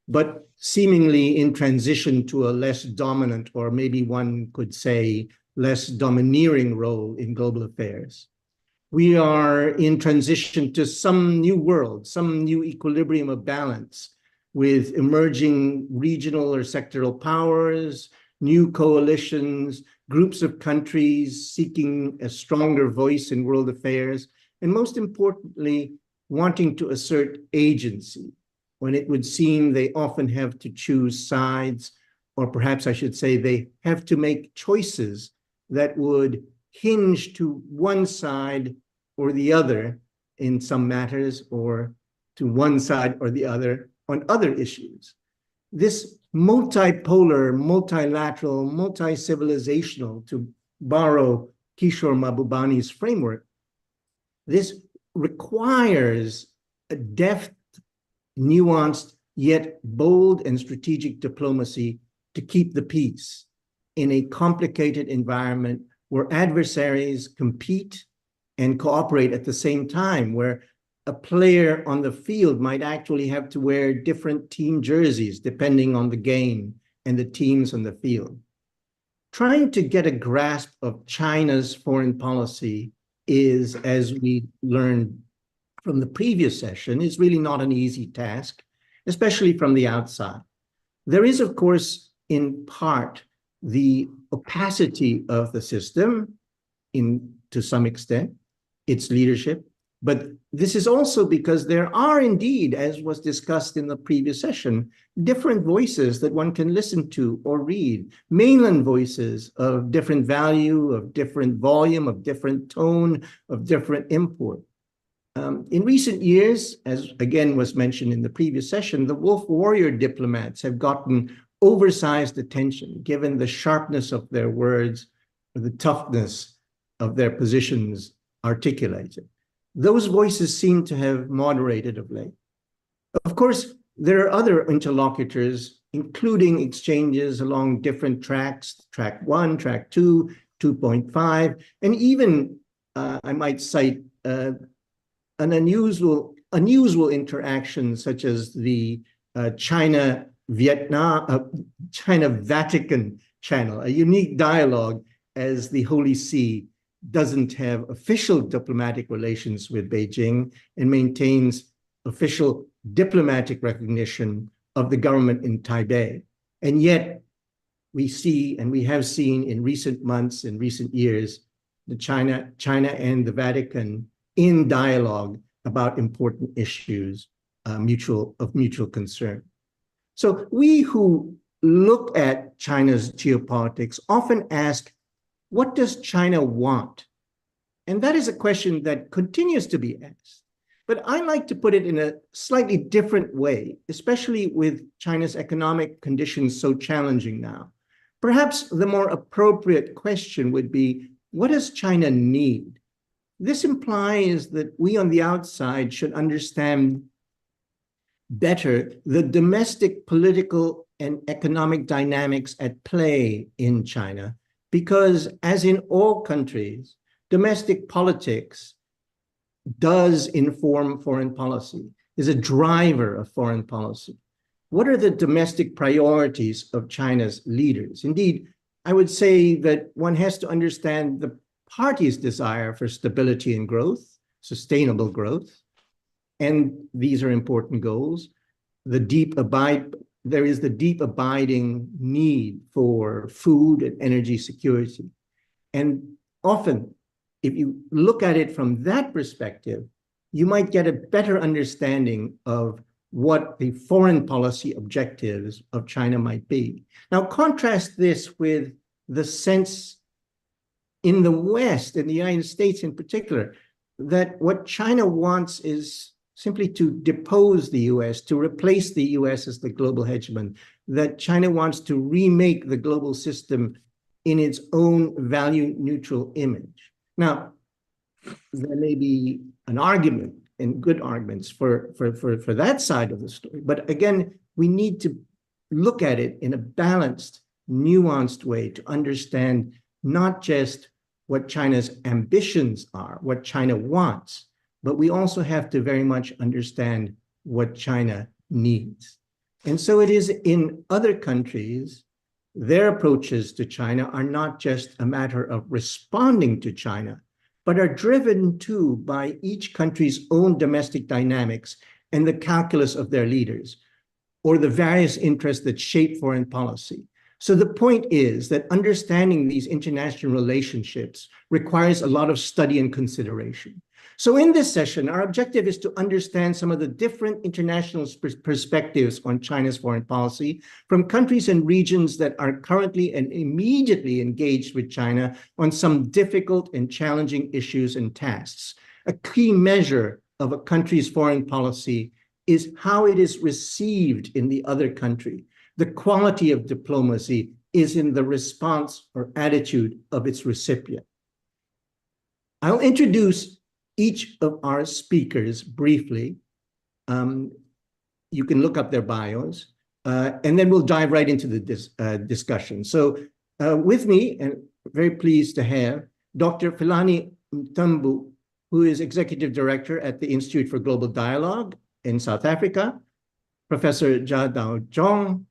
but seemingly in transition to a less dominant, or maybe one could say less domineering role in global affairs. We are in transition to some new world, some new equilibrium of balance with emerging regional or sectoral powers, new coalitions, groups of countries seeking a stronger voice in world affairs, and most importantly, wanting to assert agency, when it would seem they often have to choose sides, or perhaps I should say they have to make choices that would hinge to one side or the other in some matters, or to one side or the other on other issues. This multipolar, multilateral, multi-civilizational, to borrow Kishore Mahbubani's framework, this requires a deft, nuanced, yet bold and strategic diplomacy to keep the peace in a complicated environment where adversaries compete and cooperate at the same time, where a player on the field might actually have to wear different team jerseys depending on the game and the teams on the field. Trying to get a grasp of China's foreign policy is, as we learned from the previous session, is really not an easy task, especially from the outside. There is, of course, in part, the opacity of the system, to some extent, its leadership, but this is also because there are indeed, as was discussed in the previous session, different voices that one can listen to or read, mainland voices of different value, of different volume, of different tone, of different import. In recent years, as again was mentioned in the previous session, the wolf warrior diplomats have gotten oversized attention given the sharpness of their words or the toughness of their positions articulated. Those voices seem to have moderated of late. Of course, there are other interlocutors, including exchanges along different tracks, track 1, track 2, 2.5, and even, I might cite, an unusual interaction such as the China-Vatican channel, a unique dialogue as the Holy See doesn't have official diplomatic relations with Beijing and maintains official diplomatic recognition of the government in Taipei. And yet we see, and we have seen in recent months, in recent years, the China and the Vatican in dialogue about important issues of mutual concern. So we who look at China's geopolitics often ask, what does China want? And that is a question that continues to be asked. But I like to put it in a slightly different way, especially with China's economic conditions so challenging now. Perhaps the more appropriate question would be, what does China need? This implies that we on the outside should understand better the domestic political and economic dynamics at play in China, because as in all countries, domestic politics does inform foreign policy, is a driver of foreign policy. What are the domestic priorities of China's leaders? Indeed, I would say that one has to understand the party's desire for stability and growth, sustainable growth, and these are important goals. There is the deep abiding need for food and energy security. And often, if you look at it from that perspective, you might get a better understanding of what the foreign policy objectives of China might be. Now, contrast this with the sense in the West, in the United States in particular, that what China wants is simply to depose the US, to replace the US as the global hegemon, that China wants to remake the global system in its own value-neutral image. Now, there may be an argument and good arguments for that side of the story, but again, we need to look at it in a balanced, nuanced way to understand not just what China's ambitions are, what China wants, but we also have to very much understand what China needs. And so it is in other countries, their approaches to China are not just a matter of responding to China, but are driven too by each country's own domestic dynamics and the calculus of their leaders, or the various interests that shape foreign policy. So the point is that understanding these international relationships requires a lot of study and consideration. So in this session, our objective is to understand some of the different international perspectives on China's foreign policy from countries and regions that are currently and immediately engaged with China on some difficult and challenging issues and tasks. A key measure of a country's foreign policy is how it is received in the other country. The quality of diplomacy is in the response or attitude of its recipient. I'll introduce each of our speakers briefly. You can look up their bios, and then we'll dive right into the discussion. So with me, and very pleased to have Dr. Philani Mthembu, who is Executive Director at the Institute for Global Dialogue in South Africa, Professor Daojiong,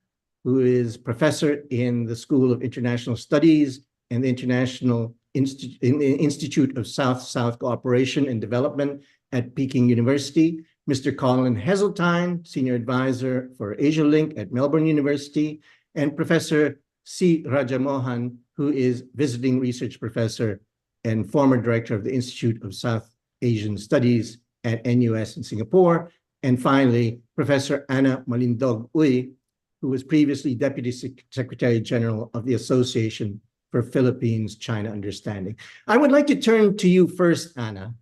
who is Professor in the School of International Studies and the International Institute of South-South Cooperation and Development at Peking University, Mr. Colin Heseltine, Senior Advisor for Asia Link at Melbourne University, and Professor C. Raja Mohan, who is Visiting Research Professor and former Director of the Institute of South Asian Studies at NUS in Singapore. And finally, Professor Anna Malindog-Uy, who was previously Deputy Secretary General of the Association for Philippines-China Understanding. I would like to turn to you first, Anna.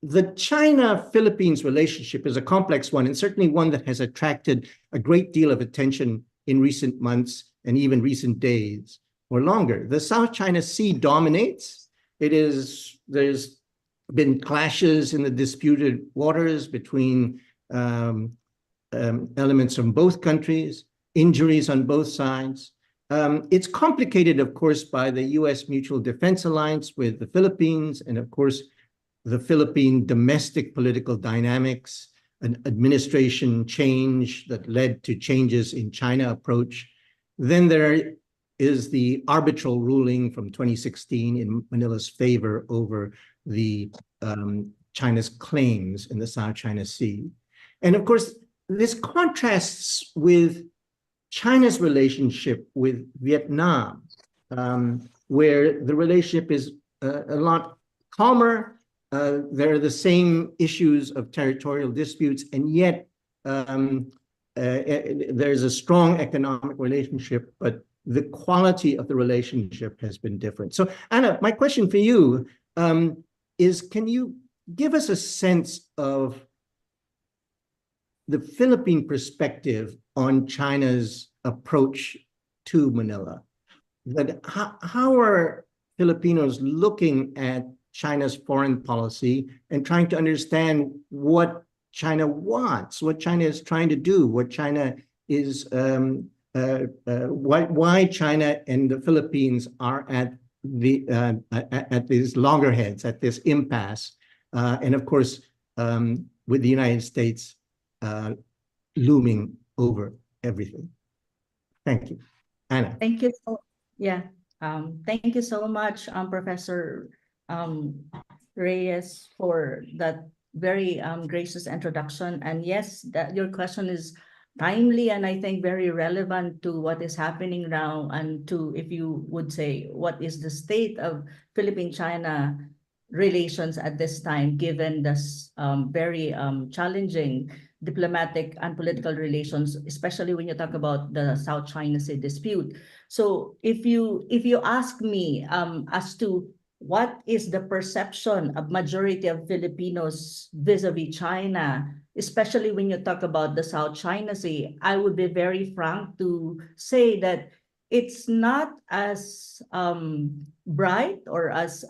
the China-Philippines relationship is a complex one, and certainly one that has attracted a great deal of attention in recent months and even recent days or longer. The South China Sea dominates. There's been clashes in the disputed waters between elements from both countries, injuries on both sides. It's complicated, of course, by the U.S. Mutual Defense Alliance with the Philippines, and of course, the Philippine domestic political dynamics, an administration change that led to changes in China approach. Then there is the arbitral ruling from 2016 in Manila's favor over the China's claims in the South China Sea. And of course, this contrasts with China's relationship with Vietnam, where the relationship is a lot calmer. There are the same issues of territorial disputes, and yet there's a strong economic relationship, but the quality of the relationship has been different. So, Anna, my question for you is, can you give us a sense of the Philippine perspective on China's approach to Manila? That how are Filipinos looking at China's foreign policy and trying to understand what China wants, what China is trying to do, what China is, why China and the Philippines are at these loggerheads, at this impasse, and of course, with the United States looming over everything. Thank you, Anna. Thank you. Thank you so much, Professor Reyes, for that very gracious introduction. And yes, that your question is timely and I think very relevant to what is happening now, and to, if you would say, what is the state of Philippine-China relations at this time, given this very challenging diplomatic and political relations, especially when you talk about the South China Sea dispute. So if you ask me as to what is the perception of majority of Filipinos vis-a-vis China, especially when you talk about the South China Sea, I would be very frank to say that it's not as bright or as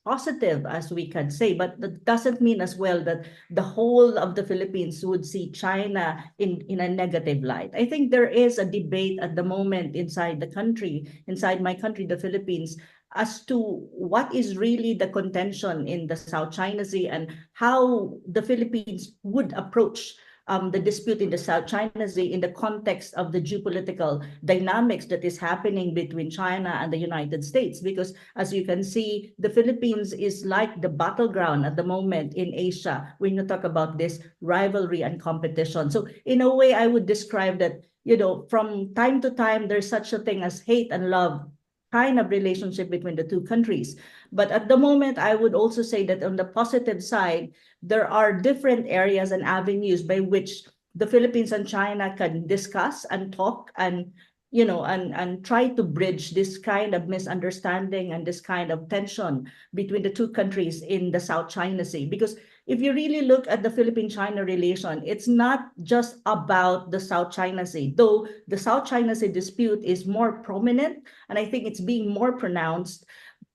positive as we can say, but that doesn't mean as well that the whole of the Philippines would see China in a negative light. I think there is a debate at the moment inside the country, inside my country, the Philippines, as to what is really the contention in the South China Sea and how the Philippines would approach the dispute in the South China Sea in the context of the geopolitical dynamics that is happening between China and the United States. Because as you can see, the Philippines is like the battleground at the moment in Asia when you talk about this rivalry and competition. So in a way, I would describe that, you know, from time to time, there's such a thing as hate and love kind of relationship between the two countries. But at the moment, I would also say that on the positive side, there are different areas and avenues by which the Philippines and China can discuss and talk and, you know, and try to bridge this kind of misunderstanding and this kind of tension between the two countries in the South China Sea. Because if you really look at the Philippine-China relation, it's not just about the South China Sea, though the South China Sea dispute is more prominent, and I think it's being more pronounced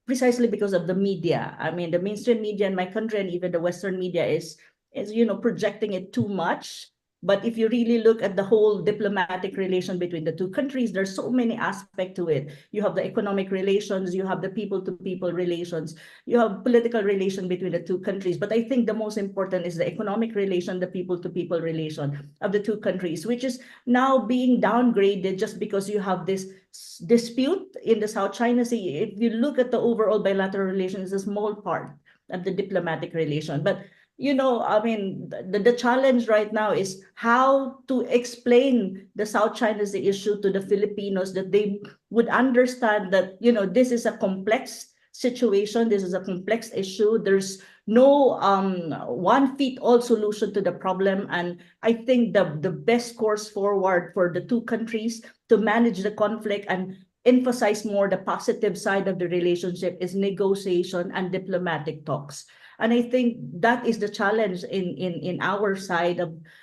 precisely because of the media. I mean, the mainstream media in my country and even the Western media is you know, projecting it too much. But if you really look at the whole diplomatic relation between the two countries, there's so many aspects to it. You have the economic relations, you have the people-to-people relations, you have political relation between the two countries. But I think the most important is the economic relation, the people-to-people relation of the two countries, which is now being downgraded just because you have this dispute in the South China Sea. If you look at the overall bilateral relations, it's a small part of the diplomatic relation. But you know, I mean, the challenge right now is how to explain the South China Sea issue to the Filipinos, that they would understand that, you know, this is a complex situation, this is a complex issue. There's no one-fit-all solution to the problem. And I think the best course forward for the two countries to manage the conflict and emphasize more the positive side of the relationship is negotiation and diplomatic talks. And I think that is the challenge in our side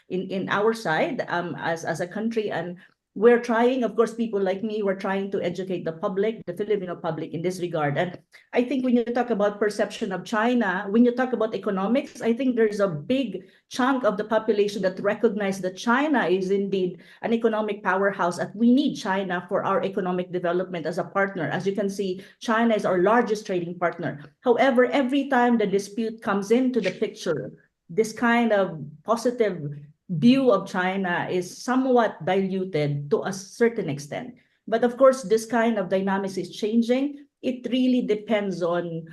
as a country. And we're trying, of course, people like me, we're trying to educate the public, the Filipino public in this regard. And I think when you talk about perception of China, when you talk about economics, I think there's a big chunk of the population that recognize that China is indeed an economic powerhouse, and we need China for our economic development as a partner. As you can see, China is our largest trading partner. However, every time the dispute comes into the picture, this kind of positive view of China is somewhat diluted to a certain extent. But of course, this kind of dynamics is changing. It really depends on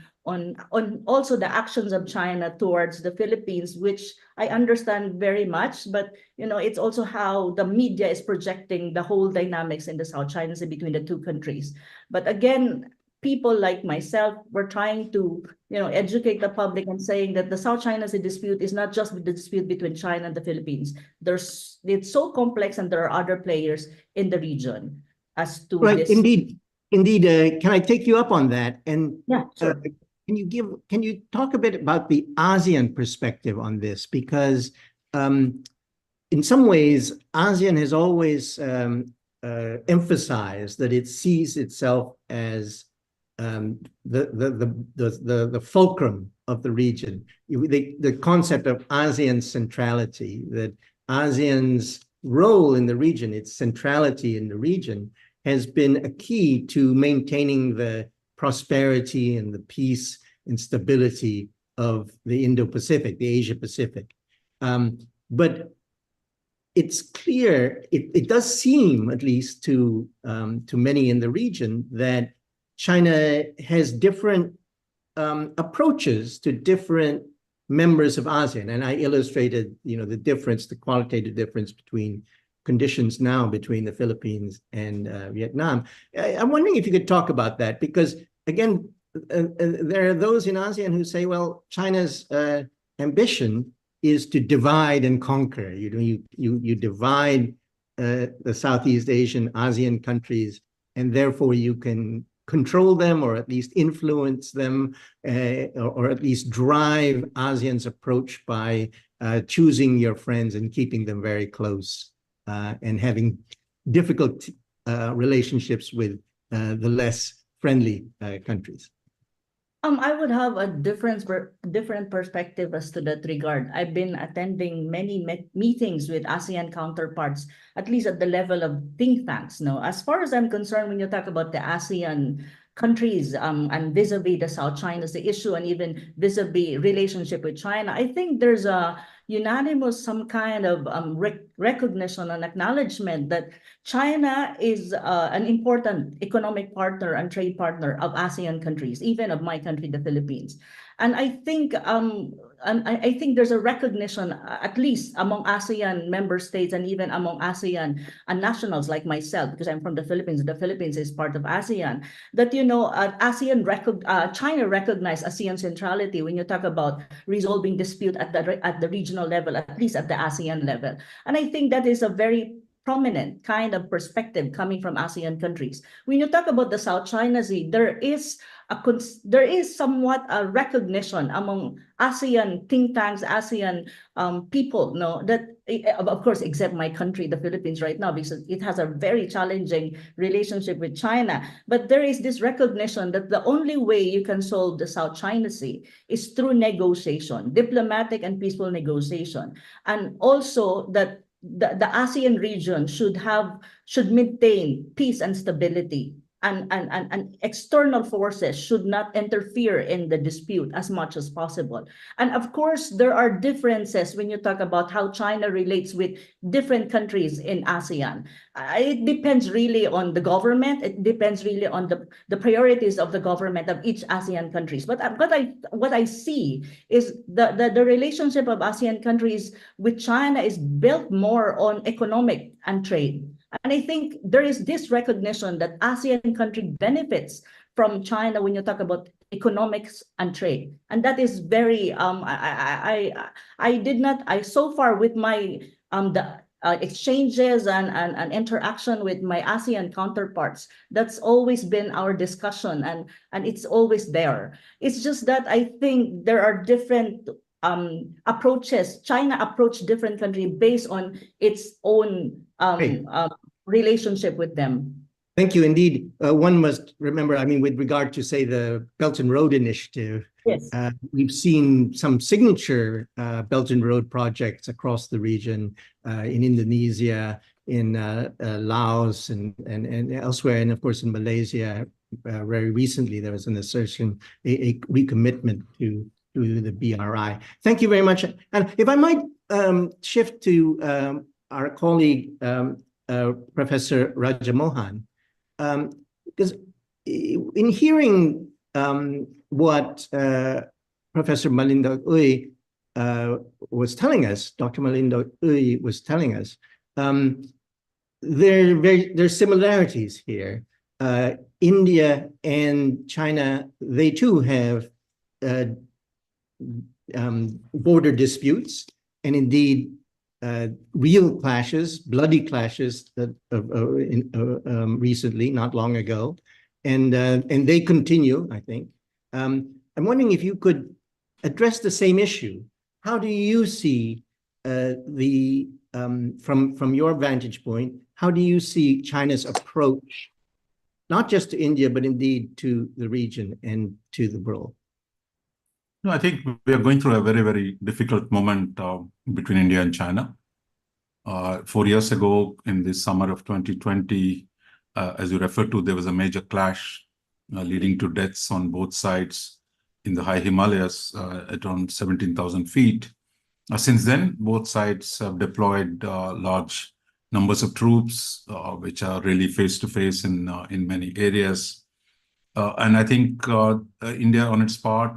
also the actions of China towards the Philippines, which I understand very much. But it's also how the media is projecting the whole dynamics in the South China Sea between the two countries. But again, people like myself were trying to educate the public and saying that the South China Sea dispute is not just the dispute between China and the Philippines. It's so complex, and there are other players in the region as to right. this. Indeed. Can I take you up on that? And yeah, sure. Can you talk a bit about the ASEAN perspective on this? Because in some ways, ASEAN has always emphasized that it sees itself as the fulcrum of the region. The concept of ASEAN centrality, that ASEAN's role in the region, its centrality in the region, has been a key to maintaining the prosperity and the peace and stability of the Indo-Pacific, the Asia-Pacific. But it's clear, it does seem, at least to many in the region, that China has different approaches to different members of ASEAN. And I illustrated, the qualitative difference between conditions now between the Philippines and Vietnam. I'm wondering if you could talk about that, because again, there are those in ASEAN who say, well, China's ambition is to divide and conquer. You divide the Southeast Asian ASEAN countries, and therefore you can control them, or at least influence them, or at least drive ASEAN's approach by choosing your friends and keeping them very close, and having difficult relationships with the less friendly countries. I would have a different perspective as to that regard. I've been attending many meetings with ASEAN counterparts, at least at the level of think tanks. As far as I'm concerned, when you talk about the ASEAN countries and vis-a-vis the South China Sea issue, and even vis-a-vis relationship with China, I think there's a unanimous some kind of recognition and acknowledgement that China is an important economic partner and trade partner of ASEAN countries, even of my country, the Philippines. And I think I think there's a recognition, at least among ASEAN member states and even among ASEAN nationals like myself, because I'm from the Philippines. The Philippines is part of ASEAN. That China recognized ASEAN centrality when you talk about resolving dispute at the regional level, at least at the ASEAN level. And I think that is a very prominent kind of perspective coming from ASEAN countries. When you talk about the South China Sea, there is somewhat a recognition among ASEAN think tanks, ASEAN people, that, of course, except my country, the Philippines right now, because it has a very challenging relationship with China. But there is this recognition that the only way you can solve the South China Sea is through negotiation, diplomatic and peaceful negotiation. And also that the ASEAN region should maintain peace and stability, and external forces should not interfere in the dispute as much as possible. And of course, there are differences when you talk about how China relates with different countries in ASEAN. It depends really on the government. It depends really on the priorities of the government of each ASEAN countries. But what I see is the relationship of ASEAN countries with China is built more on economic and trade. And I think there is this recognition that ASEAN country benefits from China when you talk about economics and trade. And that is very, so far with my, exchanges and interaction with my ASEAN counterparts. That's always been our discussion, and it's always there. It's just that I think there are different approaches. China approached different countries based on its own relationship with them. Thank you. Indeed, one must remember, I mean, with regard to, say, the Belt and Road Initiative, yes, we've seen some signature Belt and Road projects across the region, in Indonesia, in Laos, and elsewhere, and of course in Malaysia. Very recently, there was an assertion, a recommitment to the BRI. Thank you very much. And if I might shift to our colleague, Professor Raja Mohan, because in hearing what Professor Malindog-Uy was telling us, Dr. Malindog-Uy was telling us, there's similarities here. India and China, they too have border disputes, and indeed real clashes, bloody clashes that recently, not long ago, and they continue, I think. I'm wondering if you could address the same issue. How do you see from your vantage point, how do you see China's approach, not just to India, but indeed to the region and to the world? No, I think we are going through a very, very difficult moment between India and China. 4 years ago, in the summer of 2020, as you referred to, there was a major clash leading to deaths on both sides in the high Himalayas at around 17,000 feet. Since then, both sides have deployed large numbers of troops, which are really face-to-face in many areas. And I think India, on its part,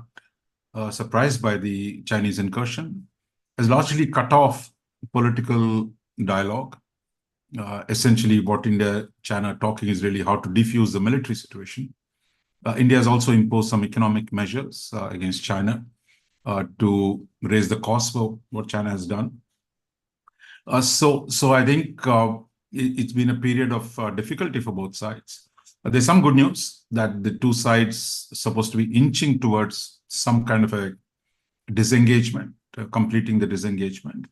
surprised by the Chinese incursion, has largely cut off political dialogue. Essentially, what India-China are talking is really how to defuse the military situation. India has also imposed some economic measures against China to raise the cost for what China has done. So I think it's been a period of difficulty for both sides. There's some good news that the two sides are supposed to be inching towards some kind of a disengagement, completing the disengagement.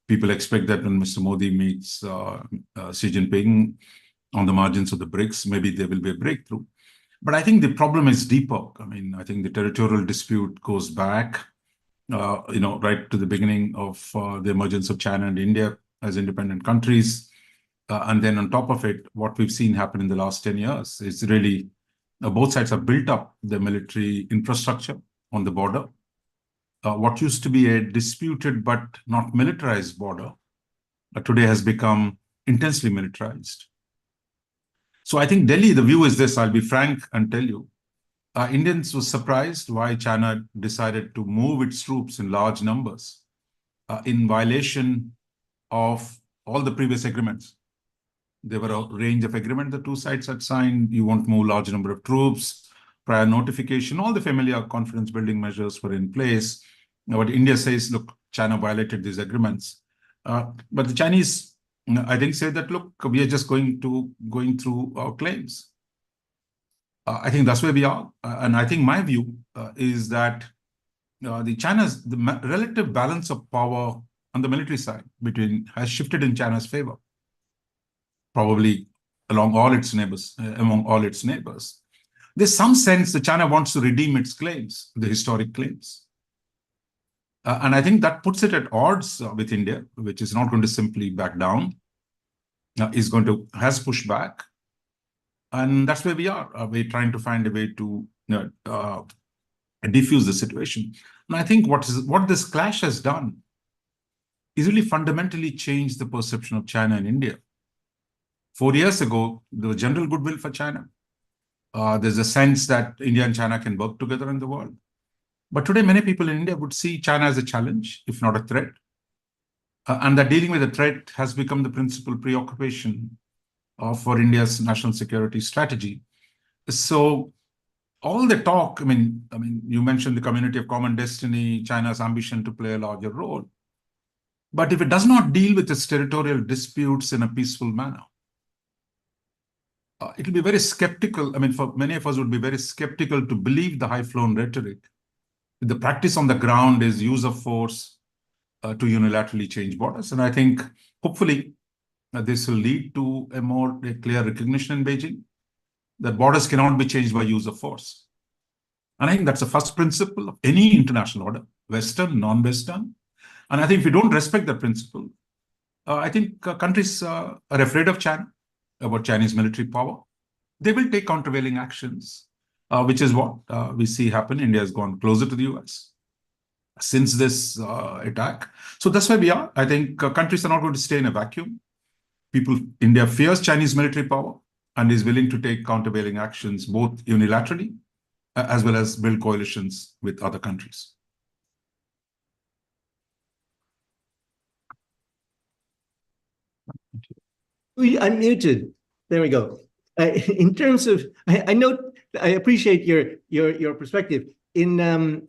People expect that when Mr. Modi meets Xi Jinping on the margins of the BRICS, maybe there will be a breakthrough. But I think the problem is deeper. I mean, I think the territorial dispute goes back, right to the beginning of the emergence of China and India as independent countries. And then on top of it, what we've seen happen in the last 10 years is really both sides have built up the military infrastructure on the border. What used to be a disputed but not militarized border today has become intensely militarized. So I think Delhi, the view is this, I'll be frank and tell you, Indians were surprised why China decided to move its troops in large numbers in violation of all the previous agreements. There were a range of agreements the two sides had signed. You won't move large number of troops, prior notification, all the familiar confidence building measures were in place. Now, what India says, look, China violated these agreements. But the Chinese, I think, say that, look, we are just going through our claims. I think that's where we are. And I think my view is that the relative balance of power on the military side has shifted in China's favor, probably among all its neighbors. There's some sense that China wants to redeem its claims, the historic claims. And I think that puts it at odds with India, which is not going to simply back down, has pushed back. And that's where we are. We're trying to find a way to diffuse the situation. And I think what this clash has done is really fundamentally changed the perception of China and India. 4 years ago, there was general goodwill for China. There's a sense that India and China can work together in the world. But today, many people in India would see China as a challenge, if not a threat. And that dealing with the threat has become the principal preoccupation for India's national security strategy. So all the talk, I mean, you mentioned the community of common destiny, China's ambition to play a larger role. But if it does not deal with its territorial disputes in a peaceful manner, it will be very skeptical. I mean, for many of us would be very skeptical to believe the high-flown rhetoric. The practice on the ground is use of force to unilaterally change borders. And I think, hopefully, this will lead to a clear recognition in Beijing that borders cannot be changed by use of force. And I think that's the first principle of any international order, Western, non-Western. And I think if we don't respect that principle, I think countries are afraid of China, about Chinese military power. They will take countervailing actions, which is what we see happen. India has gone closer to the US since this attack. So that's where we are. I think countries are not going to stay in a vacuum. India fears Chinese military power and is willing to take countervailing actions, both unilaterally as well as build coalitions with other countries. We unmuted. There we go. In terms of, I note, I appreciate your perspective. In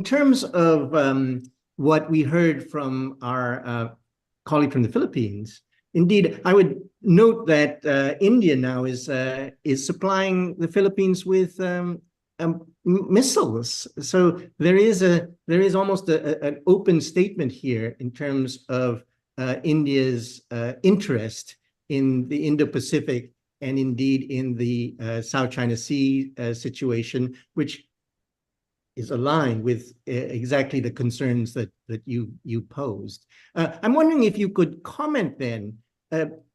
terms of what we heard from our colleague from the Philippines, indeed, I would note that India now is supplying the Philippines with missiles. So there is almost an open statement here in terms of India's interest in the Indo-Pacific and indeed in the South China Sea situation, which is aligned with exactly the concerns that you posed. I'm wondering if you could comment then,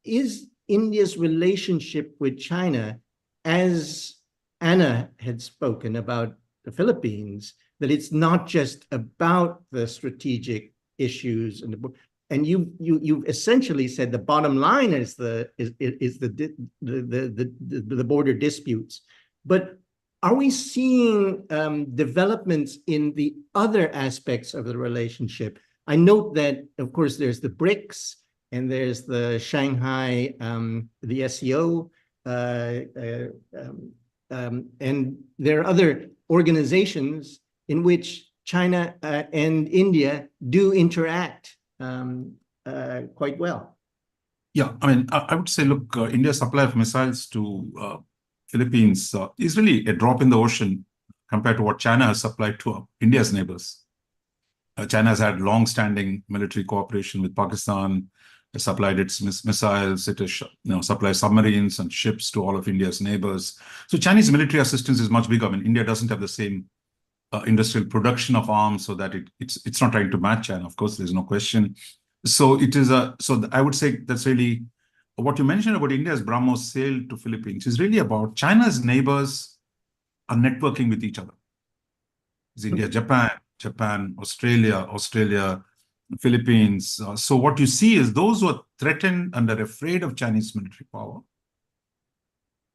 is India's relationship with China, as Anna had spoken about the Philippines, that it's not just about the strategic issues and you've essentially said the bottom line is the border disputes, but are we seeing developments in the other aspects of the relationship? I note that, of course, there's the BRICS and there's the Shanghai, the SEO, and there are other organizations in which China and India do interact quite well. Yeah, I mean, I would say, look, India's supply of missiles to Philippines is really a drop in the ocean compared to what China has supplied to India's neighbors. China has had long-standing military cooperation with Pakistan. It supplied its missiles. It has, supplied submarines and ships to all of India's neighbors. So Chinese military assistance is much bigger. I mean, India doesn't have the same industrial production of arms, so that it's not trying to match China. Of course, there's no question. So it is I would say that's really what you mentioned about India's BrahMos sale to Philippines is really about China's neighbors are networking with each other. It's India, Japan, Australia, Philippines. So what you see is those who are threatened and are afraid of Chinese military power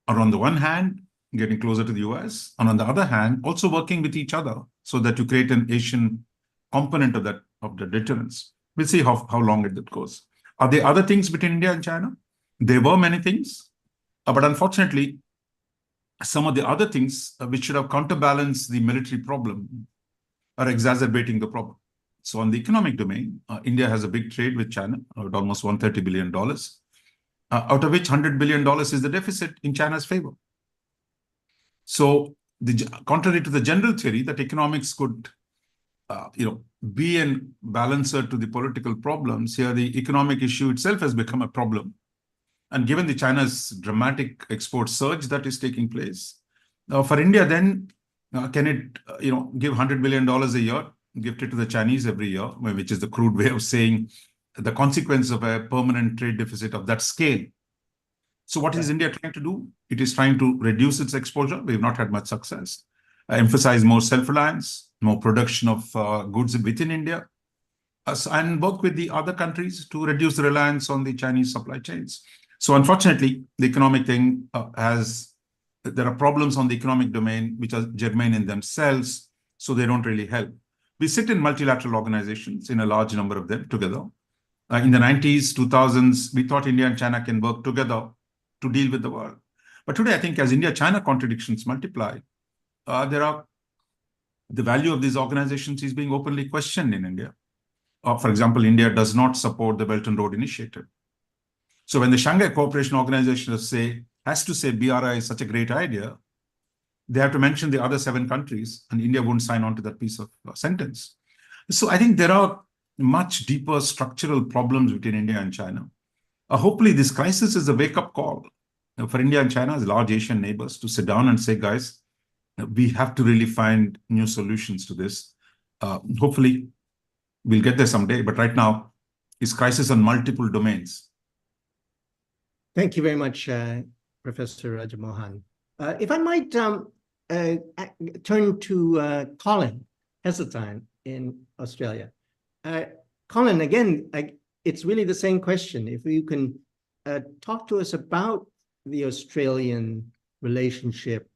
are on the one hand getting closer to the US, and on the other hand, also working with each other so that you create an Asian component of the deterrence. We'll see how long that goes. Are there other things between India and China? There were many things, but unfortunately, some of the other things which should have counterbalanced the military problem are exacerbating the problem. So on the economic domain, India has a big trade with China, at almost $130 billion, out of which $100 billion is the deficit in China's favor. So contrary to the general theory that economics could be a balancer to the political problems, here the economic issue itself has become a problem. And given the China's dramatic export surge that is taking place, for India then, can it give $100 billion a year, gift it to the Chinese every year, which is the crude way of saying the consequence of a permanent trade deficit of that scale. So what is India trying to do? It is trying to reduce its exposure. We've not had much success. Emphasize more self-reliance, more production of goods within India, and work with the other countries to reduce the reliance on the Chinese supply chains. So unfortunately, the economic thing there are problems on the economic domain which are germane in themselves, so they don't really help. We sit in multilateral organizations, in a large number of them together. In the 90s, 2000s, we thought India and China can work together to deal with the world. But today, I think as India-China contradictions multiply, there are the value of these organizations is being openly questioned in India. For example, India does not support the Belt and Road Initiative. So when the Shanghai Cooperation Organization has to say BRI is such a great idea, they have to mention the other 7 countries, and India won't sign on to that piece of sentence. So I think there are much deeper structural problems between India and China. Hopefully, this crisis is a wake-up call for India and China as large Asian neighbors to sit down and say, guys, we have to really find new solutions to this. Hopefully, we'll get there someday, but right now, it's crisis on multiple domains. Thank you very much, Professor Raja Mohan. If I might turn to Colin Heseltine in Australia. Colin, again, it's really the same question. If you can talk to us about the Australian relationship,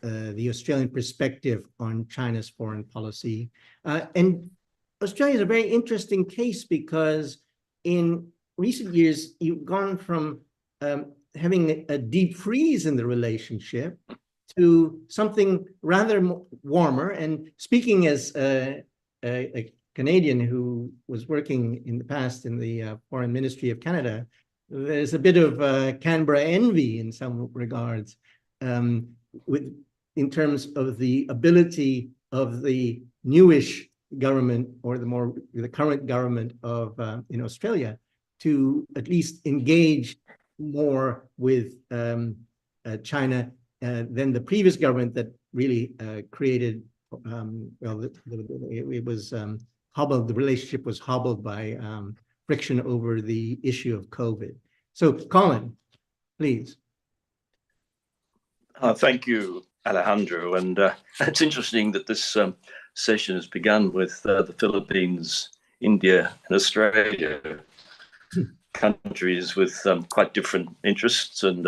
the Australian perspective on China's foreign policy. And Australia is a very interesting case because in recent years, you've gone from having a deep freeze in the relationship to something rather warmer. And speaking as a Canadian who was working in the past in the Foreign Ministry of Canada, there's a bit of Canberra envy in some regards in terms of the ability of the newish government or the current government of in Australia to at least engage more with China than the previous government that really created, it was hobbled, the relationship was hobbled by friction over the issue of COVID. So Colin, please. Thank you, Alejandro. And it's interesting that this session has begun with the Philippines, India, and Australia, countries with quite different interests and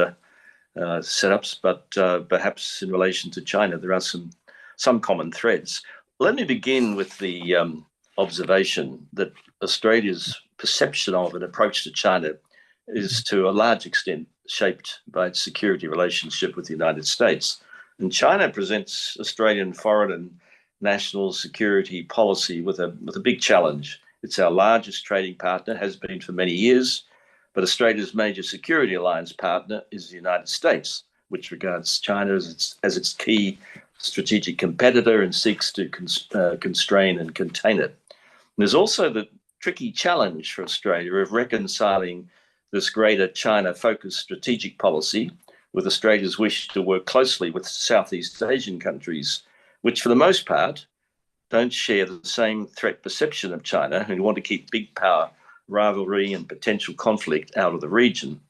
setups, but perhaps in relation to China, there are some common threads. Let me begin with the observation that Australia's perception of an approach to China is to a large extent shaped by its security relationship with the United States. And China presents Australian foreign and national security policy with a big challenge. It's our largest trading partner, has been for many years, but Australia's major security alliance partner is the United States, which regards China as its key strategic competitor and seeks to constrain and contain it. And there's also the tricky challenge for Australia of reconciling this greater China-focused strategic policy with Australia's wish to work closely with Southeast Asian countries, which for the most part don't share the same threat perception of China and want to keep big power rivalry and potential conflict out of the region,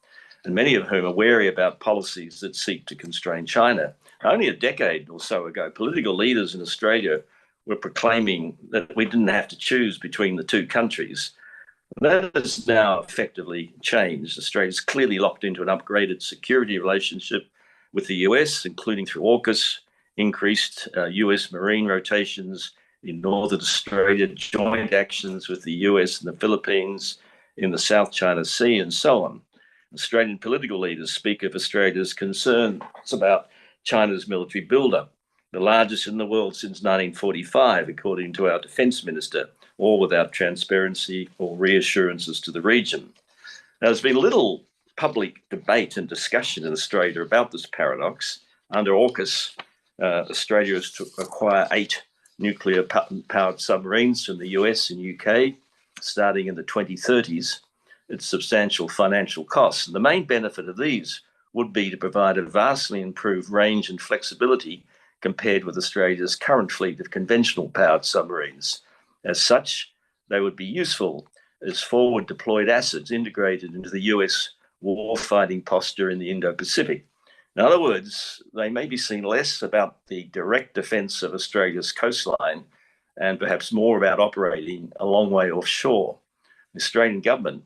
and many of whom are wary about policies that seek to constrain China. Only a decade or so ago, political leaders in Australia were proclaiming that we didn't have to choose between the two countries. That has now effectively changed. Australia's clearly locked into an upgraded security relationship with the US, including through AUKUS, increased US Marine rotations in Northern Australia, joint actions with the US and the Philippines in the South China Sea, and so on. Australian political leaders speak of Australia's concerns about China's military buildup, the largest in the world since 1945, according to our Defence Minister, all without transparency or reassurances to the region. Now, there's been little public debate and discussion in Australia about this paradox. Under AUKUS, Australia is to acquire 8 nuclear-powered submarines from the US and UK, starting in the 2030s, at substantial financial costs. And the main benefit of these would be to provide a vastly improved range and flexibility compared with Australia's current fleet of conventional powered submarines. As such, they would be useful as forward deployed assets integrated into the US war-fighting posture in the Indo-Pacific. In other words, they may be seen less about the direct defence of Australia's coastline and perhaps more about operating a long way offshore. The Australian government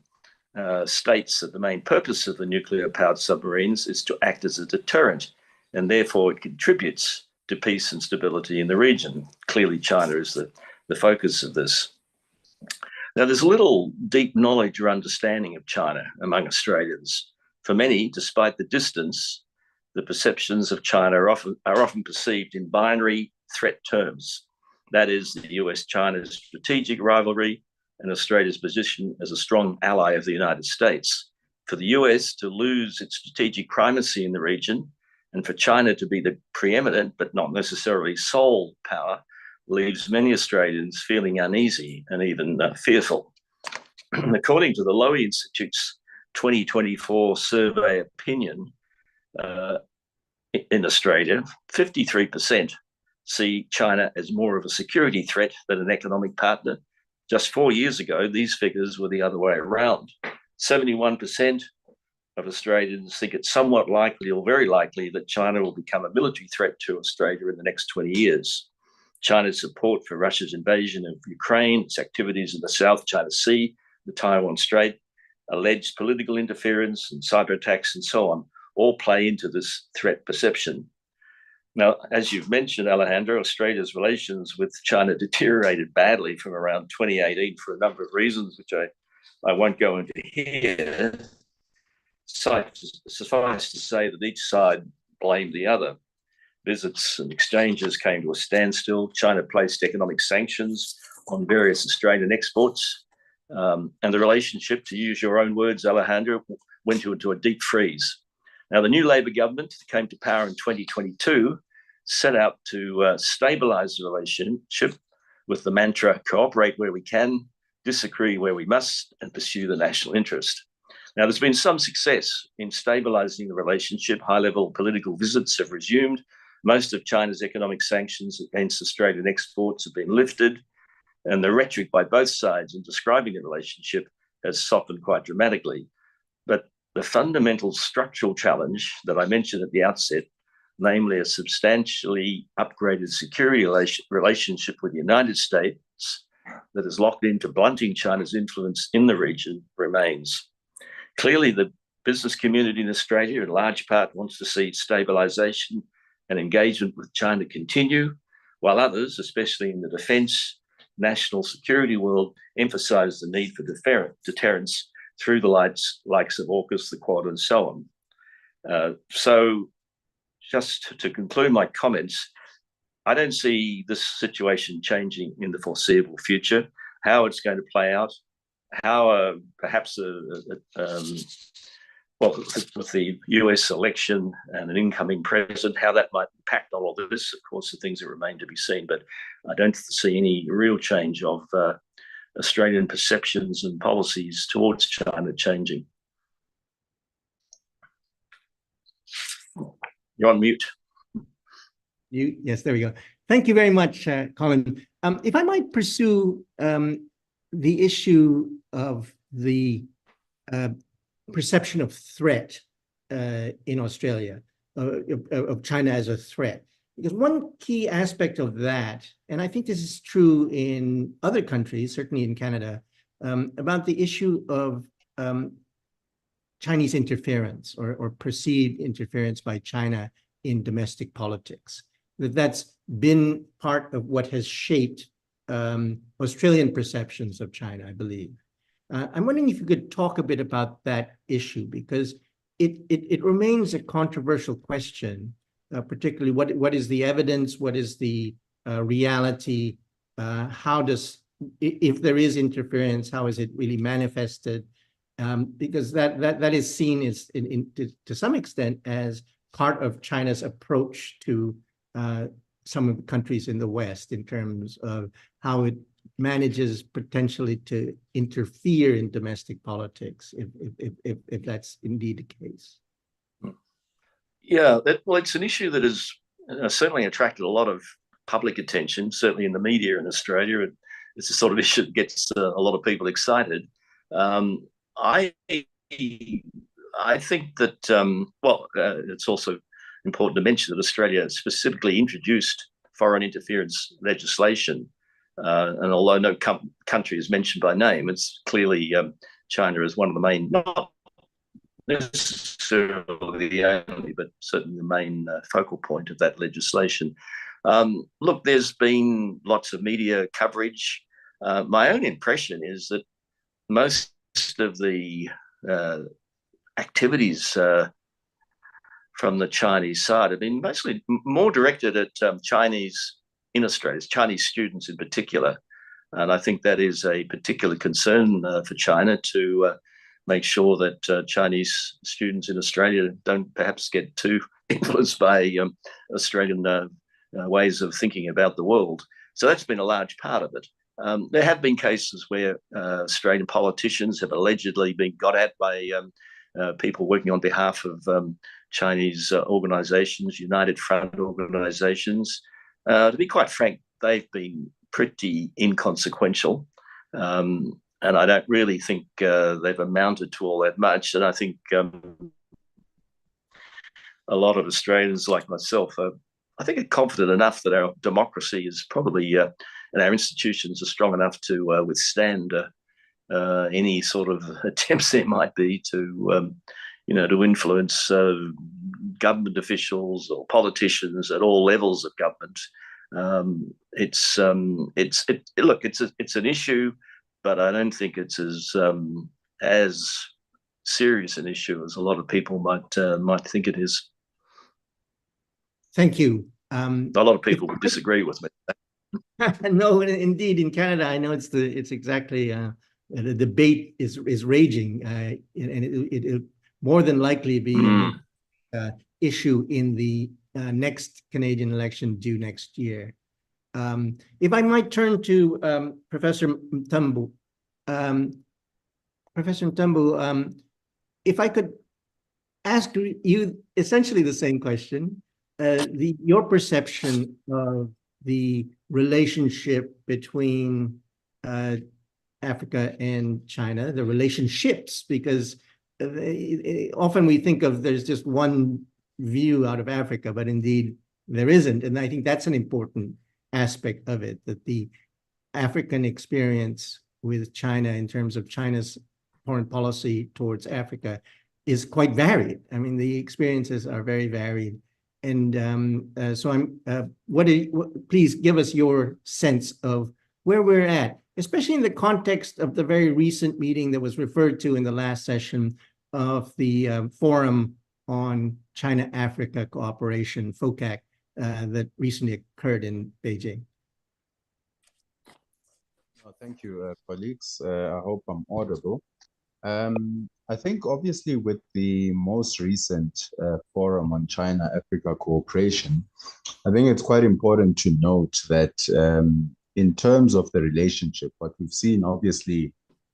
states that the main purpose of the nuclear-powered submarines is to act as a deterrent, and therefore it contributes to peace and stability in the region. Clearly, China is the focus of this. Now, there's little deep knowledge or understanding of China among Australians. For many, despite the distance, the perceptions of China are often perceived in binary threat terms. That is the US-China strategic rivalry and Australia's position as a strong ally of the United States. For the US to lose its strategic primacy in the region and for China to be the preeminent but not necessarily sole power leaves many Australians feeling uneasy and even fearful. According to the Lowy Institute's 2024 survey opinion in Australia, 53% see China as more of a security threat than an economic partner. Just 4 years ago, these figures were the other way around. 71% of Australians think it's somewhat likely or very likely that China will become a military threat to Australia in the next 20 years. China's support for Russia's invasion of Ukraine, its activities in the South China Sea, the Taiwan Strait, alleged political interference and cyber attacks and so on, all play into this threat perception. Now, as you've mentioned, Alejandro, Australia's relations with China deteriorated badly from around 2018 for a number of reasons, which I won't go into here. Suffice to say that each side blamed the other. Visits and exchanges came to a standstill. China placed economic sanctions on various Australian exports. And the relationship, to use your own words, Alejandro, went into a deep freeze. Now, the new Labor government that came to power in 2022 set out to stabilise the relationship with the mantra, cooperate where we can, disagree where we must, and pursue the national interest. Now, there's been some success in stabilising the relationship. High-level political visits have resumed. Most of China's economic sanctions against Australian exports have been lifted, and the rhetoric by both sides in describing the relationship has softened quite dramatically. But the fundamental structural challenge that I mentioned at the outset, namely a substantially upgraded security relationship with the United States that is locked into blunting China's influence in the region, remains. Clearly, the business community in Australia in large part wants to see stabilisation and engagement with China continue, while others, especially in the defence, national security world, emphasise the need for deterrence through the likes of AUKUS, the Quad, and so on. So just to conclude my comments, I don't see this situation changing in the foreseeable future. How it's going to play out, how perhaps with the US election and an incoming president, how that might impact on all of this, of course, the things that remain to be seen. But I don't see any real change of Australian perceptions and policies towards China changing. You're on mute. Yes, there we go. Thank you very much, Colin. If I might pursue the issue of the perception of threat in Australia, of China as a threat. Because one key aspect of that, and I think this is true in other countries, certainly in Canada, about the issue of Chinese interference or perceived interference by China in domestic politics. That's been part of what has shaped Australian perceptions of China, I believe. I'm wondering if you could talk a bit about that issue, because it remains a controversial question, particularly what is the evidence, what is the reality, how does, if there is interference, how is it really manifested? Because that is seen as, to some extent, as part of China's approach to some of the countries in the West in terms of how it manages potentially to interfere in domestic politics, if that's indeed the case. Yeah, well, it's an issue that has certainly attracted a lot of public attention, certainly in the media in Australia. It's the sort of issue that gets a lot of people excited. I think that, it's also important to mention that Australia specifically introduced foreign interference legislation. And although no country is mentioned by name, it's clearly China is one of the main, not necessarily the only, but certainly the main focal point of that legislation. Look, there's been lots of media coverage. My own impression is that most of the activities from the Chinese side have been mostly more directed at Chinese in Australia, Chinese students in particular. And I think that is a particular concern for China to make sure that Chinese students in Australia don't perhaps get too influenced by Australian ways of thinking about the world. So that's been a large part of it. There have been cases where Australian politicians have allegedly been got at by people working on behalf of Chinese organisations, United Front organisations. To be quite frank, they've been pretty inconsequential. And I don't really think they've amounted to all that much. And I think a lot of Australians like myself I think are confident enough that our democracy is probably, and our institutions are strong enough to withstand any sort of attempts there might be to, to influence government officials or politicians at all levels of government. It's an issue, but I don't think it's as serious an issue as a lot of people might think it is. Thank you. A lot of people would disagree with me. No, indeed, in Canada, I know it's exactly the debate is raging, and it more than likely be an issue in the next Canadian election due next year. If I might turn to Professor Mthembu. Professor Mthembu, if I could ask you essentially the same question, your perception of the relationship between Africa and China, the relationships, because often we think of there's just one view out of Africa, but indeed there isn't. And I think that's an important aspect of it, that the African experience with China in terms of China's foreign policy towards Africa is quite varied. I mean, the experiences are very varied. And so please give us your sense of where we're at, especially in the context of the very recent meeting that was referred to in the last session of the Forum on China-Africa Cooperation, FOCAC, that recently occurred in Beijing. Thank you, colleagues. I hope I'm audible. I think obviously with the most recent Forum on China-Africa Cooperation, I think it's quite important to note that in terms of the relationship, what we've seen obviously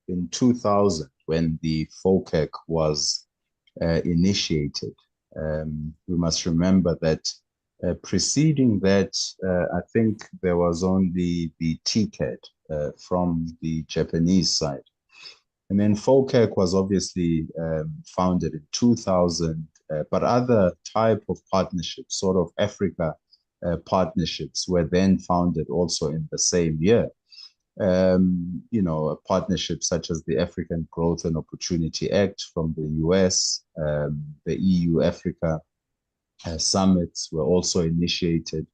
in 2000 when the FOCAC was initiated, we must remember that preceding that, I think there was only the TCAD from the Japanese side. And then FOCAC was obviously founded in 2000, but other type of partnerships, sort of Africa partnerships, were then founded also in the same year. A partnership such as the African Growth and Opportunity Act from the US, the EU-Africa summits were also initiated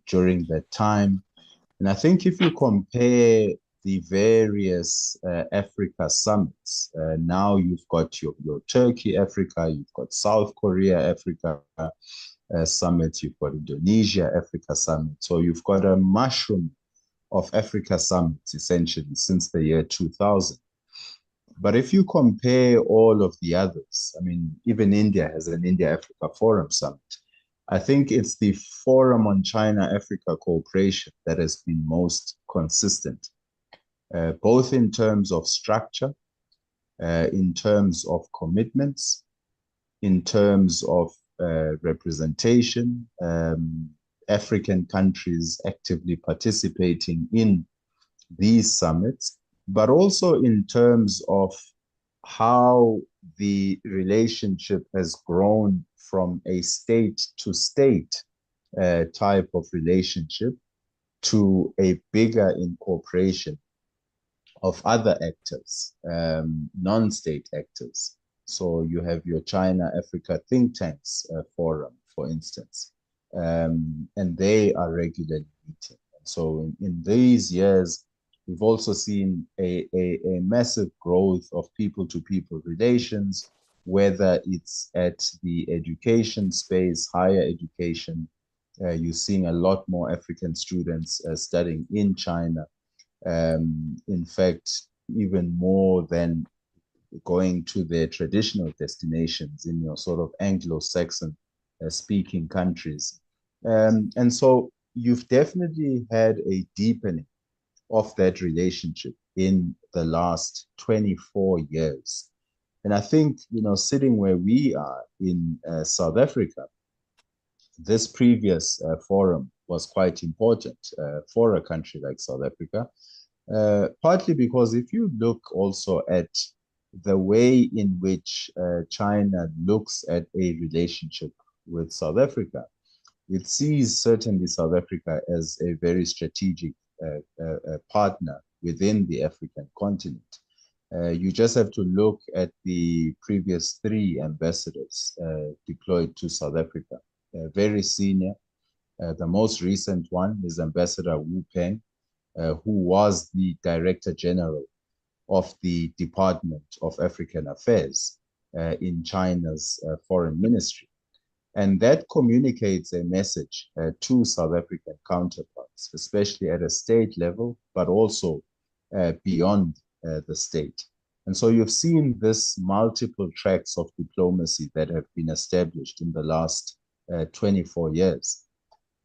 during that time. And I think if you compare the various Africa summits, now you've got your Turkey Africa, you've got South Korea Africa summit, you've got Indonesia Africa summit. So you've got a mushroom of Africa summits essentially since the year 2000. But if you compare all of the others, I mean, even India has an India-Africa Forum Summit. I think it's the Forum on China-Africa Cooperation that has been most consistent, both in terms of structure, in terms of commitments, in terms of representation, African countries actively participating in these summits, but also in terms of how the relationship has grown from a state-to-state type of relationship to a bigger incorporation of other actors, non-state actors. So you have your China-Africa think tanks forum, for instance, and they are regularly meeting. So in these years, we've also seen a massive growth of people-to-people relations, whether it's at the education space, higher education, You're seeing a lot more African students studying in China. In fact, even more than going to their traditional destinations in your sort of Anglo-Saxon speaking countries. And so you've definitely had a deepening of that relationship in the last 24 years. And I think, you know, sitting where we are in South Africa, this previous forum was quite important for a country like South Africa, partly because if you look also at the way in which China looks at a relationship with South Africa, it sees certainly South Africa as a very strategic partner within the African continent. You just have to look at the previous 3 ambassadors deployed to South Africa, very senior. The most recent one is Ambassador Wu Peng, who was the Director General of the Department of African Affairs in China's foreign ministry. And that communicates a message to South African counterparts, especially at a state level, but also beyond the state. And so you've seen this multiple tracks of diplomacy that have been established in the last 24 years,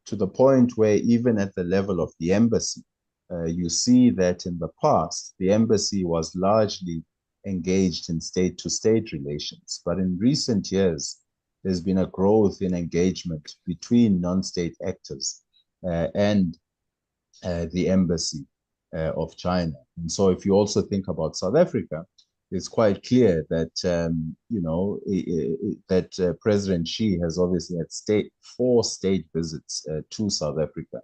to the point where even at the level of the embassy, you see that in the past, the embassy was largely engaged in state-to-state relations. But in recent years, there's been a growth in engagement between non-state actors and the embassy of China. And so if you also think about South Africa, it's quite clear that, you know, that President Xi has obviously had 4 state visits to South Africa.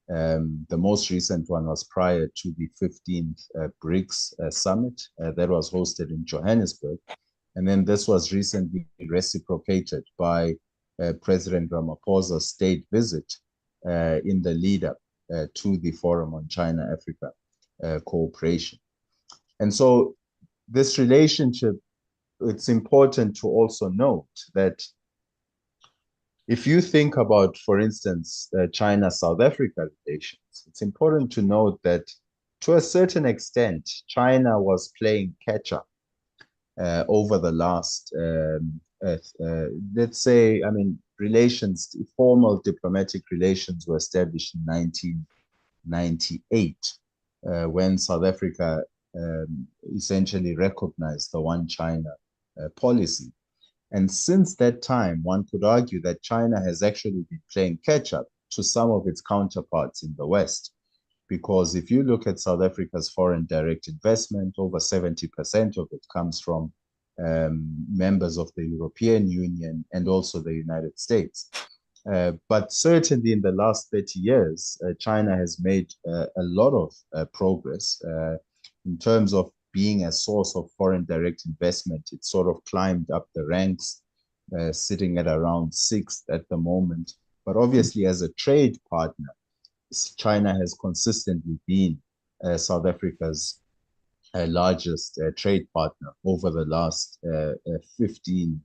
The most recent one was prior to the 15th BRICS summit that was hosted in Johannesburg. And then this was recently reciprocated by President Ramaphosa's state visit in the lead up to the Forum on China-Africa Cooperation. And so this relationship, it's important to also note that if you think about, for instance, China-South Africa relations, it's important to note that to a certain extent, China was playing catch-up over the last, let's say, I mean, relations, formal diplomatic relations were established in 1998 when South Africa essentially recognized the One China policy. And since that time, one could argue that China has actually been playing catch-up to some of its counterparts in the West. Because if you look at South Africa's foreign direct investment, over 70% of it comes from members of the European Union and also the United States. But certainly in the last 30 years, China has made a lot of progress in terms of being a source of foreign direct investment. It sort of climbed up the ranks, sitting at around 6th at the moment. But obviously as a trade partner, China has consistently been South Africa's largest trade partner over the last 15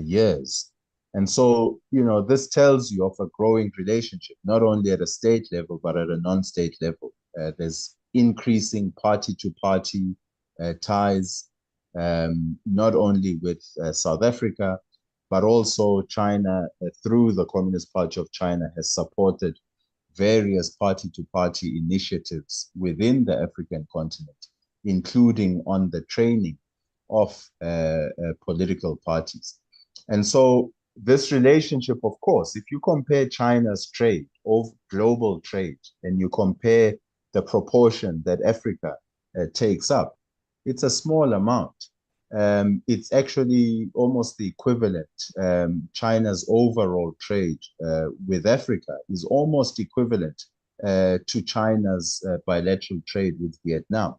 years. And so, you know, this tells you of a growing relationship, not only at a state level, but at a non-state level. There's increasing party-to-party ties, not only with South Africa, but also China, through the Communist Party of China, has supported various party-to-party initiatives within the African continent, including on the training of political parties. And so this relationship, of course, if you compare China's trade, of global trade, and you compare the proportion that Africa takes up, it's a small amount. It's actually almost the equivalent. China's overall trade with Africa is almost equivalent to China's bilateral trade with Vietnam.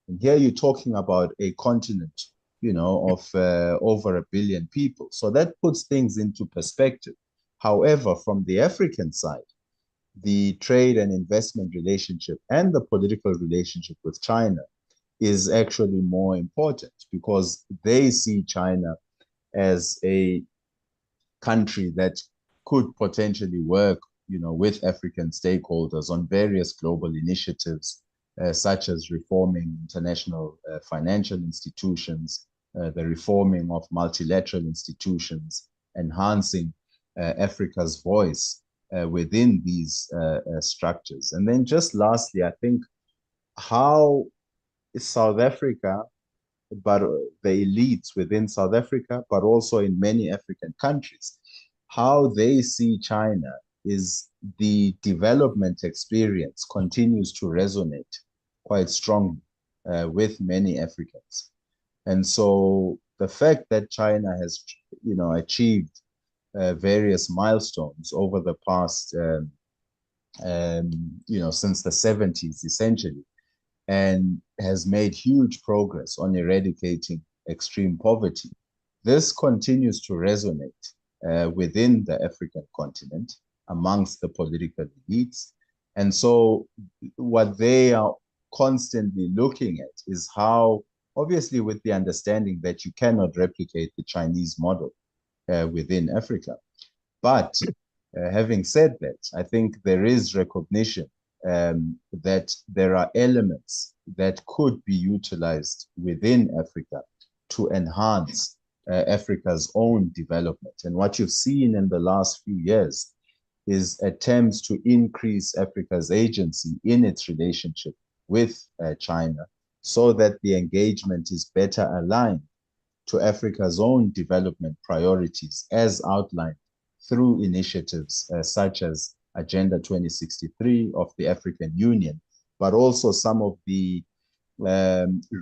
And here you're talking about a continent, you know, of over 1 billion people. So that puts things into perspective. However, from the African side, the trade and investment relationship and the political relationship with China is actually more important, because they see China as a country that could potentially work with African stakeholders on various global initiatives, such as reforming international financial institutions, the reforming of multilateral institutions, enhancing Africa's voice within these structures. And then just lastly, I think how South Africa, but the elites within South Africa, but also in many African countries, how they see China is the development experience continues to resonate quite strongly with many Africans. And so the fact that China has, achieved various milestones over the past, since the 70s, essentially, and has made huge progress on eradicating extreme poverty. This continues to resonate within the African continent amongst the political elites. And so what they are constantly looking at is how, obviously with the understanding that you cannot replicate the Chinese model within Africa. But having said that, I think there is recognition that there are elements that could be utilized within Africa to enhance Africa's own development. And what you've seen in the last few years is attempts to increase Africa's agency in its relationship with China so that the engagement is better aligned to Africa's own development priorities as outlined through initiatives such as Agenda 2063 of the African Union, but also some of the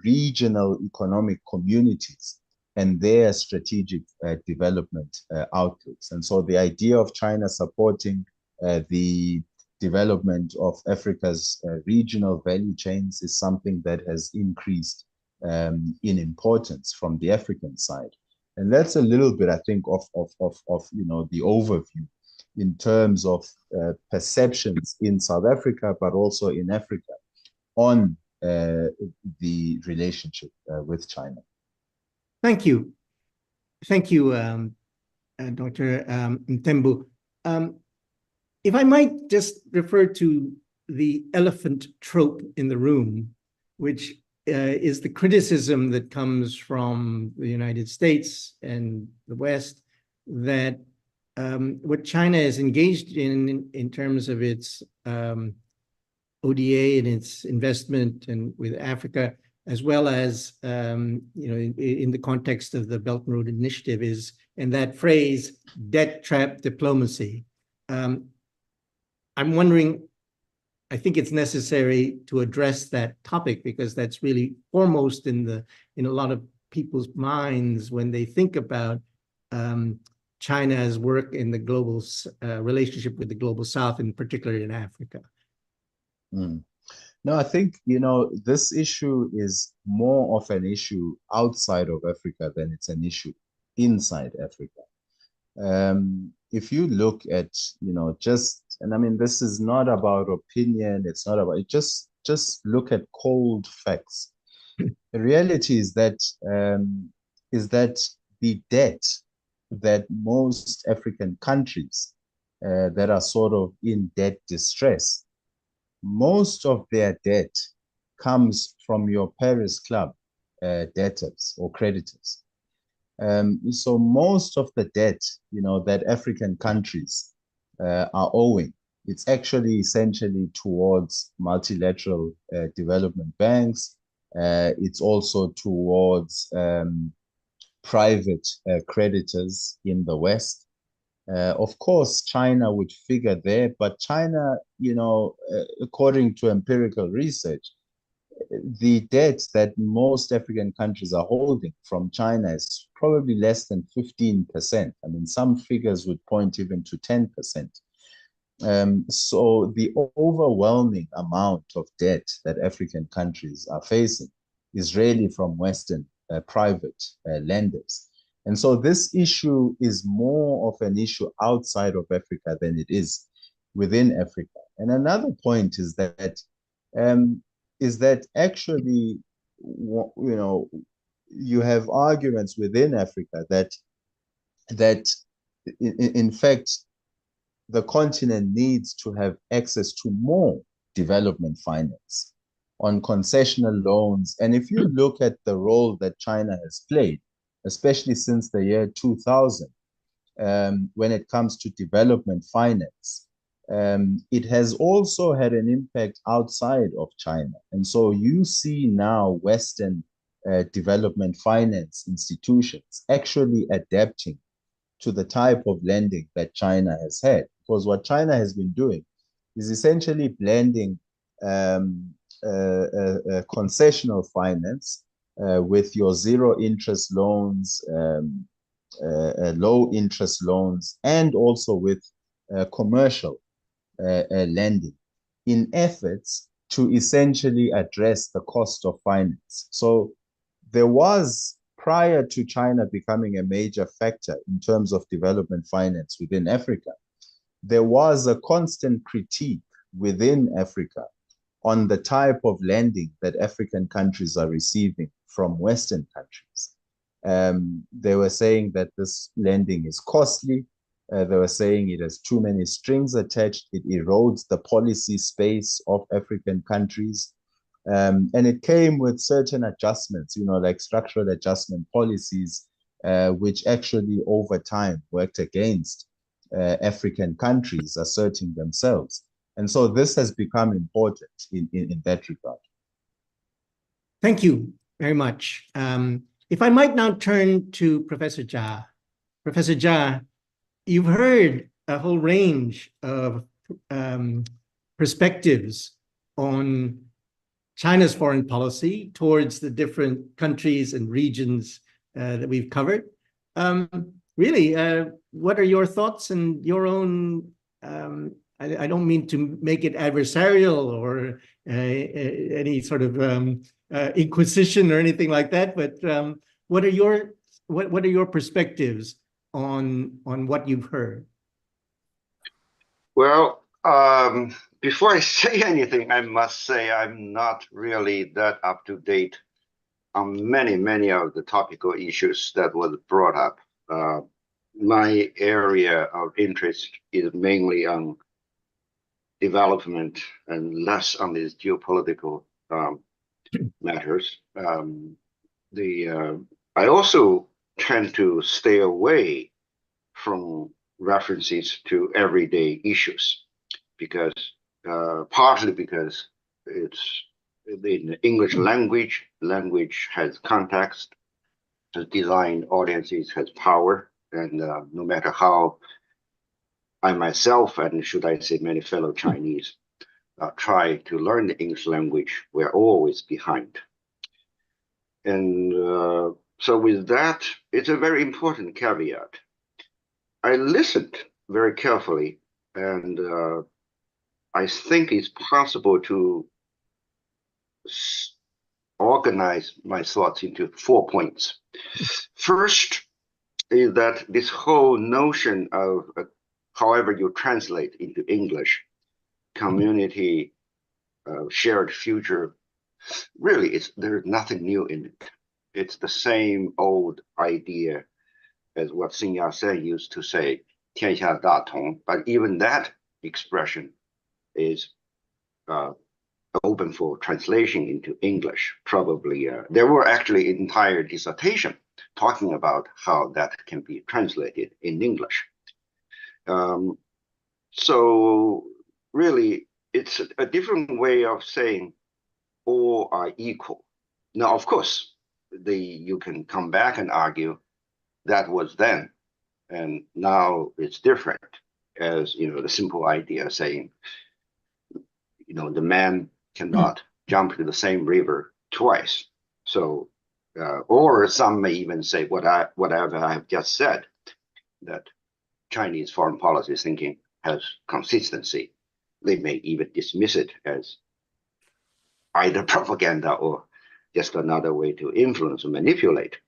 regional economic communities and their strategic development outlooks. And so the idea of China supporting the development of Africa's regional value chains is something that has increased in importance from the African side. And that's a little bit, I think, of the overview in terms of perceptions in South Africa, but also in Africa on the relationship with China. Thank you. Thank you, Dr. Mthembu. If I might just refer to the elephant trope in the room, which is the criticism that comes from the United States and the West, that what China is engaged in terms of its ODA and its investment and with Africa, as well as in the context of the Belt and Road Initiative, is, and that phrase, debt trap diplomacy. I'm wondering, I think it's necessary to address that topic because that's really foremost in a lot of people's minds when they think about China's work in the global relationship with the global South, and particularly in Africa. No, I think, this issue is more of an issue outside of Africa than it's an issue inside Africa. If you look at, and I mean, this is not about opinion, it's not about, just look at cold facts. The reality is that the debt that most African countries that are sort of in debt distress, most of their debt comes from your Paris Club debtors or creditors. So most of the debt, that African countries are owing, it's actually essentially towards multilateral development banks. It's also towards private creditors in the West. Of course, China would figure there, but China, according to empirical research, the debt that most African countries are holding from China is probably less than 15%. I mean, some figures would point even to 10%. So the overwhelming amount of debt that African countries are facing is really from Western private lenders. And so this issue is more of an issue outside of Africa than it is within Africa. And another point is that actually, you have arguments within Africa that in fact, the continent needs to have access to more development finance on concessional loans. And if you look at the role that China has played, especially since the year 2000, when it comes to development finance, it has also had an impact outside of China. And so you see now Western development finance institutions actually adapting to the type of lending that China has had. Because what China has been doing is essentially blending concessional finance with your zero interest loans, low interest loans, and also with commercial lending in efforts to essentially address the cost of finance. So there was, prior to China becoming a major factor in terms of development finance within Africa, there was a constant critique within Africa on the type of lending that African countries are receiving from Western countries. They were saying that this lending is costly. They were saying it has too many strings attached. It erodes the policy space of African countries. And it came with certain adjustments, like structural adjustment policies, which actually over time worked against African countries asserting themselves. And so this has become important in that regard. Thank you very much. If I might now turn to Professor Zha. Professor Zha, you've heard a whole range of perspectives on China's foreign policy towards the different countries and regions that we've covered. Really, what are your thoughts and your own, I don't mean to make it adversarial or any sort of inquisition or anything like that, but what are your perspectives on what you've heard? Well, before I say anything, I must say I'm not really that up to date on many of the topical issues that was brought up. My area of interest is mainly on development and less on these geopolitical matters. I also tend to stay away from references to everyday issues because partly because it's in the English language has context, has design audiences, has power, and no matter how I myself, and should I say many fellow Chinese, try to learn the English language, we're always behind. And so with that, it's a very important caveat. I listened very carefully, and I think it's possible to organize my thoughts into 4 points. First is that this whole notion of, however you translate into English, community, shared future, really, there's nothing new in it. It's the same old idea as what Sun Yat-sen used to say, 天下大同, but even that expression is open for translation into English. Probably there were actually an entire dissertation talking about how that can be translated in English. So really, it's a different way of saying all are equal. Now, of course, you can come back and argue that was then, and now it's different. As the simple idea saying, the man cannot jump to the same river twice. So, or some may even say whatever I have just said, that Chinese foreign policy thinking has consistency. They may even dismiss it as either propaganda or just another way to influence and manipulate.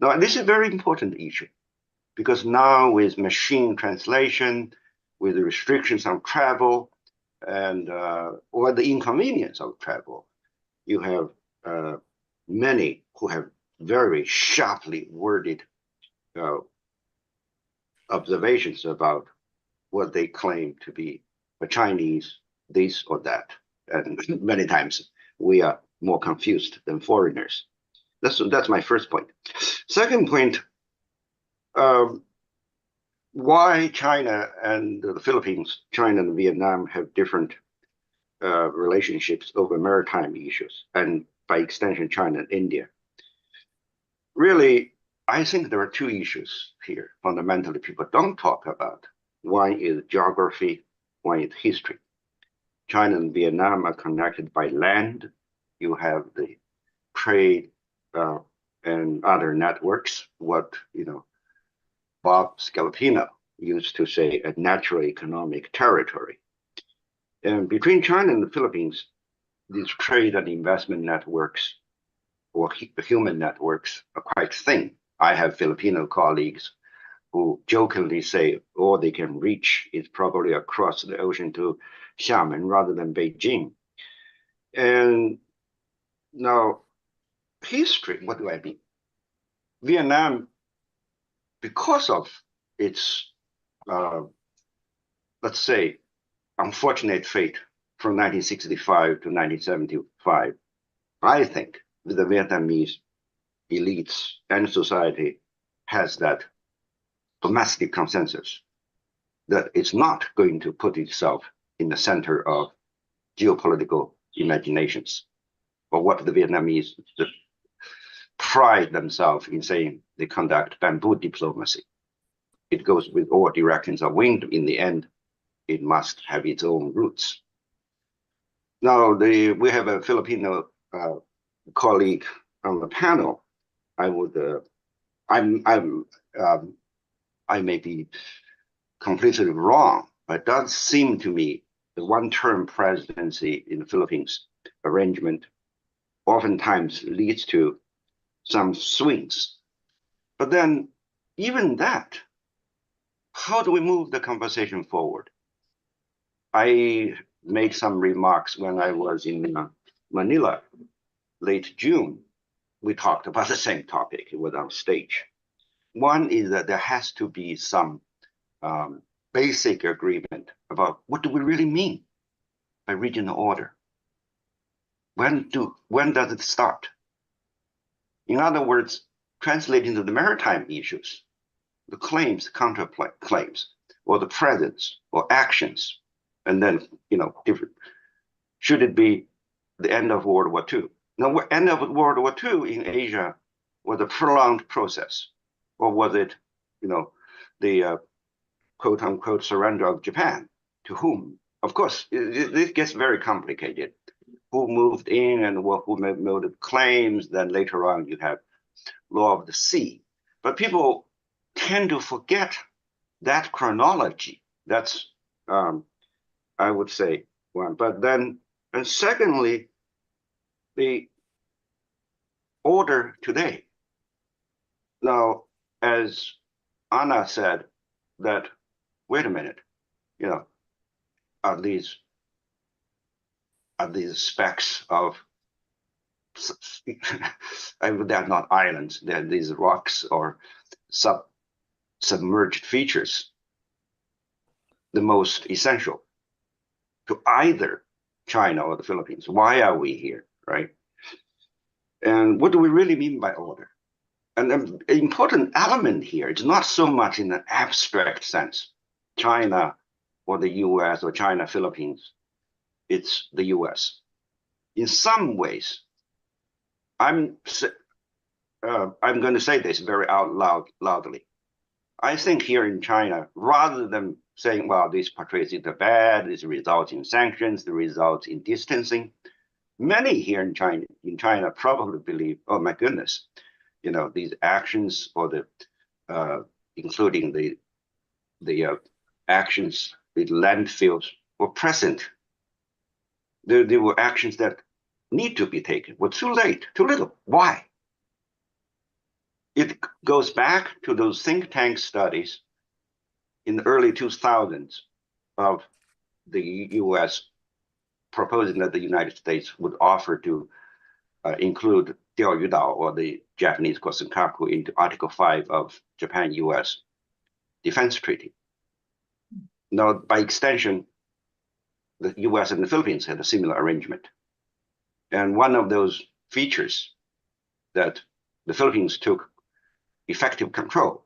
Now, this is a very important issue because now with machine translation, with the restrictions on travel, and or the inconvenience of travel, you have many who have very sharply worded observations about what they claim to be a Chinese, this or that. And many times we are more confused than foreigners. That's my first point. Second point, why China and the Philippines, China and Vietnam have different relationships over maritime issues, and by extension, China and India. Really, I think there are two issues here fundamentally people don't talk about. One is geography, one is history. China and Vietnam are connected by land. You have the trade and other networks, what Bob Scalapino used to say, a natural economic territory. And between China and the Philippines, these trade and investment networks or human networks are quite thin. I have Filipino colleagues who jokingly say all they can reach is probably across the ocean to Xiamen rather than Beijing. And now, history, what do I mean? Vietnam, because of its, let's say, unfortunate fate from 1965 to 1975, I think the Vietnamese elites and society has that domestic consensus that it's not going to put itself in the center of geopolitical imaginations, or what the Vietnamese pride themselves in saying they conduct bamboo diplomacy. It goes with all directions of wind. In the end, it must have its own roots. Now, we have a Filipino colleague on the panel. I may be completely wrong, but it does seem to me the one-term presidency in the Philippines arrangement oftentimes leads to some swings. But then, even that, how do we move the conversation forward? I made some remarks when I was in Manila, late June. We talked about the same topic. It was on stage. One is that there has to be some basic agreement about what do we really mean by regional order? When does it start? In other words, translating to the maritime issues, the claims, counterclaims, or the presence or actions, and then different. Should it be the end of World War II? Now, the end of World War II in Asia was a prolonged process, or was it, the quote unquote surrender of Japan? To whom? Of course, this gets very complicated. Who moved in and who made claims? Then later on, you have law of the sea. But people tend to forget that chronology. That's, I would say, one. But then, and secondly, the order today. Now, as Anna said, that, wait a minute, are these specks of, they're not islands, they're these rocks or submerged features, the most essential to either China or the Philippines. Why are we here, right? And what do we really mean by order? And an important element here, it's not so much in an abstract sense, China or the US or China, Philippines, it's the US. In some ways, I'm going to say this very loudly. I think here in China, rather than saying, well, this portrays it bad, this results in sanctions, the results in distancing, many here in China probably believe, oh my goodness, these actions or the including the actions with landfills were present. There were actions that need to be taken. Were too late, too little. Why? It goes back to those think tank studies in the early 2000s of the US proposing that the United States would offer to include Diaoyu or the Japanese Senkaku into Article 5 of Japan-US Defense Treaty. Now, by extension, the US and the Philippines had a similar arrangement. And one of those features that the Philippines took effective control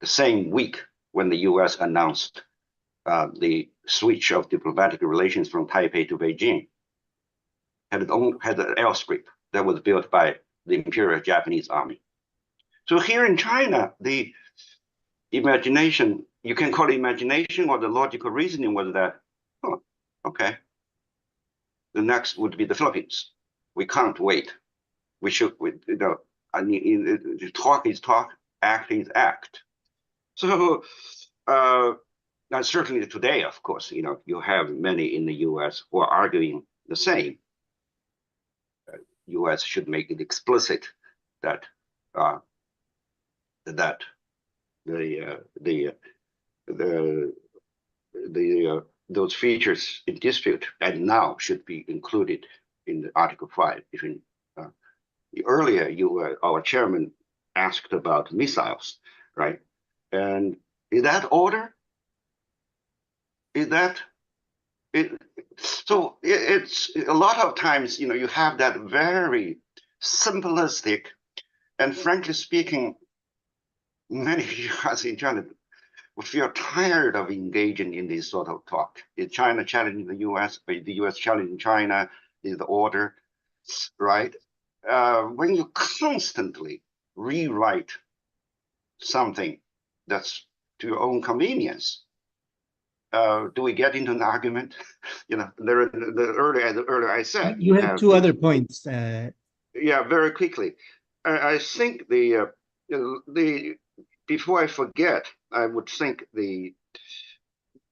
the same week when the US announced the switch of diplomatic relations from Taipei to Beijing, had an airstrip that was built by the Imperial Japanese Army. So here in China, the imagination, you can call it imagination, or the logical reasoning was that, oh, okay, the next would be the Philippines. We can't wait. We should, I mean, talk is talk, act is act. So, now certainly today, of course, you have many in the US who are arguing the same. US should make it explicit that those features in dispute and now should be included in the Article 5. Earlier, our chairman asked about missiles, right? And in that order, so it's a lot of times, you have that very simplistic, and frankly speaking, many of us in China feel tired of engaging in this sort of talk. Is China challenging the US? Or the US challenging China? Is the order, right? When you constantly rewrite something that's to your own convenience, do we get into an argument? Earlier I said you have two other points. Yeah, very quickly. I think before I forget, I would think the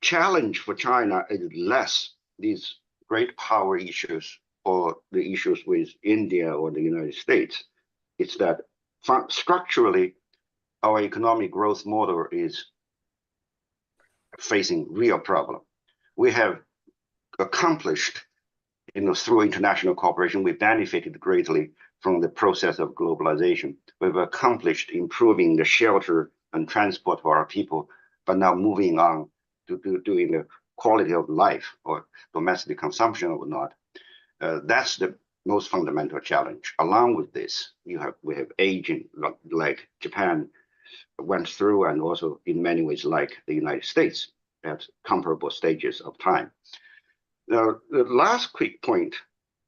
challenge for China is less these great power issues or the issues with India or the United States. It's that structurally, our economic growth model is facing real problem. We have accomplished, through international cooperation, we benefited greatly from the process of globalization. We've accomplished improving the shelter and transport for our people, but now moving on to doing the quality of life or domestic consumption or not. That's the most fundamental challenge. Along with this, we have aging, like Japan went through, and also in many ways like the United States at comparable stages of time. Now, the last quick point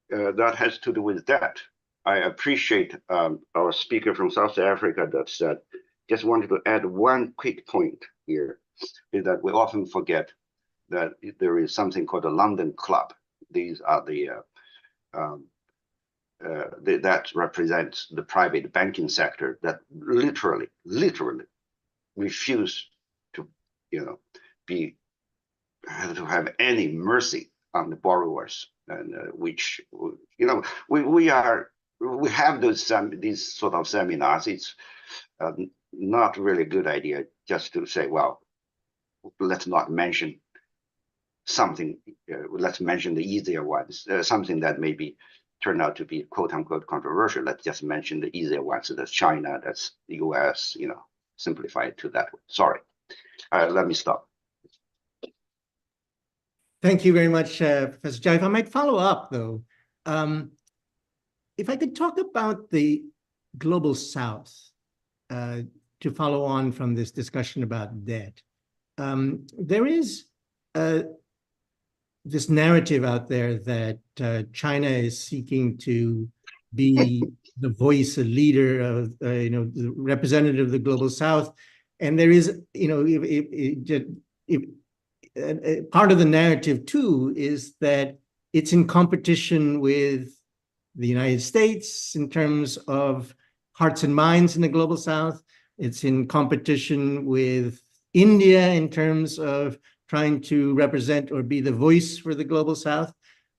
that has to do with that, I appreciate our speaker from South Africa that said, just wanted to add one quick point here, is that we often forget that there is something called the London Club. These are that represents the private banking sector that literally refuse to, have any mercy on the borrowers, and which, we have these sort of seminars. It's not really a good idea just to say, well, let's not mention something, let's mention the easier ones, something that maybe turn out to be quote unquote controversial. Let's just mention the easier ones. So that's China, that's the US, simplify it to that way. Sorry. Let me stop. Thank you very much, Professor Zhao. If I might follow up, though, if I could talk about the Global South, to follow on from this discussion about debt. There is this narrative out there that China is seeking to be the voice, a leader of, the representative of the Global South. And there is, part of the narrative too is that it's in competition with the United States in terms of hearts and minds in the Global South. It's in competition with India in terms of trying to represent or be the voice for the Global South.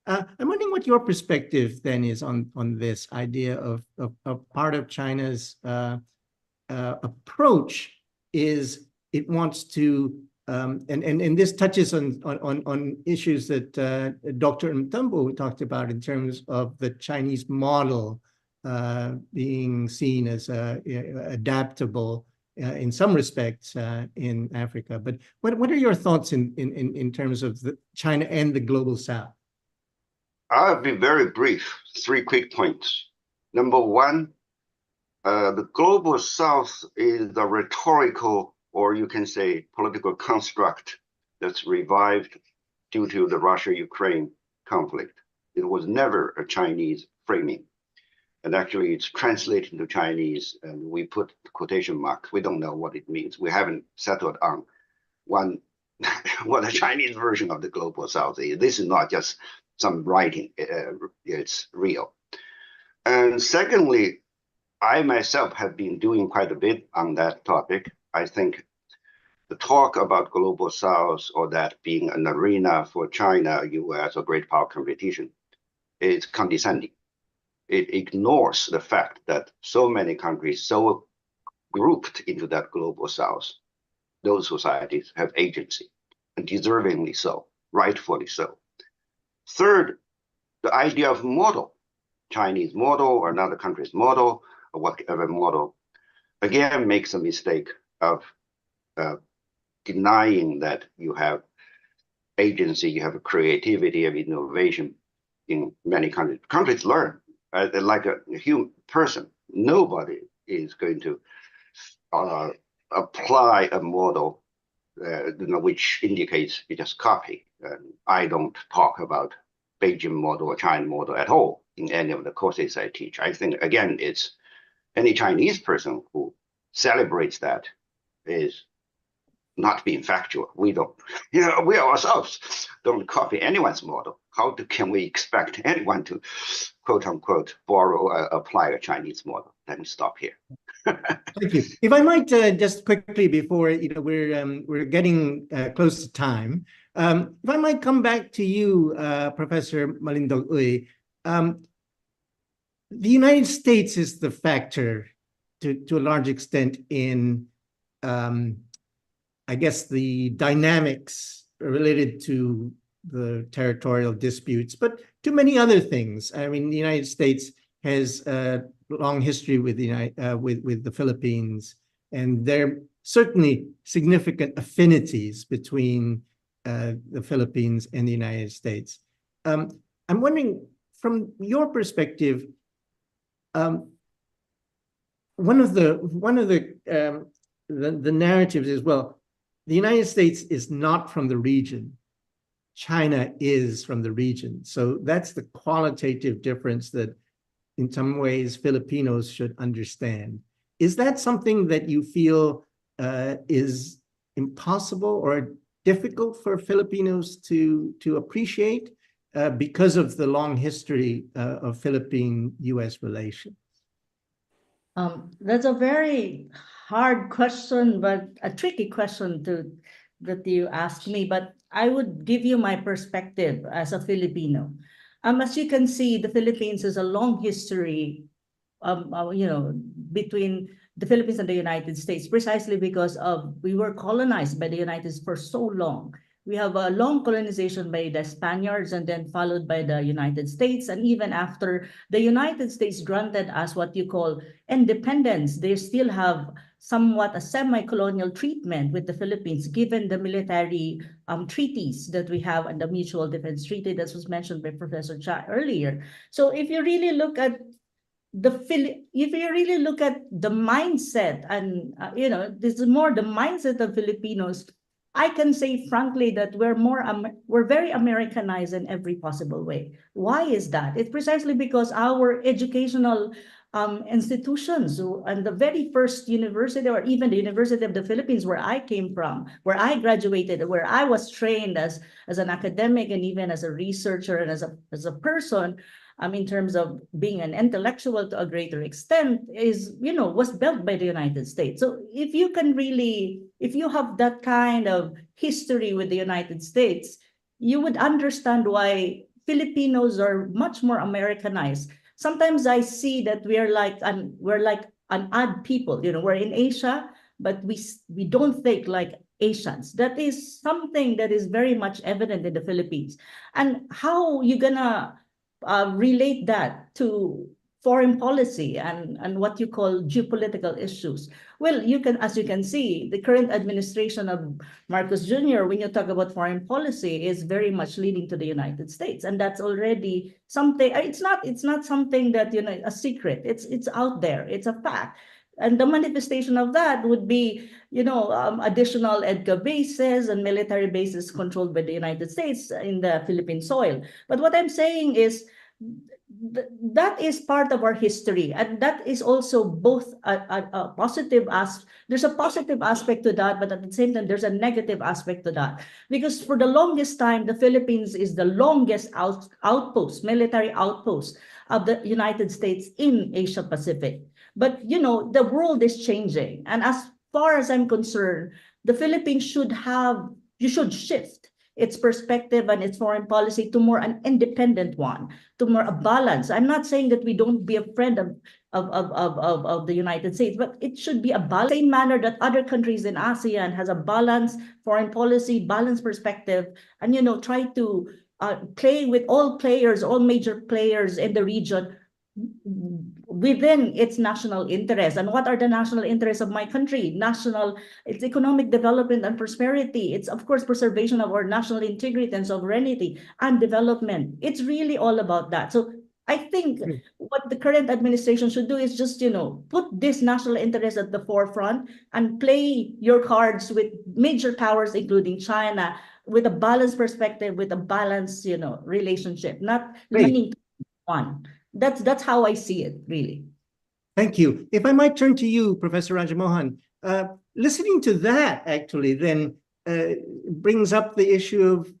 I'm wondering what your perspective then is on this idea of part of China's approach is it wants to, and this touches on issues that Dr. Mthembu talked about in terms of the Chinese model being seen as adaptable in some respects in Africa. But what are your thoughts in terms of China and the global South? I'll be very brief. 3 quick points. Number one, the global South is the rhetorical, or you can say political construct that's revived due to the Russia-Ukraine conflict. It was never a Chinese framing. And actually it's translated into Chinese and we put quotation marks. We don't know what it means. We haven't settled on what the Chinese version of the global South is. This is not just some writing, it's real. And secondly, I myself have been doing quite a bit on that topic. I think the talk about global South, or that being an arena for China, US, or great power competition, is condescending. It ignores the fact that so many countries so grouped into that global South, those societies have agency, and deservingly so, rightfully so. Third, the idea of model, Chinese model or another country's model, or whatever model, again makes a mistake of denying that you have agency, you have creativity, you have innovation in many countries. Countries learn. Like a human person, nobody is going to apply a model which indicates you just copy. I don't talk about Beijing model or China model at all in any of the courses I teach. I think, again, it's any Chinese person who celebrates that is not being factual. We don't, we ourselves don't copy anyone's model. How can we expect anyone to, quote unquote, apply a Chinese model? Let me stop here. Thank you. If I might just quickly, before we're getting close to time, if I might come back to you, Professor Malindog-Uy. The United States is the factor to a large extent in I guess the dynamics related to the territorial disputes, but to many other things. I mean, the United States has a long history with the Philippines, and there are certainly significant affinities between the Philippines and the United States. I'm wondering, from your perspective, one of the narratives is, well, the United States is not from the region. China is from the region. So that's the qualitative difference that in some ways Filipinos should understand. Is that something that you feel is impossible or difficult for Filipinos to appreciate because of the long history of Philippine-US relations? That's a very hard question, but a tricky question that you asked me. But I would give you my perspective as a Filipino. As you can see, the Philippines has a long history, between the Philippines and the United States, precisely because we were colonized by the United States for so long. We have a long colonization by the Spaniards and then followed by the United States. And even after the United States granted us what you call independence, they still have somewhat a semi-colonial treatment with the Philippines, given the military treaties that we have and the Mutual Defense Treaty that was mentioned by Professor Cha earlier. So if you really look at the mindset, and this is more the mindset of Filipinos, I can say frankly that we're very Americanized in every possible way. Why is that? It's precisely because our educational institutions, and the very first university, or even the University of the Philippines where I came from, where I graduated, where I was trained as an academic and even as a researcher and as a person, in terms of being an intellectual to a greater extent, was built by the United States. So if you have that kind of history with the United States, you would understand why Filipinos are much more Americanized. Sometimes I see that we're like an odd people. We're in Asia, but we don't think like Asians. That is something that is very much evident in the Philippines. And how you gonna relate that to foreign policy and what you call geopolitical issues. Well, as you can see, the current administration of Marcos Jr., when you talk about foreign policy, is very much leading to the United States. And that's already something, it's not something that, a secret. It's out there. It's a fact. And the manifestation of that would be, additional EDCA bases and military bases controlled by the United States in the Philippine soil. But what I'm saying is, that is part of our history, and that is also both a positive there's a positive aspect to that, but at the same time there's a negative aspect to that, because for the longest time the Philippines is the longest military outpost of the United States in Asia Pacific. But the world is changing, and as far as I'm concerned, the Philippines should shift its perspective and its foreign policy to more an independent one, to more a balance. I'm not saying that we don't be a friend of the United States, but it should be a balance. Same manner that other countries in ASEAN has a balanced foreign policy, balanced perspective, and try to play with all major players in the region within its national interests. And what are the national interests of my country? It's economic development and prosperity. It's, of course, preservation of our national integrity and sovereignty and development. It's really all about that. So I think what the current administration should do is just, put this national interest at the forefront and play your cards with major powers, including China, with a balanced perspective, with a balanced, relationship, not leaning to one. That's how I see it, really. Thank you. If I might turn to you, Professor Raja Mohan, listening to that actually then brings up the issue of,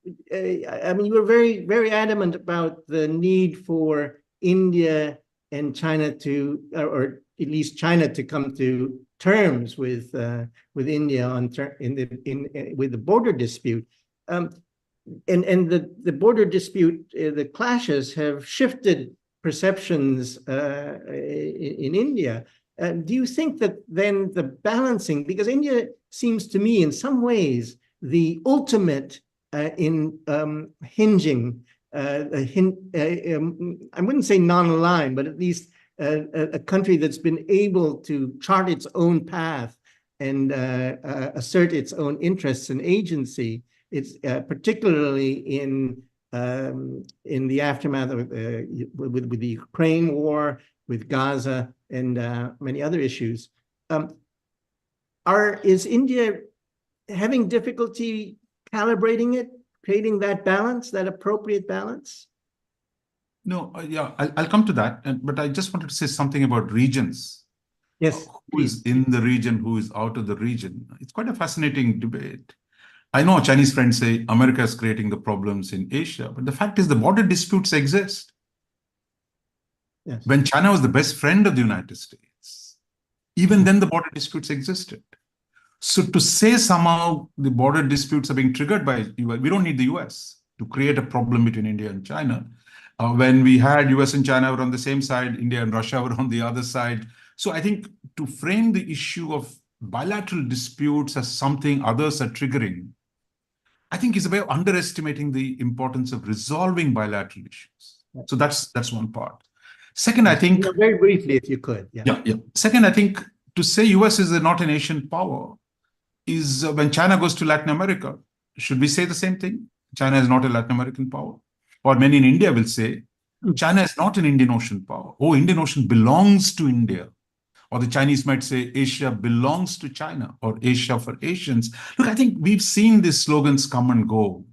you were very, very adamant about the need for India and China to, or at least China to come to terms with India with the border dispute. And the border dispute, the clashes have shifted perceptions in India. Do you think that then the balancing, because India seems to me in some ways the ultimate in hinging, I wouldn't say non-aligned, but at least a country that's been able to chart its own path and assert its own interests and agency. It's particularly in the aftermath of with the Ukraine war, with Gaza, and many other issues. Is India having difficulty calibrating it, creating that balance, that appropriate balance? No, yeah, I'll come to that. But I just wanted to say something about regions. Yes. Who is in the region, who is out of the region? It's quite a fascinating debate. I know Chinese friends say America is creating the problems in Asia, but the fact is the border disputes exist. Yes. When China was the best friend of the United States, even then the border disputes existed. So to say somehow the border disputes are being triggered by US, we don't need the US to create a problem between India and China. When we had US and China were on the same side, India and Russia were on the other side. So I think to frame the issue of bilateral disputes as something others are triggering, I think is a way of underestimating the importance of resolving bilateral issues. So that's one part. Second, I think... very briefly, if you could. Yeah. Second, I think to say US is not an Asian power is when China goes to Latin America, should we say the same thing? China is not a Latin American power. Or many in India will say, China is not an Indian Ocean power. Oh, Indian Ocean belongs to India. Or the Chinese might say Asia belongs to China, or Asia for Asians. Look, I think we've seen these slogans come and go.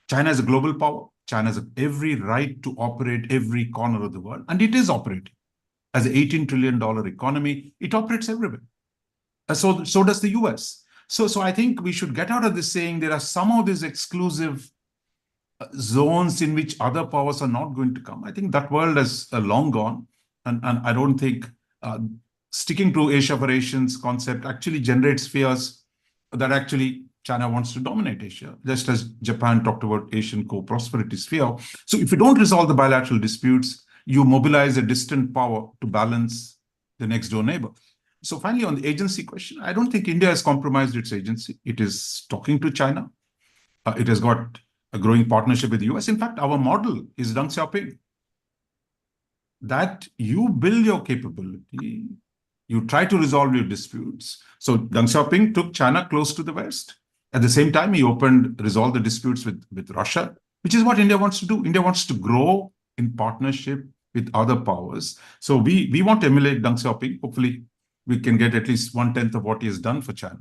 China is a global power. China has every right to operate every corner of the world. And it is operating. As an $18 trillion economy, it operates everywhere. So does the US. So I think we should get out of this saying there are some of these exclusive zones in which other powers are not going to come. I think that world is long gone. And I don't think... sticking to Asia for Asians concept actually generates fears that actually China wants to dominate Asia, just as Japan talked about Asian co-prosperity sphere. So if you don't resolve the bilateral disputes, you mobilize a distant power to balance the next door neighbor. So finally, on the agency question, I don't think India has compromised its agency. It is talking to China. It has got a growing partnership with the US. In fact, our model is Deng Xiaoping. that you build your capability, you try to resolve your disputes. So Deng Xiaoping took China close to the West. At the same time, he resolved the disputes with Russia, which is what India wants to do. India wants to grow in partnership with other powers. So we want to emulate Deng Xiaoping. Hopefully, we can get at least 1/10 of what he has done for China.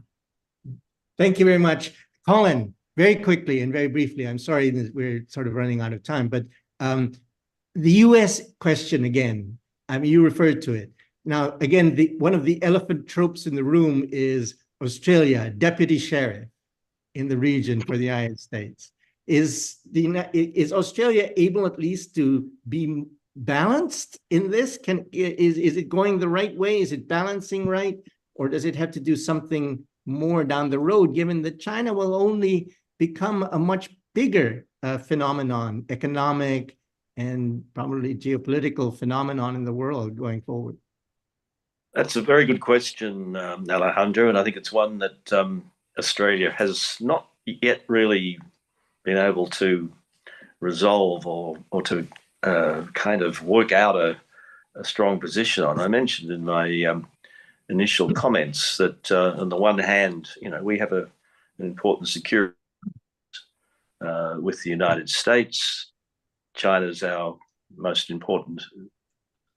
Thank you very much. Colin, very quickly and very briefly, I'm sorry that we're sort of running out of time, but the US question again, I mean, you referred to it. Now, again, one of the elephant tropes in the room is Australia, deputy sheriff in the region for the United States. Is Australia able at least to be balanced in this? Is it going the right way? Is it balancing right? Or does it have to do something more down the road, given that China will only become a much bigger phenomenon, economic and probably geopolitical phenomenon in the world going forward? That's a very good question, Alejandro, and I think it's one that Australia has not yet really been able to resolve or to kind of work out a strong position on. I mentioned in my initial comments that on the one hand, we have an important security with the United States. China's our most important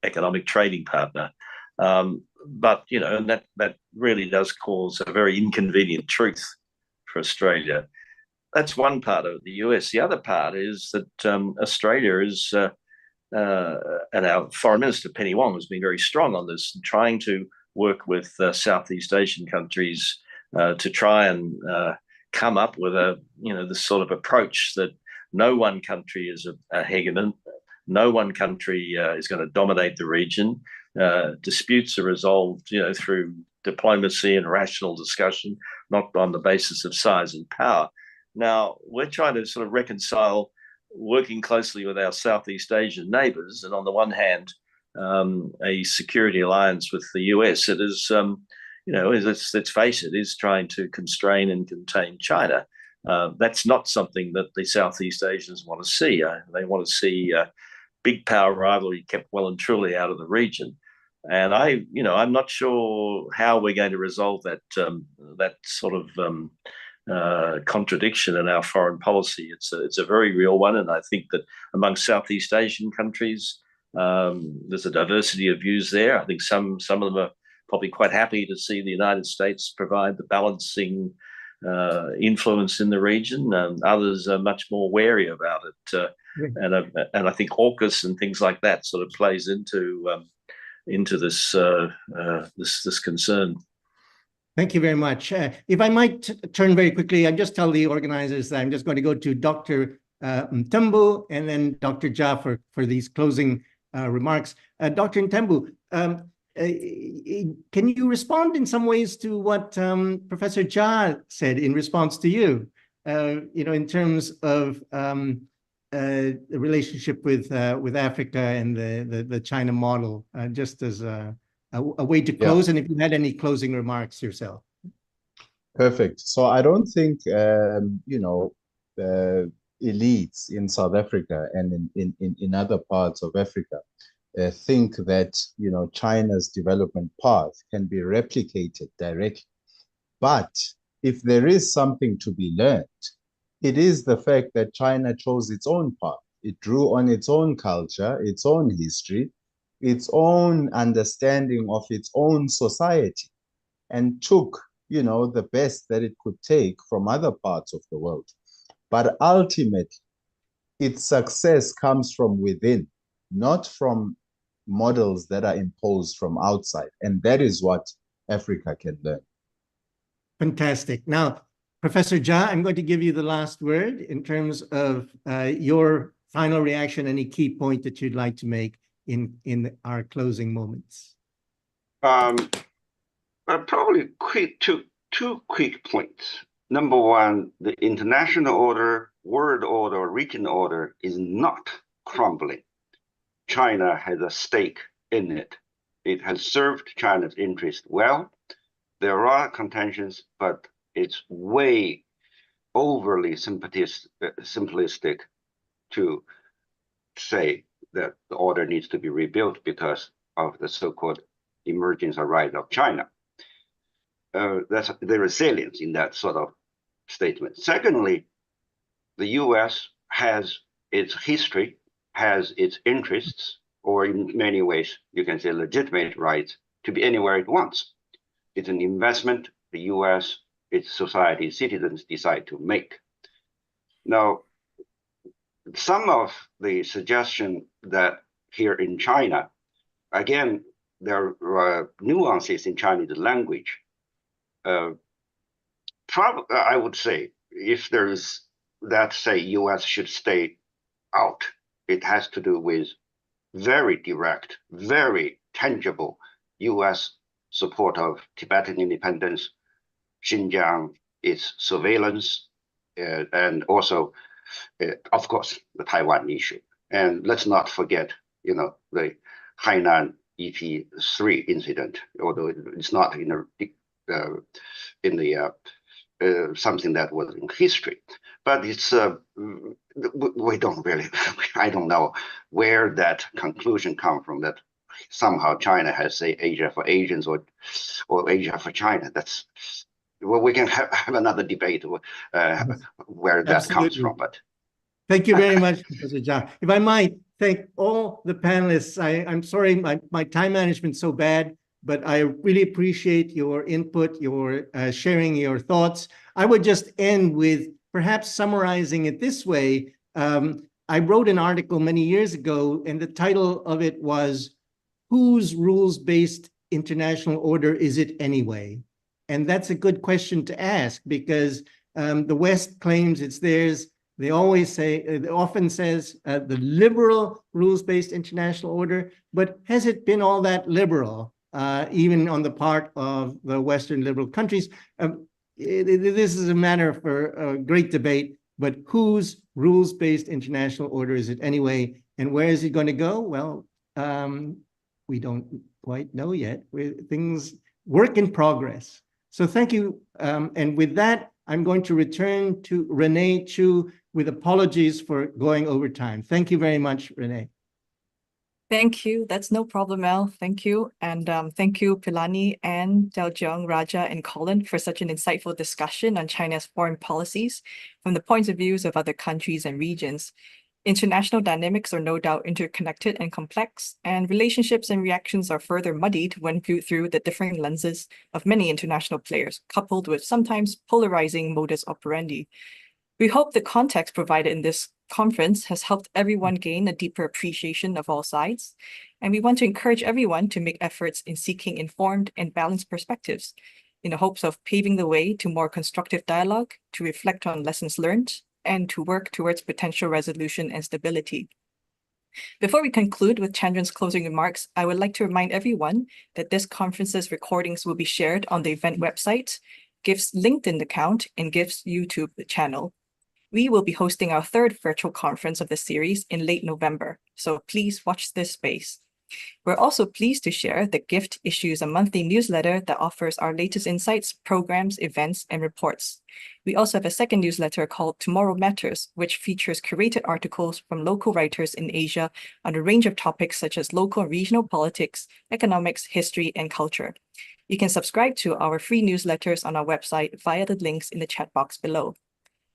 economic trading partner. But, and that really does cause a very inconvenient truth for Australia. That's one part of the US. The other part is that Australia is, and our Foreign Minister, Penny Wong, has been very strong on this, trying to work with Southeast Asian countries to try and come up with this sort of approach that no one country is a hegemon, no one country is going to dominate the region. Disputes are resolved, through diplomacy and rational discussion, not on the basis of size and power. Now, we're trying to sort of reconcile working closely with our Southeast Asian neighbours, and on the one hand, a security alliance with the US. It is, let's face it, is trying to constrain and contain China. That's not something that the Southeast Asians want to see. They want to see big power rivalry kept well and truly out of the region. And I'm not sure how we're going to resolve that sort of contradiction in our foreign policy. It's a very real one, and I think that among Southeast Asian countries, there's a diversity of views there. I think some of them are probably quite happy to see the United States provide the balancing influence in the region. Others are much more wary about it, and I think AUKUS and things like that sort of plays into this this concern. Thank you very much. If I might turn very quickly, I just tell the organizers that I'm just going to go to Dr. Mthembu and then Dr. Zha for these closing remarks. Dr. Mthembu, can you respond in some ways to what Professor Zha said in response to you? In terms of the relationship with Africa and the China model, just as a way to close, and if you had any closing remarks yourself. Perfect. So I don't think elites in South Africa and in other parts of Africa think that China's development path can be replicated directly. But if there is something to be learned, it is the fact that China chose its own path. It drew on its own culture, its own history, its own understanding of its own society, and took the best that it could take from other parts of the world. But ultimately, its success comes from within, not from models that are imposed from outside. And that is what Africa can learn. Fantastic. Now, Professor Zha, I'm going to give you the last word in terms of your final reaction, any key point that you'd like to make in our closing moments. Probably two quick points. Number one, the international order, world order, regional order is not crumbling. China has a stake in it. It has served China's interest well. There are contentions, but it's way overly simplistic to say that the order needs to be rebuilt because of the so-called emergence or rise of China. That's the resilience in that sort of statement. Secondly, the US has its history, has its interests, or in many ways, you can say legitimate rights to be anywhere it wants. It's an investment the US, its society, citizens decide to make. Now, some of the suggestion that here in China, again, there are nuances in Chinese language. I would say if there is that say US should stay out, it has to do with very direct, very tangible US support of Tibetan independence, Xinjiang, its surveillance, and also, of course, the Taiwan issue. And let's not forget, the Hainan EP3 incident, although it's not in the something that was in history, but it's we don't really. I don't know where that conclusion comes from. That somehow China has say Asia for Asians or Asia for China. That's we can have another debate where that comes from. But thank you very much, Professor Zhang. If I might thank all the panelists. I'm sorry my time management's so bad, but I really appreciate your input, your sharing your thoughts. I would just end with perhaps summarizing it this way. I wrote an article many years ago, and the title of it was, "Whose rules-based international order is it anyway?" And that's a good question to ask, because the West claims it's theirs. They often says the liberal rules-based international order, but has it been all that liberal? Even on the part of the Western liberal countries. This is a matter for a great debate, but whose rules-based international order is it anyway? And where is it going to go? Well, we don't quite know yet. Things work in progress. So thank you. And with that, I'm going to return to Renee Chu with apologies for going over time. Thank you very much, Renee. Thank you. That's no problem, Al. Thank you. And thank you, Philani and Daojiong, Raja, and Colin for such an insightful discussion on China's foreign policies from the points of views of other countries and regions. International dynamics are no doubt interconnected and complex, and relationships and reactions are further muddied when viewed through the differing lenses of many international players, coupled with sometimes polarizing modus operandi. We hope the context provided in this conference has helped everyone gain a deeper appreciation of all sides, and we want to encourage everyone to make efforts in seeking informed and balanced perspectives in the hopes of paving the way to more constructive dialogue, to reflect on lessons learned, and to work towards potential resolution and stability. Before we conclude with Chandran's closing remarks, I would like to remind everyone that this conference's recordings will be shared on the event website, GIFT's LinkedIn account, and GIFT's YouTube channel. We will be hosting our third virtual conference of the series in late November, so please watch this space. We're also pleased to share that GIFT issues a monthly newsletter that offers our latest insights, programs, events, and reports. We also have a second newsletter called Tomorrow Matters, which features curated articles from local writers in Asia on a range of topics such as local and regional politics, economics, history, and culture. You can subscribe to our free newsletters on our website via the links in the chat box below.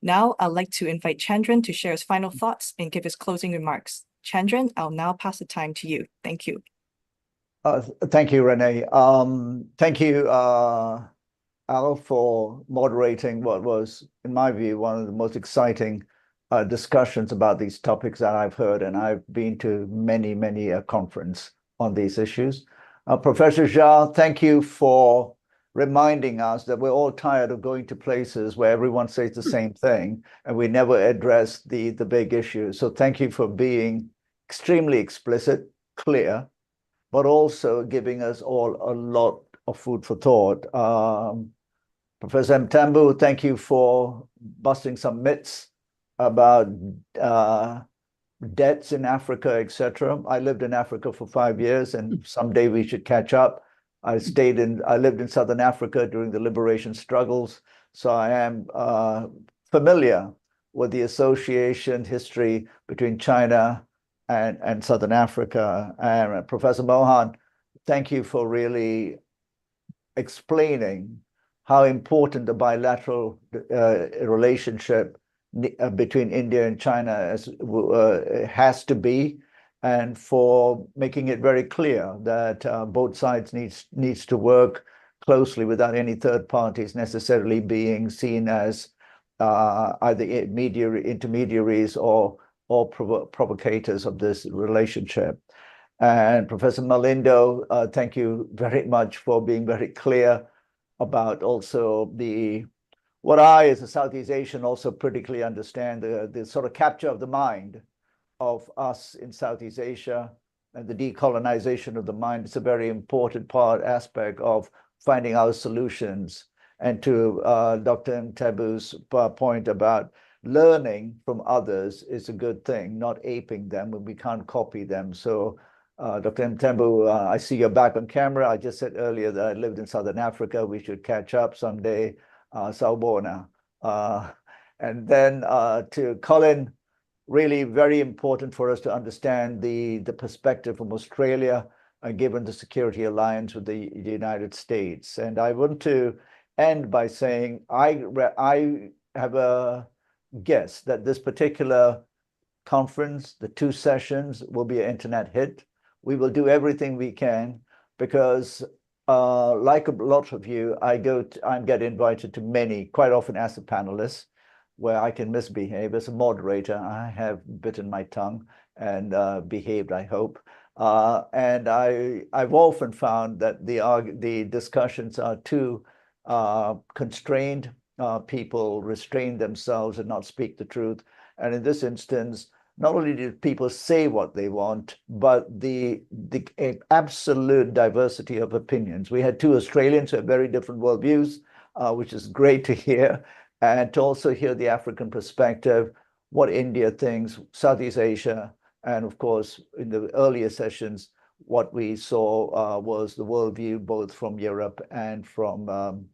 Now, I'd like to invite Chandran to share his final thoughts and give his closing remarks. Chandran, I'll now pass the time to you. Thank you. Thank you, Renee. Thank you, Al, for moderating what was, in my view, one of the most exciting discussions about these topics that I've heard, and I've been to many a conference on these issues. Professor Zha, thank you for reminding us that we're all tired of going to places where everyone says the same thing and we never address the big issues. So thank you for being extremely explicit, clear, but also giving us all a lot of food for thought. Professor Mthembu, thank you for busting some myths about debts in Africa, etc. I lived in Africa for 5 years, and someday we should catch up. I lived in Southern Africa during the liberation struggles, so I am familiar with the association history between China and Southern Africa. And Professor Mohan, thank you for really explaining how important the bilateral relationship between India and China has to be, and for making it very clear that both sides needs to work closely without any third parties necessarily being seen as either intermediaries or provocators of this relationship. And Professor Malindo, thank you very much for being very clear about also what I, as a Southeast Asian, also critically understand, the sort of capture of the mind of us in Southeast Asia and the decolonization of the mind. It's a very important aspect of finding our solutions. And to Dr. Mthembu's point about learning from others is a good thing, not aping them when we can't copy them. So Dr. Mthembu, I see you're back on camera. I just said earlier that I lived in Southern Africa. We should catch up someday. Sawubona. And then to Colin, really very important for us to understand the perspective from Australia, given the security alliance with the United States. And I want to end by saying I have a guess that this particular conference, the 2 sessions, will be an internet hit. We will do everything we can because like a lot of you, I get invited to many, quite often as a panelist, where I can misbehave. As a moderator, I have bitten my tongue and behaved, I hope. And I've often found that the discussions are too constrained. People restrain themselves and not speak the truth. And in this instance, not only did people say what they want, but the absolute diversity of opinions. We had 2 Australians who have very different worldviews, which is great to hear, and to also hear the African perspective, what India thinks, Southeast Asia, and of course, in the earlier sessions, what we saw was the worldview both from Europe and from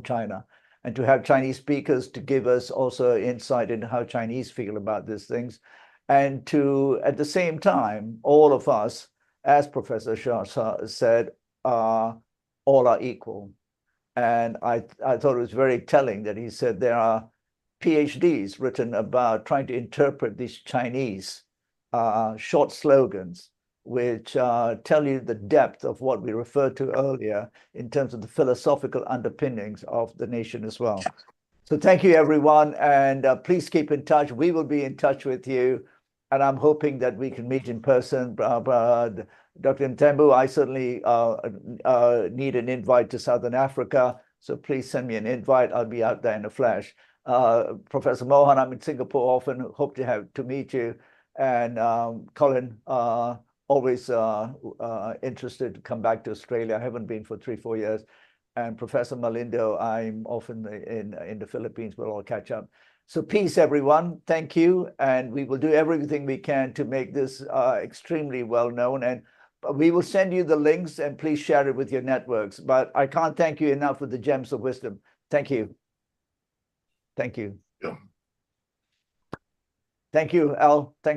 China. And to have Chinese speakers to give us also insight into how Chinese feel about these things. And to, at the same time, all of us, as Professor Shah said, all are equal. And I thought it was very telling that he said there are PhDs written about trying to interpret these Chinese short slogans, which tell you the depth of what we referred to earlier in terms of the philosophical underpinnings of the nation as well. So thank you, everyone, and please keep in touch. We will be in touch with you, and I'm hoping that we can meet in person. Dr. Mthembu, I certainly need an invite to Southern Africa, so please send me an invite. I'll be out there in the flesh. Professor Mohan, I'm in Singapore often, hope to meet you. And Colin, always interested to come back to Australia. I haven't been for 3-4 years. And Professor Malindo, I'm often in the Philippines. We'll all catch up. So peace, everyone. Thank you. And we will do everything we can to make this extremely well known. And we will send you the links, and please share it with your networks. But I can't thank you enough for the gems of wisdom. Thank you. Thank you. Yeah. Thank you, Al. Thanks.